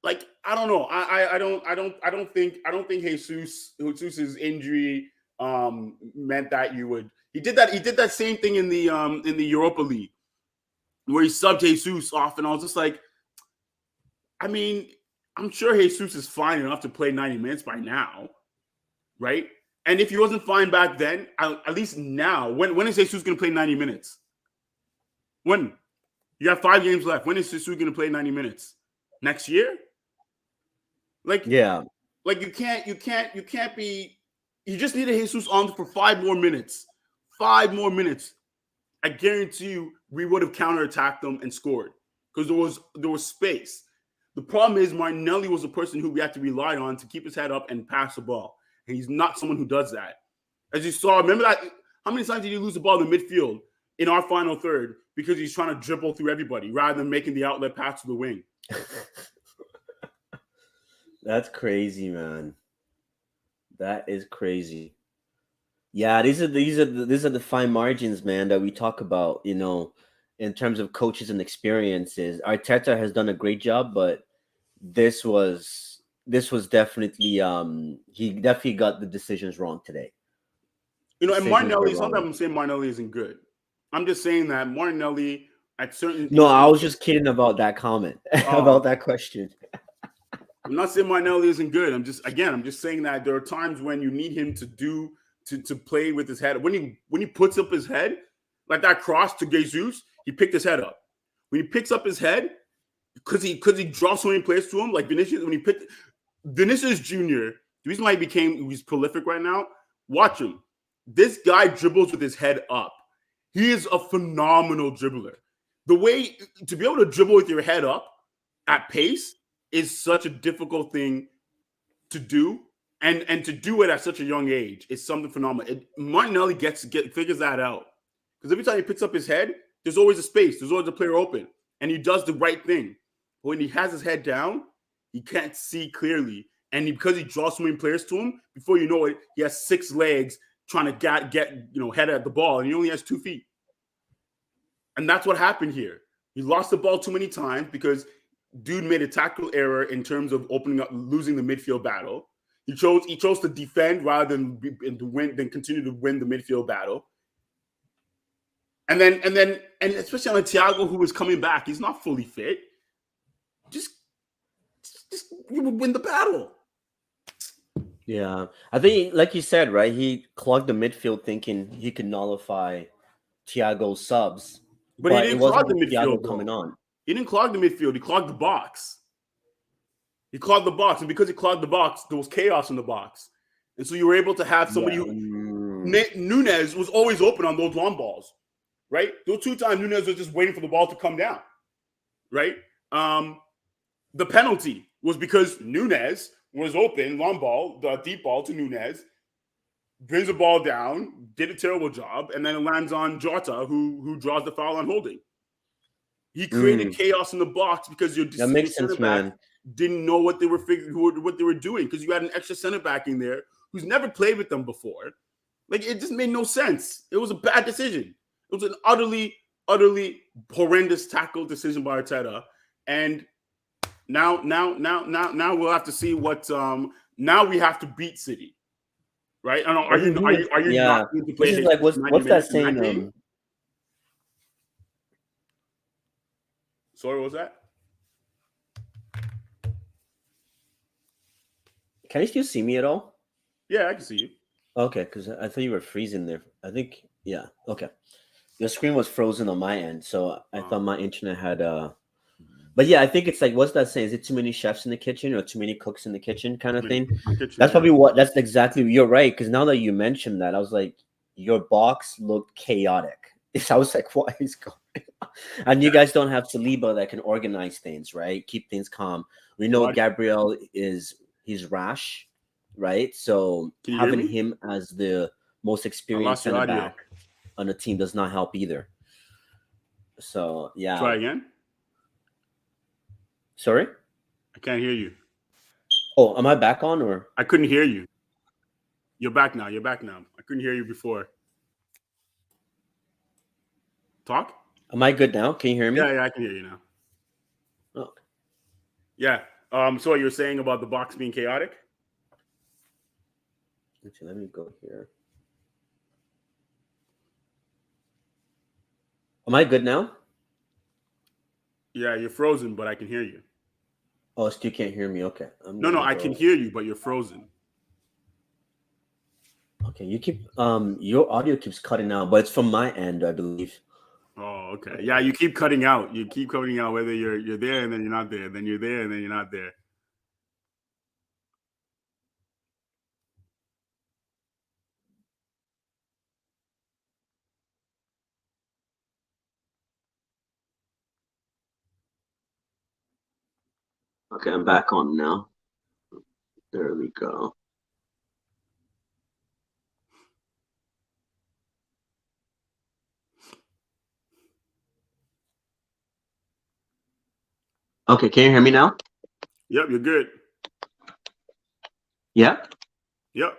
like, I don't know. I don't think Jesus's injury meant that you would. He did that same thing in the Europa League where he subbed Jesus off, and I was just like, I mean, I'm sure Jesus is fine enough to play 90 minutes by now, right? And if he wasn't fine back then, at least now, when is Jesus going to play 90 minutes? When? You have 5 games left. When is Jesus going to play 90 minutes? Next year? Like, Yeah. like you can't be. You just needed Jesus on for 5 more minutes. 5 more minutes. I guarantee you, we would have counterattacked them and scored because there was space. The problem is Martinelli was a person who we had to rely on to keep his head up and pass the ball, and he's not someone who does that. As you saw, remember that? How many times did he lose the ball in the midfield in our final third because he's trying to dribble through everybody rather than making the outlet pass to the wing? That's crazy, man. That is crazy. Yeah, these are the fine margins, man, that we talk about, in terms of coaches and experiences. Arteta has done a great job, but this was definitely he definitely got the decisions wrong today. And Decisions were Martinelli, it's not that wrong. I'm saying Martinelli isn't good. I'm just saying that Martinelli at certain No, I was just kidding about that comment, uh, about that question. I'm not saying Martinelli isn't good. I'm just saying that there are times when you need him to play with his head. When he puts up his head, like that cross to Jesus, he picked his head up. When he picks up his head, because he drops so many players to him, like Vinicius, when he picked Vinicius Jr., the reason why he's prolific right now, watch him. This guy dribbles with his head up. He is a phenomenal dribbler. The way to be able to dribble with your head up at pace is such a difficult thing to do, and to do it at such a young age is something phenomenal. Martinelli figures that out because every time he picks up his head, there's always a space, there's always a player open, and he does the right thing. But when he has his head down, he can't see clearly, and because he draws so many players to him, before you know it, he has 6 legs trying to get head at the ball, and he only has 2 feet. And that's what happened here. He lost the ball too many times because dude made a tactical error in terms of losing the midfield battle. He chose to defend rather than continue to win the midfield battle. And especially on Thiago, who was coming back, he's not fully fit. Just you would win the battle. Yeah, I think, like you said, right? He clogged the midfield, thinking he could nullify Thiago's subs, But he but it didn't clog wasn't the Thiago midfield, coming though. on. He didn't clog the midfield. He clogged the box. He clogged the box, and because he clogged the box, there was chaos in the box. And so you were able to have somebody Yeah. who Nunez was always open on those long balls, right? Those 2 times Nunez was just waiting for the ball to come down, right? The penalty was because Nunez was open, long ball, the deep ball to Nunez, brings the ball down, did a terrible job, and then it lands on Jota, who draws the foul on holding. He created chaos in the box because your That makes center sense, back man. didn't know what they were doing because you had an extra center back in there who's never played with them before. Like, it just made no sense. It was a bad decision. It was an utterly horrendous tackle decision by Arteta. And now we'll have to see what. Now we have to beat City, right? I don't know, are you Yeah, not going to this play is like, Jesus what's 90 what's that minutes in that saying? game? Sorry, what was that? Can you still see me at all? Yeah, I can see you. Okay, because I thought you were freezing there. I think, yeah. Okay, your screen was frozen on my end, so I thought my internet had. But yeah, I think it's like, what's that saying? Is it too many chefs in the kitchen or too many cooks in the kitchen, kind I of mean, thing? my kitchen, That's yeah. probably what. That's exactly. You're right. Because now that you mentioned that, I was like, your box looked chaotic. I was like, what is going on? And you Yeah. guys don't have Saliba that can organize things, right? Keep things calm. We know What? Gabriel is he's rash, right? So Can you hear having me? him as the most I experienced lost your center audio. back on the team does not help either. So yeah. Try again. Sorry. I can't hear you. Oh, am I back on or I couldn't hear you. You're back now. You're back now. I couldn't hear you before. Talk? am I good now? Can you hear me? Yeah, I can hear you now. Oh, Yeah. So what you're saying about the box being chaotic? actually, let me go here. Am I good now? Yeah, you're frozen, but I can hear you. Oh, still can't hear me. Okay, I'm No, gonna I can go. hear you, but you're frozen. Okay, you keep your audio keeps cutting out, but it's from my end, I believe. Oh, okay. Yeah, you keep cutting out. You keep cutting out whether you're there and then you're not there. Then you're there and then you're not there. Okay, I'm back on now. There we go. Okay, can you hear me now? Yep, you're good. Yeah. Yep,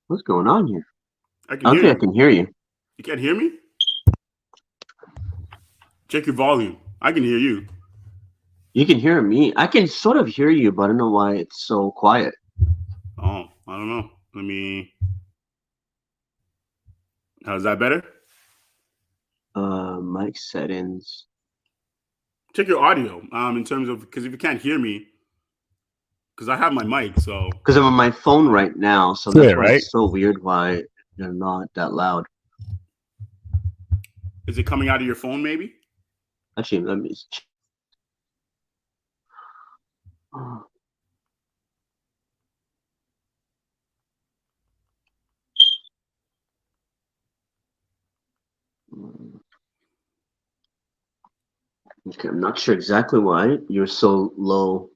What's going on here? I can I don't hear think I you. can hear you. You can't hear me? Check your volume. I can hear you. You can hear me. I can sort of hear you, but I don't know why it's so quiet. Oh, I don't know. Let me. How's that better? Mic settings. Check your audio. In terms of because if you can't hear me, because I have my mic, so Because I'm on my phone right now, so that's clear, why right? it's so weird why they're not that loud. Is it coming out of your phone? Maybe. Actually, let me. Oh, mm. Okay, I'm not sure exactly why you're so low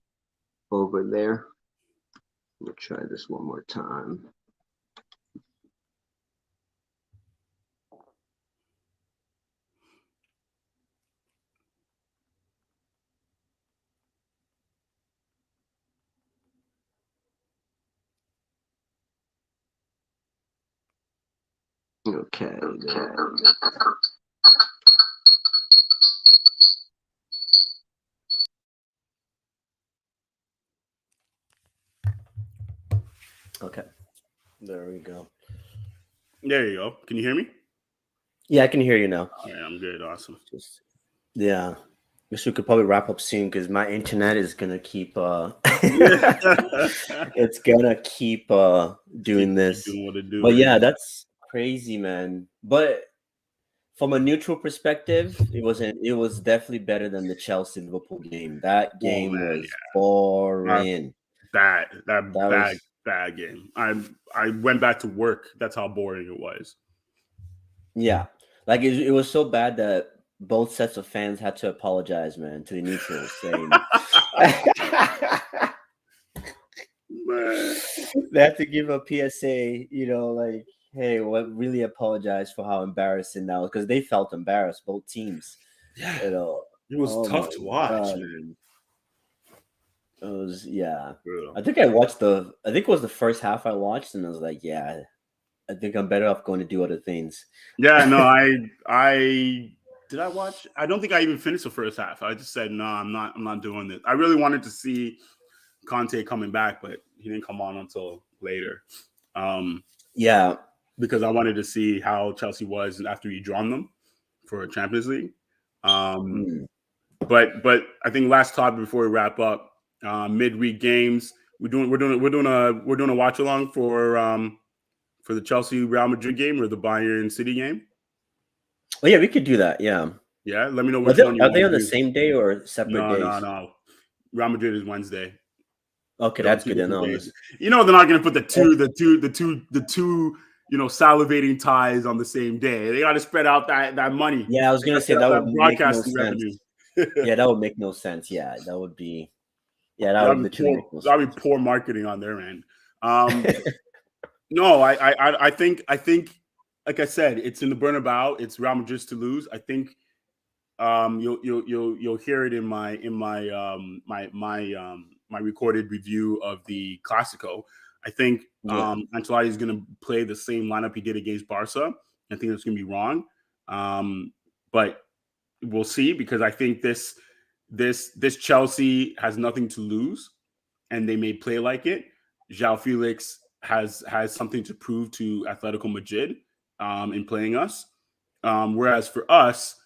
over there. Let me try this one more time. Okay. Okay, there we go. There you go. Can you hear me? Yeah, I can hear you now. Yeah, I'm good. Awesome. Just yeah. Guess we could probably wrap up soon because my internet is gonna keep Yeah. it's gonna keep doing keep this. doing what it do, But right? yeah, that's crazy, man. But from a neutral perspective, it was definitely better than the Chelsea Liverpool game. That Oh game man, was yeah. boring. That That was bad game. I went back to work. That's how boring it was. yeah. Like it was so bad that both sets of fans had to apologize, man, to the neutrals, saying Man. they had to give a PSA, like, hey, what really apologize for how embarrassing that was because they felt embarrassed, both teams. Yeah, You know, it was oh tough my to watch, god, man. it was yeah. Brutal. I think it was the first half I watched, and I was like, yeah, I think I'm better off going to do other things. Yeah, no, I did I watch? I don't think I even finished the first half. I just said no, I'm not doing this. I really wanted to see Conte coming back, but he didn't come on until later. Yeah. Because I wanted to see how Chelsea was after he drawn them for Champions League. Mm. But I think last topic before we wrap up, midweek games. we're doing a watch along for the Chelsea Real Madrid game or the Bayern City game. Oh yeah, we could do that. Yeah. Yeah, let me know which one you Are want they to on the do. same day or separate No, no, days? no. Real Madrid is Wednesday. Okay, They're on that's two good. Then different on days. this. You know they're not going to put Oh, the two salivating ties on the same day. They got to spread out that money. yeah, I was They gonna got say that would that make no broadcasting sense. revenue. Yeah, that would make no sense. Yeah, that would be. Yeah, that would That'd be literally poor. make no That'd be sense. poor marketing on their end. Um, no, I think, like I said, it's in the Bernabeu. It's Real Madrid to lose. I think you'll hear it in my recorded review of the Clasico. I think Yeah. Ancelotti is going to play the same lineup he did against Barca. I think that's going to be wrong, but we'll see because I think this Chelsea has nothing to lose, and they may play like it. João Felix has something to prove to Atletico Madrid in playing us, whereas for us,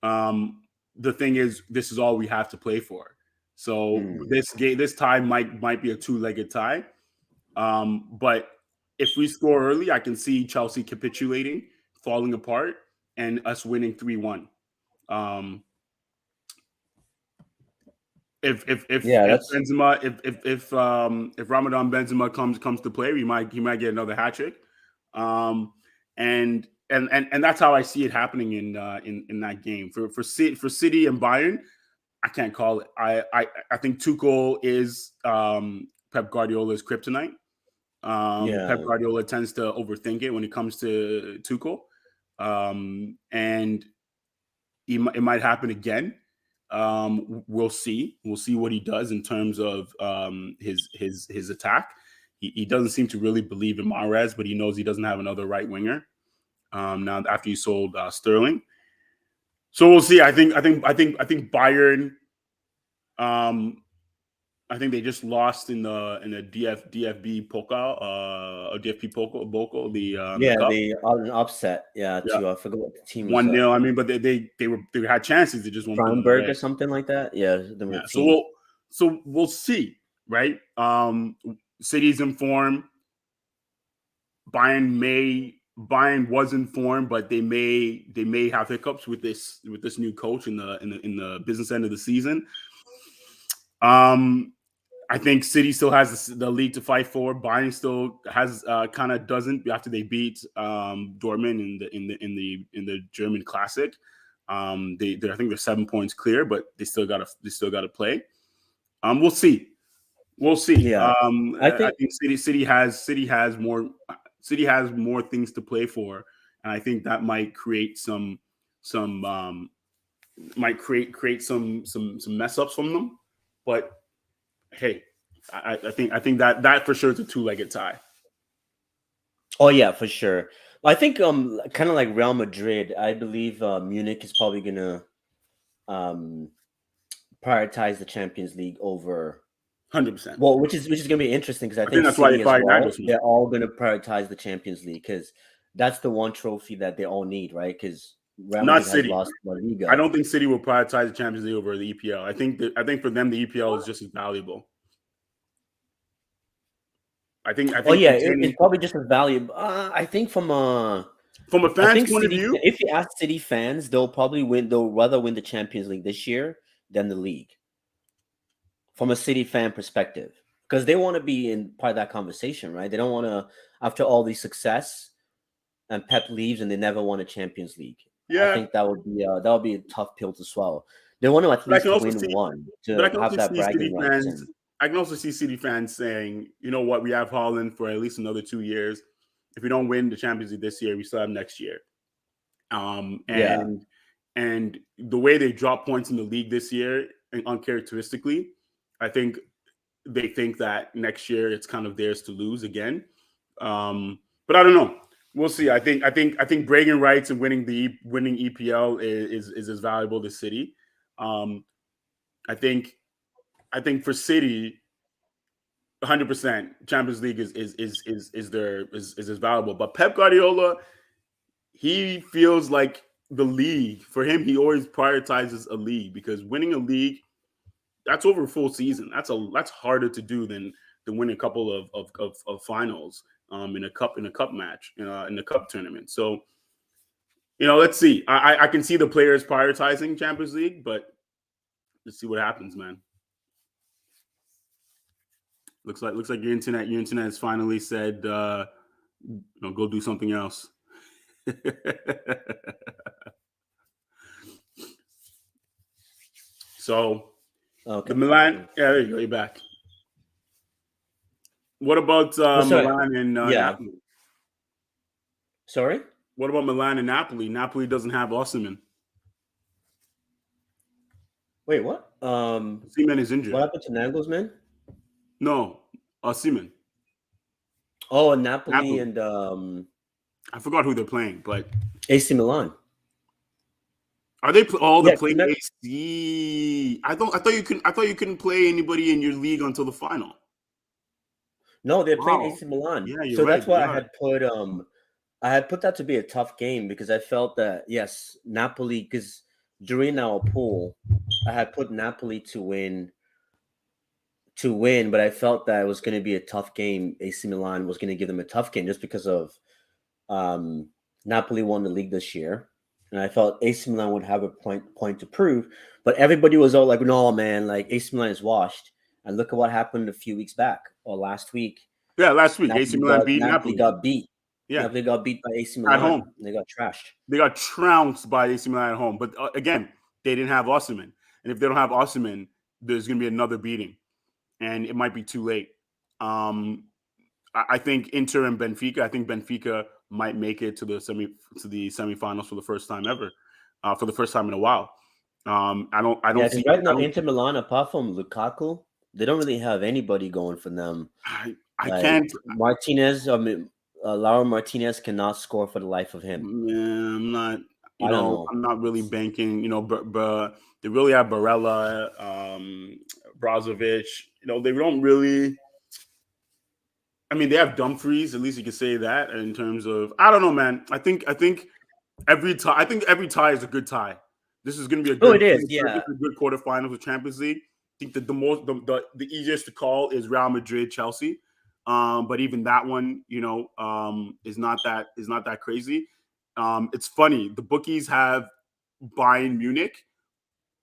um, the thing is, this is all we have to play for. So Mm. this tie might be a two-legged tie. But if we score early, I can see Chelsea capitulating, falling apart, and us winning 3-1. Um, Yeah, if that's Benzema if Ramadan Benzema comes to play, he might get another hat trick. Um, and that's how I see it happening in that game for City and Bayern. I can't call it. I think Tuchel is Pep Guardiola's kryptonite. Pep yeah. Guardiola tends to overthink it when it comes to Tuchel, and it might happen again. We'll see. We'll see what he does in terms of his attack. He doesn't seem to really believe in Mahrez, but he knows he doesn't have another right winger. Now after he sold Sterling, so we'll see. I think Bayern. Um, I think they just lost in the DFB Pokal, or DFB Pokal, the Yeah, cup. they are an upset. Yeah, Yeah, to I forgot what the team was. 1-0. I mean, but they had chances. They just won't put them Freiburg or away. something like that. Yeah, the Yeah. So team. we'll see, right? City's in form. Bayern was in form, but they may have hiccups with this new coach in the business end of the season. Um, I think City still has the league to fight for. Bayern still has kind of doesn't after they beat Dortmund in the German Classic. I think they're 7 points clear, but they still gotta play. We'll see. We'll see. Yeah, I I think. think City has more things to play for, and I think that might create some some mess ups from them. But hey, I think that for sure is a two-legged tie. Oh yeah, for sure. I think kind of like Real Madrid. I believe Munich is probably gonna um prioritize the Champions League over. 100%. Well, which is gonna be interesting because I I think think that's why they City as fired well. Nagelsmann. They're all gonna prioritize the Champions League because that's the one trophy that they all need, right? Because Real Not Madrid has City. lost La I Liga. don't think City will prioritize the Champions League over the EPL. I think for them the EPL is just as valuable. I Oh think yeah, containing it's probably just as valuable. I think from from a I fan's think point of City. view, If you ask City fans, they'll probably win. They'll rather win the Champions League this year than the league. From a City fan perspective, because they want to be in part of that conversation, right? They don't want to after all the success and Pep leaves and they never won a Champions League. I yeah. think that would be a tough pill to swallow. They want to at But I can least also win see, one but I to can have also that see bragging City rights fans. and I can also see City fans saying, you know what, we have Holland for at least another 2 years. If we don't win the Champions League this year, we still have next year. Um, yeah. and and the way they drop points in the league this year, and uncharacteristically, I think they think that next year it's kind of theirs to lose again. But I don't know. We'll see. I think bragging rights and winning EPL is as valuable to City. Um, I think I think for City, 100% Champions League is as valuable. But Pep Guardiola, he feels like the league for him. He always prioritizes a league because winning a league, that's over a full season. That's harder to do to win a couple of finals in a cup match in the cup tournament. So let's see. I can see the players prioritizing Champions League, but let's see what happens, man. Looks like your internet has finally said go do something else. So Okay. the Milan, yeah, there you go, you're back. What about Sorry. Milan and Yeah. Napoli? Sorry. What about Milan and Napoli? Napoli doesn't have Osimhen. Wait, what? Osimhen is What injured. happened to Nagelsmann? No, Osimhen. Oh, Napoli Napoli. and I forgot who they're playing, but AC Milan. are they? They're Yeah, playing AC. I thought you couldn't. I thought you couldn't play anybody in your league until the final. no, they're playing Wow. AC Milan. Yeah, you're So right. that's why They are. I had put that to be a tough game because I felt that yes, Napoli, because during our pool, I had put Napoli to win, but I felt that it was going to be a tough game. AC Milan was going to give them a tough game just because of Napoli won the league this year, and I felt AC Milan would have a point to prove. But everybody was all like, "No, man, like AC Milan is washed." And look at what happened a few weeks back or last week. Yeah, last week AC Milan beat Napoli Napoli. got beat. Yeah, Napoli got beat by AC at Milan. home. They got trashed. They got trounced by AC Milan at home. But again, they didn't have Osimhen, and if they don't have Osimhen, there's going to be another beating, and it might be too late. I think Inter and Benfica. I think Benfica might make it to the semifinals for the first time ever, for the first time in a while. I don't Yeah, see. because right now Inter Milan, apart from Lukaku, they don't really have anybody going for them. I Like can't. Martinez, Laura Martinez cannot score for the life of him. Yeah, I'm not. I don't know. I'm not really banking. But they really have Barella, Brozovic. They don't really. I mean, they have Dumfries. At least you can say that in terms of. I don't know, man. I think every tie. I think every tie is a good tie. This is going to be a Oh, good. it is. Yeah. A good quarterfinals of Champions League. I think that the easiest to call is Real Madrid, Chelsea. But even that one, is not that crazy. It's funny. The bookies have Bayern Munich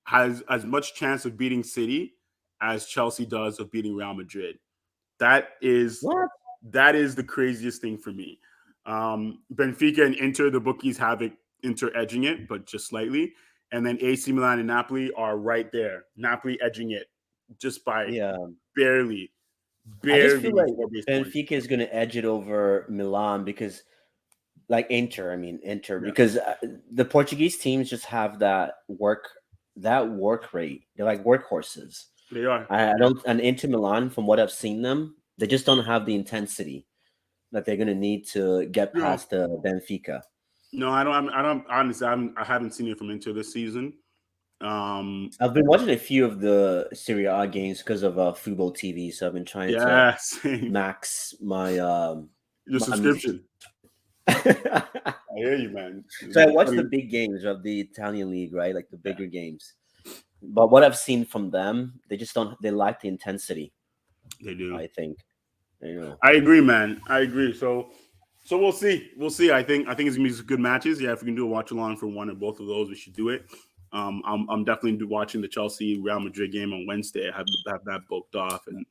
has as much chance of beating City as Chelsea does of beating Real Madrid. That is What? the craziest thing for me. Benfica and Inter, the bookies have Inter edging it, but just slightly. And then AC Milan and Napoli are right there. Napoli edging it just by barely I just feel like 4 base points. Benfica is going to edge it over Milan because, like Inter, Yeah. because the Portuguese teams just have that work rate. They're like workhorses. They are. And Inter Milan, from what I've seen them, they just don't have the intensity that they're going to need to get past Benfica. No, I don't. Honestly, I haven't seen it from Inter this season. I've been watching a few of the Serie A games because of Fubo TV, so I've been trying to max my your subscription. I hear you, man. So I watch the big games of the Italian league, right? Like the bigger games. But what I've seen from them, they just don't. They lack the intensity. They do. I think. I agree, man. I agree. So we'll see. We'll see. I think it's gonna be some good matches. Yeah, if we can do a watch along for one or both of those, we should do it. I'm definitely watching the Chelsea Real Madrid game on Wednesday. I have that booked off, and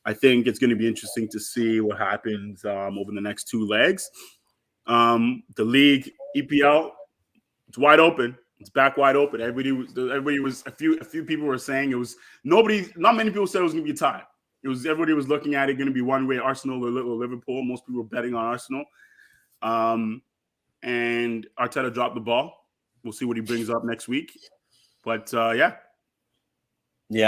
I think it's going to be interesting to see what happens over the next 2 legs. The league EPL, it's wide open. It's back wide open. Everybody was a few people were saying it was not many people said it was going to be a tie. Everybody was looking at it going to be one way, Arsenal or Liverpool. Most people were betting on Arsenal. And Arteta dropped the ball. We'll see what he brings up next week. But yeah,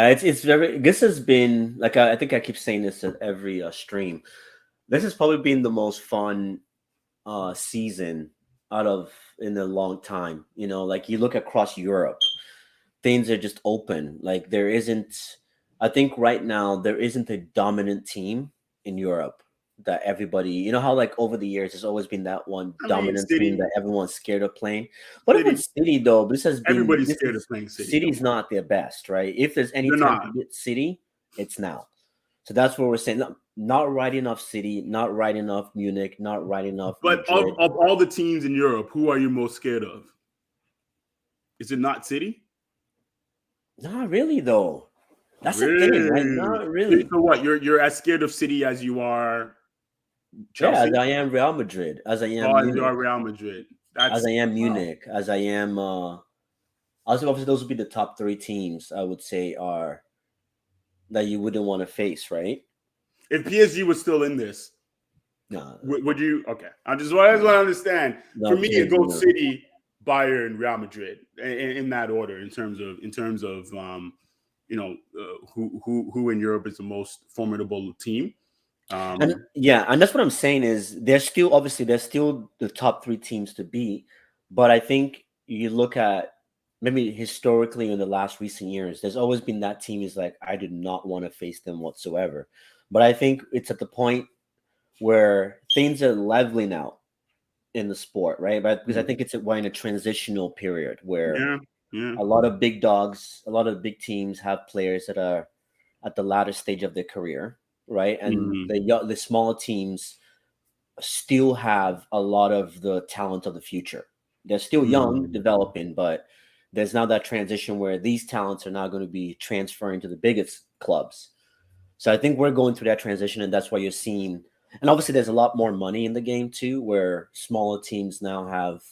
it's very. This has been like I think I keep saying this at every stream. This has probably been the most fun season in a long time. Like you look across Europe, things are just open. Like there isn't. I think right now there isn't a dominant team in Europe that everybody, how like over the years there's always been that one dominant team that everyone's scared of playing. What about City though? This has been everybody's scared of playing City. City's not their best, right? If there's any time to get City, it's now. So that's what we're saying. Not writing off City, not writing off Munich, not writing off But Madrid. of all the teams in Europe, who are you most scared of? Is it not City? Not really, though. That's the thing, right? Really? Not So, really. so what? You're as scared of City as you are Yeah, as Chelsea? I am Real Madrid, as I am Oh, as you Munich, are Real Madrid. as That's I am wow. Munich, as I am. Also, obviously, those would be the top three teams I would say are that you wouldn't want to face, right? If PSG was still in this, No, would you? Okay, I just want to understand. For no, me, it PSG, goes no. City, Bayern, Real Madrid in that order. In terms of who in Europe is the most formidable team. And Um, yeah, and that's what I'm saying is there's still the top three teams to beat, but I think you look at maybe historically in the last recent years, there's always been that team is like I did not want to face them whatsoever. But I think it's at the point where things are leveling out in the sport, right? But because I think we're in a transitional period where yeah, yeah. a lot of big dogs, a lot of big teams have players that are at the latter stage of their career, right? And Mm, the smaller teams still have a lot of the talent of the future. They're still young, mm. developing, but there's now that transition where these talents are now going to be transferring to the biggest clubs. So I think we're going through that transition, and that's why you're seeing. And obviously, there's a lot more money in the game too, where smaller teams now have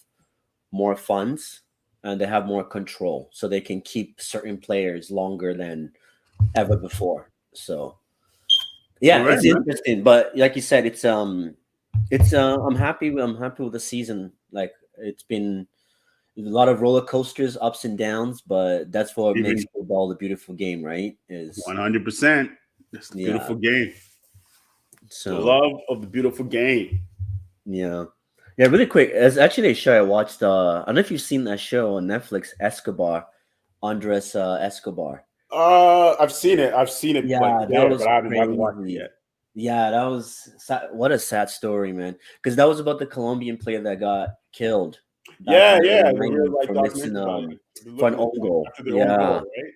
more funds and they have more control, so they can keep certain players longer than ever before. So All yeah, right, it's man. interesting, but like you said, it's I'm happy with the season. Like it's been a lot of roller coasters, ups and downs, but that's what makes Even football the beautiful game, right? Is 100%. It's a yeah. beautiful game. The So love of the beautiful game. yeah. Yeah, really quick. It's actually a show I watched. I don't know if you've seen that show on Netflix, Escobar, Andres Escobar. I've seen it. I've seen it like Yeah, that there, but was I haven't watched it crazy. yet. Yeah, that was what a sad story, man. Because that was about the Colombian player that got killed back in Yeah, the yeah, early the real 90s life for missing documentary about it. They're for an looking own goal. after their own Yeah. goal, right?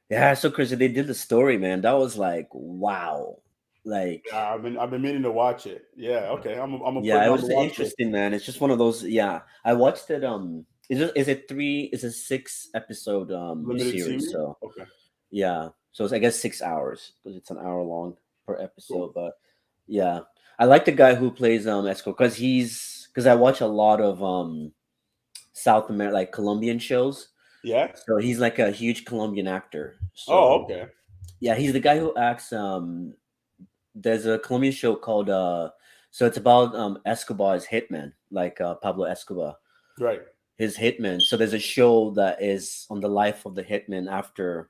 Yeah, so crazy. They did the story, man. That was like wow. Like Yeah, I've been meaning to watch it. Yeah, okay. I'm gonna put yeah, it it on the was watch list. interesting, man. It's just one of those. Yeah, I watched it. Is it three? Is a 6 episode Limited series. series. So Okay, yeah, so it's I guess 6 hours because it's an hour long per cool. episode. But yeah, I like the guy who plays Esco because I watch a lot of South America like Colombian shows. Yeah. So he's like a huge Colombian actor. Oh, So okay. yeah, he's the guy who acts. There's a Colombian show called so it's about Escobar's hitman, like Pablo Escobar, Right. his hitman. So there's a show that is on the life of the hitman after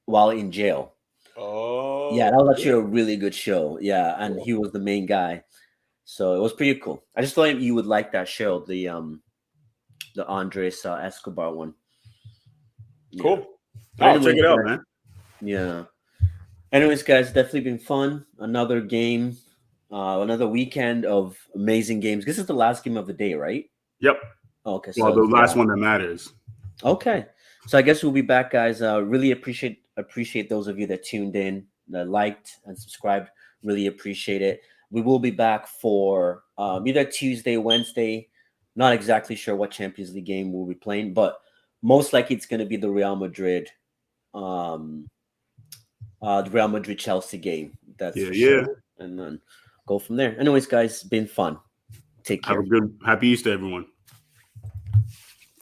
while in jail. Yeah, Oh, that was actually a cool. really good show. Yeah, and Cool. he was the main guy. So it was pretty cool. I just thought you would like that show, the Andres Escobar one. Yeah. Cool. But I'll check anyways, it out, guys, man. yeah. Anyways, guys, definitely been fun. Another game, another weekend of amazing games. This is the last game of the day, right? Yep. Okay, Well, so the yeah. last one that matters. Okay. So I guess we'll be back, guys. Really appreciate those of you that tuned in, that liked and subscribed. Really appreciate it. We will be back for either Tuesday, Wednesday. Not exactly sure what Champions League game we'll be playing, but most likely it's going to be um, the Real Madrid Chelsea game. That's Yeah, for yeah. sure. And then go from there. Anyways, guys, been fun. Take Have a care. good, happy Easter, everyone.